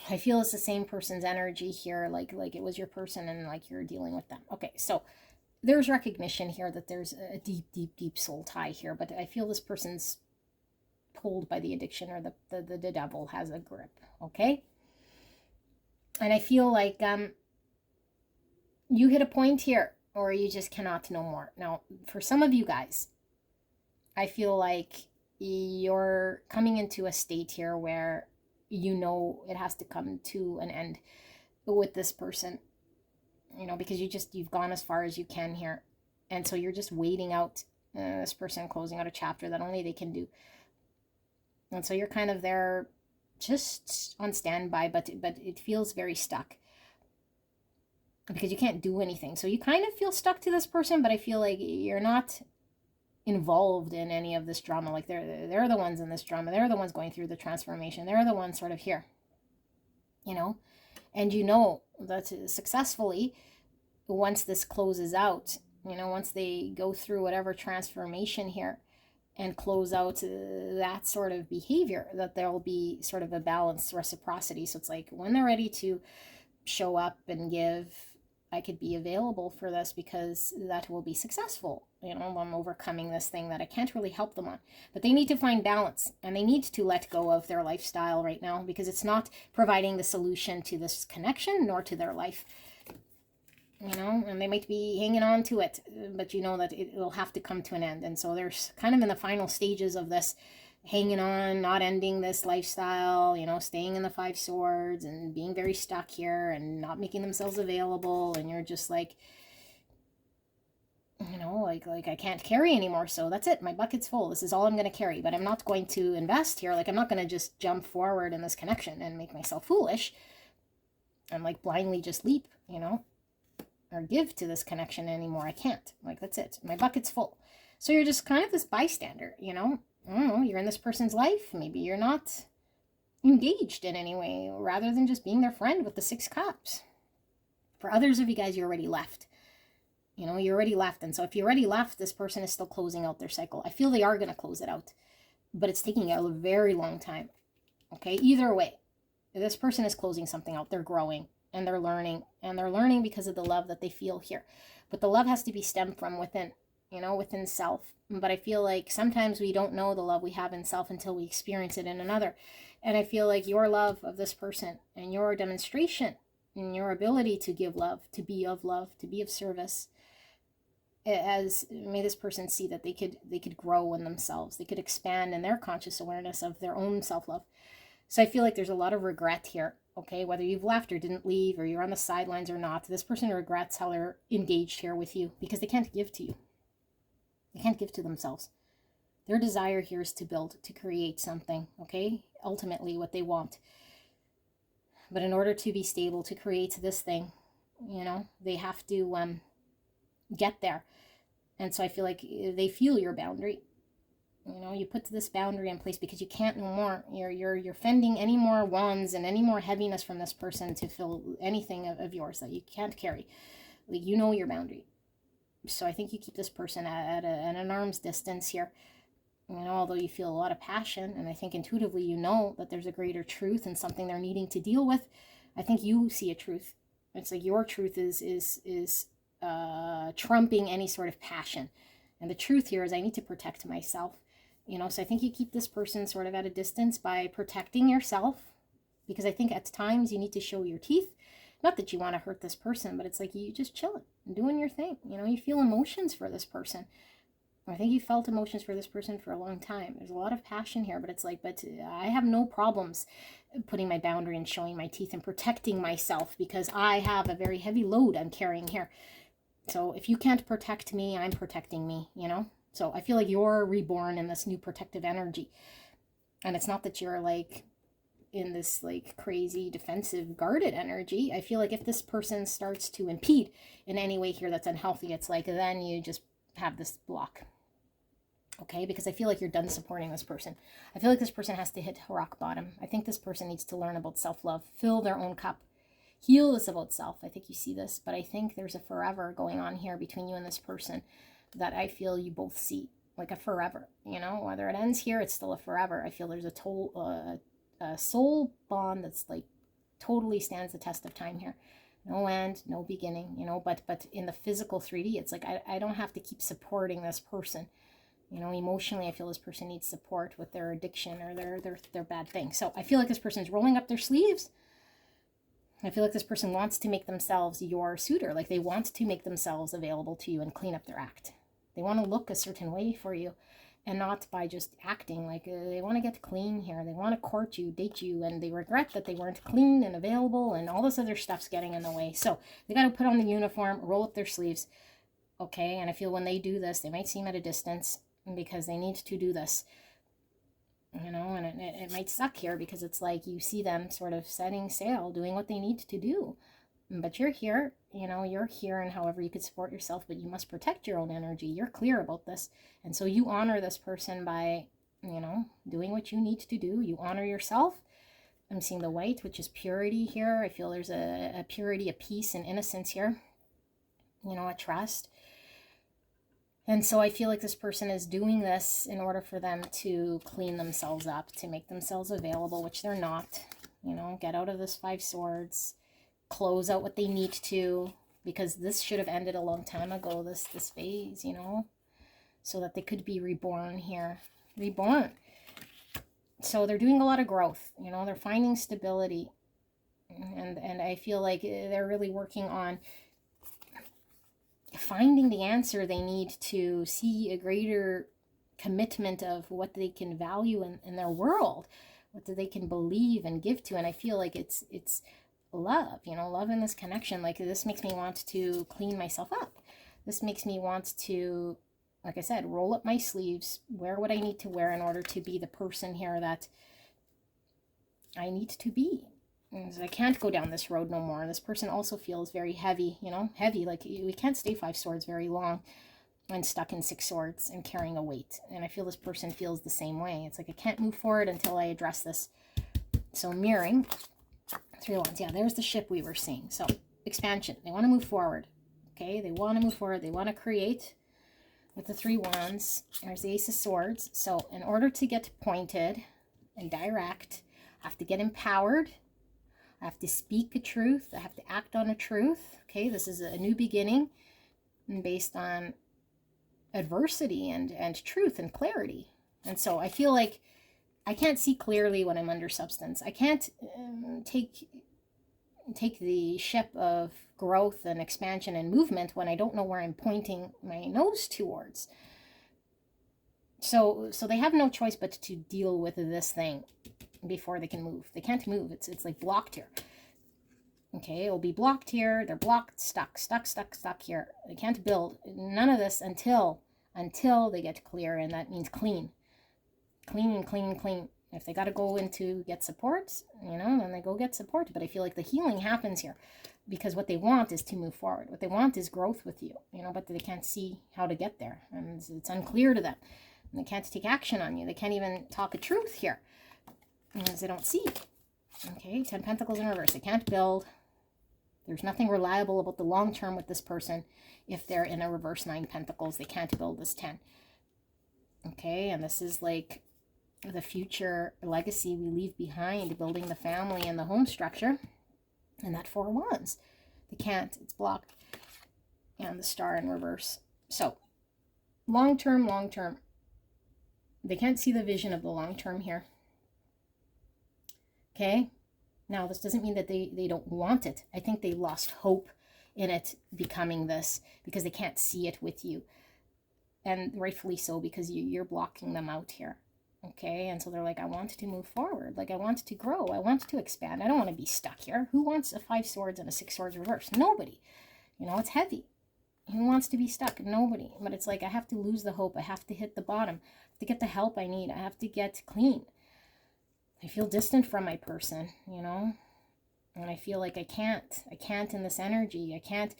I feel it's the same person's energy here, like it was your person and like you're dealing with them. Okay, so there's recognition here that there's a deep, deep, deep soul tie here, but I feel this person's pulled by the addiction, or the devil has a grip, okay? And I feel like you hit a point here, or you just cannot no more. Now, for some of you guys, I feel like you're coming into a state here where you know it has to come to an end with this person, you know, because you've gone as far as you can here. And so you're just waiting out this person closing out a chapter that only they can do. And so you're kind of there just on standby, but it feels very stuck because you can't do anything. So you kind of feel stuck to this person, but I feel like you're not involved in any of this drama. Like they're the ones in this drama. They're the ones going through the transformation. They're the ones sort of here, you know, and you know that successfully, once this closes out, you know, once they go through whatever transformation here and close out that sort of behavior, that there will be sort of a balanced reciprocity. So it's like when they're ready to show up and give, I could be available for this because that will be successful. You know, I'm overcoming this thing that I can't really help them on. But they need to find balance, and they need to let go of their lifestyle right now because it's not providing the solution to this connection nor to their life. You know, and they might be hanging on to it, but you know that it will have to come to an end. And so they're kind of in the final stages of this, hanging on, not ending this lifestyle, you know, staying in the 5 swords and being very stuck here and not making themselves available. And you're just like, you know, like I can't carry anymore. So that's it. My bucket's full. This is all I'm going to carry, but I'm not going to invest here. Like I'm not going to just jump forward in this connection and make myself foolish and like blindly just leap, you know, or give to this connection anymore. I can't. Like, that's it. My bucket's full. So you're just kind of this bystander, you know? I don't know, you're in this person's life. Maybe you're not engaged in any way, rather than just being their friend with the 6 cups. For others of you guys, you already left. You know, you already left. And so if you already left, this person is still closing out their cycle. I feel they are going to close it out, but it's taking a very long time. Okay, either way, this person is closing something out. They're growing. And they're learning because of the love that they feel here. But the love has to be stemmed from within, you know, within self. But I feel like sometimes we don't know the love we have in self until we experience it in another. And I feel like your love of this person and your demonstration and your ability to give love, to be of service, as may this person see that they could grow in themselves. They could expand in their conscious awareness of their own self-love. So I feel like there's a lot of regret here. Okay, whether you've left or didn't leave, or you're on the sidelines or not, this person regrets how they're engaged here with you because they can't give to you. They can't give to themselves. Their desire here is to build, to create something, okay? Ultimately what they want. But in order to be stable, to create this thing, they have to get there. And so I feel like they feel your boundary. You put this boundary in place because you can't no more. You're fending any more wands and any more heaviness from this person to fill anything of yours that you can't carry. Like, your boundary. So I think you keep this person at an arm's distance here. Although you feel a lot of passion, and I think intuitively you know that there's a greater truth and something they're needing to deal with. I think you see a truth. It's like your truth is trumping any sort of passion. And the truth here is I need to protect myself. So I think you keep this person sort of at a distance by protecting yourself, because I think at times you need to show your teeth. Not that you want to hurt this person, but it's like you just chilling, doing your thing. You feel emotions for this person. I think you felt emotions for this person for a long time. There's a lot of passion here, but it's like, but I have no problems putting my boundary and showing my teeth and protecting myself, because I have a very heavy load I'm carrying here. So if you can't protect me, I'm protecting me, So I feel like you're reborn in this new protective energy. And it's not that you're like in this like crazy defensive guarded energy. I feel like if this person starts to impede in any way here that's unhealthy, it's like then you just have this block. Okay, because I feel like you're done supporting this person. I feel like this person has to hit rock bottom. I think this person needs to learn about self-love, fill their own cup, heal this about self. I think you see this, but I think there's a forever going on here between you and this person that I feel you both see, like a forever, whether it ends here, it's still a forever. I feel there's a soul bond that's like totally stands the test of time here. No end, no beginning, but in the physical 3D, it's like I don't have to keep supporting this person. Emotionally, I feel this person needs support with their addiction or their bad thing. So I feel like this person is rolling up their sleeves. I feel like this person wants to make themselves your suitor. Like they want to make themselves available to you and clean up their act. They want to look a certain way for you, and not by just acting. Like they want to get clean here. They want to court you, date you, and they regret that they weren't clean and available, and all this other stuff's getting in the way. So they got to put on the uniform, roll up their sleeves. Okay, and I feel when they do this, they might seem at a distance because they need to do this. And it might suck here because it's like you see them sort of setting sail, doing what they need to do. But you're here, you're here, and however you could support yourself, but you must protect your own energy. You're clear about this. And so you honor this person by, doing what you need to do. You honor yourself. I'm seeing the white, which is purity here. I feel there's a purity, a peace, and innocence here. A trust. And so I feel like this person is doing this in order for them to clean themselves up, to make themselves available, which they're not. Get out of this 5 swords, close out what they need to, because this should have ended a long time ago, this phase, so that they could be reborn here. Reborn. So they're doing a lot of growth, they're finding stability. And I feel like they're really working on finding the answer they need to see a greater commitment of what they can value in their world, what they can believe and give to. And I feel like it's love, love in this connection. Like this makes me want to clean myself up. This makes me want to, like I said, roll up my sleeves, wear what I need to wear in order to be the person here that I need to be. I can't go down this road no more. This person also feels very heavy, heavy. Like we can't stay 5 swords very long and stuck in 6 swords and carrying a weight. And I feel this person feels the same way. It's like I can't move forward until I address this. So mirroring, 3 of Wands. Yeah, there's the ship we were seeing. So expansion. They want to move forward. Okay, they want to move forward. They want to create with the 3 Wands. There's the Ace of Swords. So in order to get pointed and direct, I have to get empowered. I have to speak a truth. I have to act on a truth. Okay, this is a new beginning based on adversity and truth and clarity. And so I feel like I can't see clearly when I'm under substance. I can't take the ship of growth and expansion and movement when I don't know where I'm pointing my nose towards. So they have no choice but to deal with this thing before they can move. They can't move. It's like blocked here. Okay, it'll be blocked here. They're blocked, stuck here. They can't build none of this until they get clear, and that means clean. Clean. If they got to go into get support, you know, then they go get support. But I feel like the healing happens here because what they want is to move forward. What they want is growth with you, you know, but they can't see how to get there. And it's unclear to them. And they can't take action on you. They can't even talk a truth here because they don't see. Okay, 10 Pentacles in reverse. They can't build. There's nothing reliable about the long term with this person. If they're in a reverse 9 Pentacles, they can't build this 10. Okay, and this is like the future legacy we leave behind, building the family and the home structure. And that 4 Wands. They can't, it's blocked. And the Star in reverse. So, long term. They can't see the vision of the long term here. Okay? Now, this doesn't mean that they don't want it. I think they lost hope in it becoming this because they can't see it with you. And rightfully so, because you're blocking them out here. Okay, and so they're like, I want to move forward. Like, I want to grow. I want to expand. I don't want to be stuck here. Who wants a 5 Swords and a 6 Swords reverse? Nobody. You know, it's heavy. Who wants to be stuck? Nobody. But it's like, I have to lose the hope. I have to hit the bottom. I have to get the help I need. I have to get clean. I feel distant from my person, you know? And I feel like I can't in this energy. I can't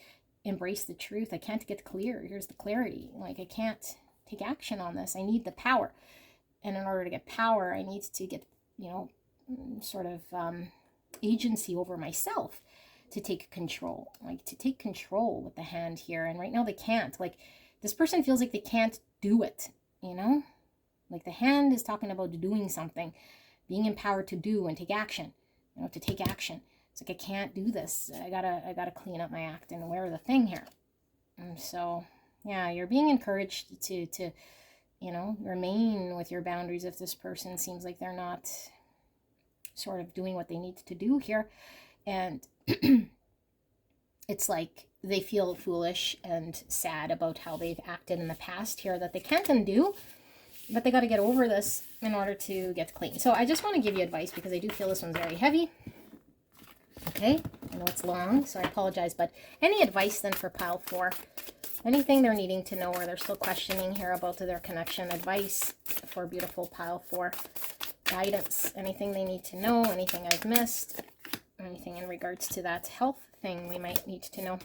embrace the truth. I can't get clear. Here's the clarity. Like, I can't take action on this. I need the power. And in order to get power, I need to get, you know, sort of agency over myself to take control. Like, to take control with the hand here. And right now they can't. Like, this person feels like they can't do it, you know? Like, the hand is talking about doing something, being empowered to do and take action, you know, to take action. It's like, I can't do this. I gotta clean up my act and wear the thing here. And so, yeah, you're being encouraged to you know, remain with your boundaries if this person seems like they're not sort of doing what they need to do here. And it's like they feel foolish and sad about how they've acted in the past here that they can't undo, but they got to get over this in order to get clean. So I just want to give you advice because I do feel this one's very heavy. Okay, I know it's long, so I apologize, but any advice then for pile 4? Anything they're needing to know or they're still questioning here about their connection, advice for beautiful pile 4, guidance, anything they need to know, anything I've missed, anything in regards to that health thing we might need to know.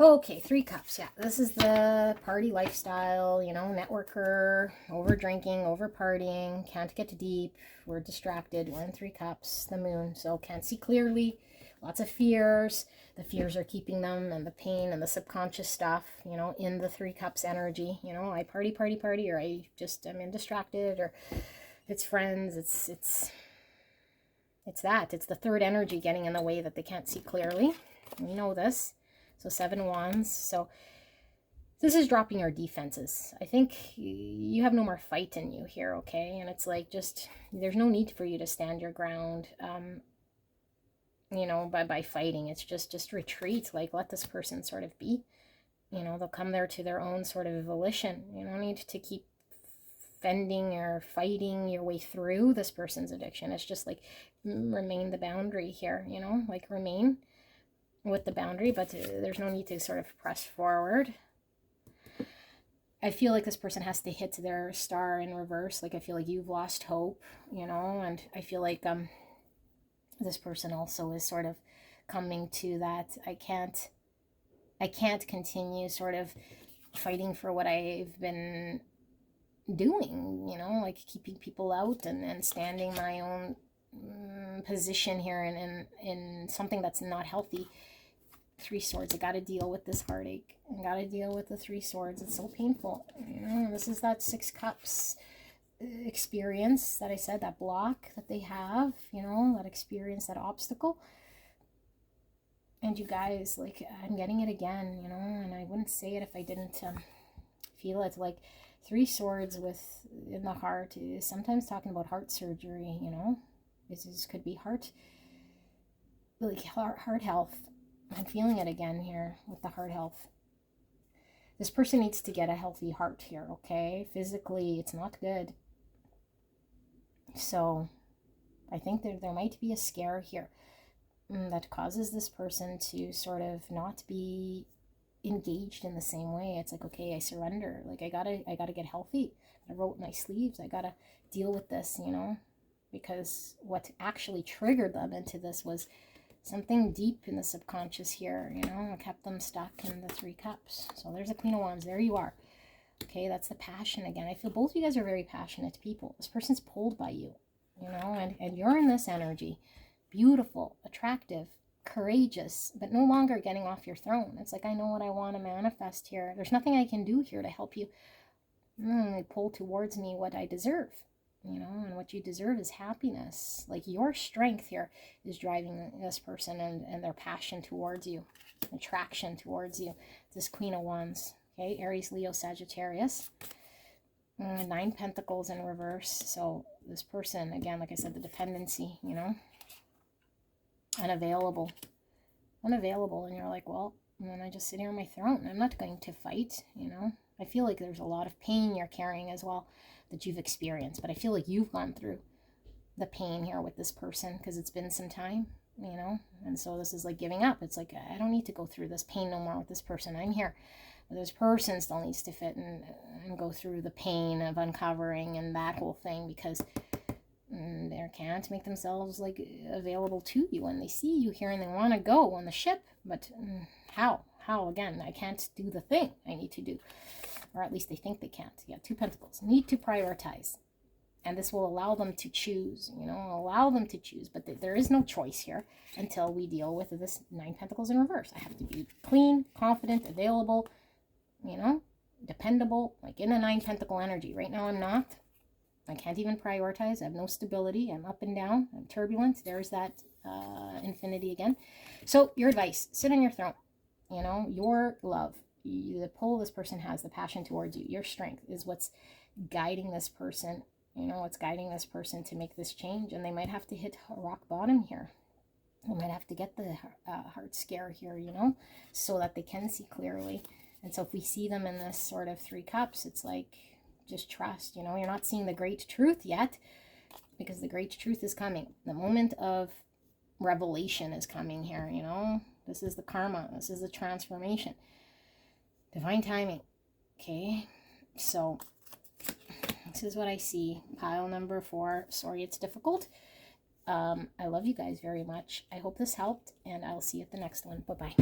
Okay, 3 Cups. Yeah, this is the party lifestyle, you know, networker, over drinking, over partying, can't get deep, we're distracted, we're in 3 Cups, the moon, so can't see clearly, lots of fears. The fears are keeping them, and the pain and the subconscious stuff, you know, in the 3 Cups energy. You know, I party, or I just am distracted, or it's friends, it's that. It's the third energy getting in the way that they can't see clearly. We know this. So 7 Wands. So this is dropping your defenses. I think you have no more fight in you here, okay? And it's like, just, there's no need for you to stand your ground, you know, by fighting. It's just retreat. Like, let this person sort of be. You know, they'll come there to their own sort of volition. You don't need to keep fending or fighting your way through this person's addiction. It's just like, remain the boundary here, you know, like remain with the boundary, but there's no need to sort of press forward. I feel like this person has to hit their star in reverse. Like, I feel like you've lost hope, you know, and I feel like this person also is sort of coming to that, I can't continue sort of fighting for what I've been doing, you know, like keeping people out and standing my own position here in something that's not healthy. 3 Swords. I got to deal with this heartache. I got to deal with the 3 Swords. It's so painful. You know, this is that 6 Cups experience that I said, that block that they have, you know, that experience, that obstacle. And you guys, like, I'm getting it again, you know, and I wouldn't say it if I didn't feel it. Like, 3 Swords with in the heart is sometimes talking about heart surgery, you know. This could be heart health. I'm feeling it again here with the heart health. This person needs to get a healthy heart here, okay? Physically, it's not good. So, I think there might be a scare here that causes this person to sort of not be engaged in the same way. It's like, okay, I surrender. Like, I gotta get healthy. I wrote my sleeves. I gotta deal with this, you know, because what actually triggered them into this was something deep in the subconscious here, you know. I kept them stuck in the 3 cups. So there's the Queen of Wands. There you are. Okay, that's the passion again. I feel both of you guys are very passionate people. This person's pulled by you, you know, and you're in this energy. Beautiful, attractive, courageous, but no longer getting off your throne. It's like, I know what I want to manifest here. There's nothing I can do here to help you pull towards me what I deserve, you know, and what you deserve is happiness. Like, your strength here is driving this person and their passion towards you, attraction towards you. This Queen of Wands, okay, Aries, Leo, Sagittarius. 9 Pentacles in reverse. So this person, again, like I said, the dependency, you know, unavailable, and you're like, well, then I just sit here on my throne. I'm not going to fight, you know. I feel like there's a lot of pain you're carrying as well that you've experienced, but I feel like you've gone through the pain here with this person because it's been some time, you know. And so this is like giving up. It's like, I don't need to go through this pain no more with this person. I'm here. But this person still needs to fit and go through the pain of uncovering and that whole thing, because they can't make themselves like available to you when they see you here and they want to go on the ship. But how again, I can't do the thing I need to do, or at least they think they can't. Yeah, 2 Pentacles. Need to prioritize, and this will allow them to choose, you know, but there is no choice here until we deal with this 9 Pentacles in reverse. I have to be clean, confident, available, you know, dependable, like in a 9 Pentacle energy. Right now I'm not. I can't even prioritize. I have no stability. I'm up and down. I'm turbulent. There's that infinity again. So your advice, sit on your throne. You know, your love, the pull this person has, the passion towards you, your strength is what's guiding this person. You know, what's guiding this person to make this change. And they might have to hit rock bottom here. They might have to get the heart scare here, you know, so that they can see clearly. And so if we see them in this sort of 3 cups, it's like, just trust, you know. You're not seeing the great truth yet, because the great truth is coming. The moment of revelation is coming here, you know. This is the karma. This is the transformation. Divine timing. Okay. So this is what I see. Pile number 4. Sorry, it's difficult. I love you guys very much. I hope this helped, and I'll see you at the next one. Bye-bye.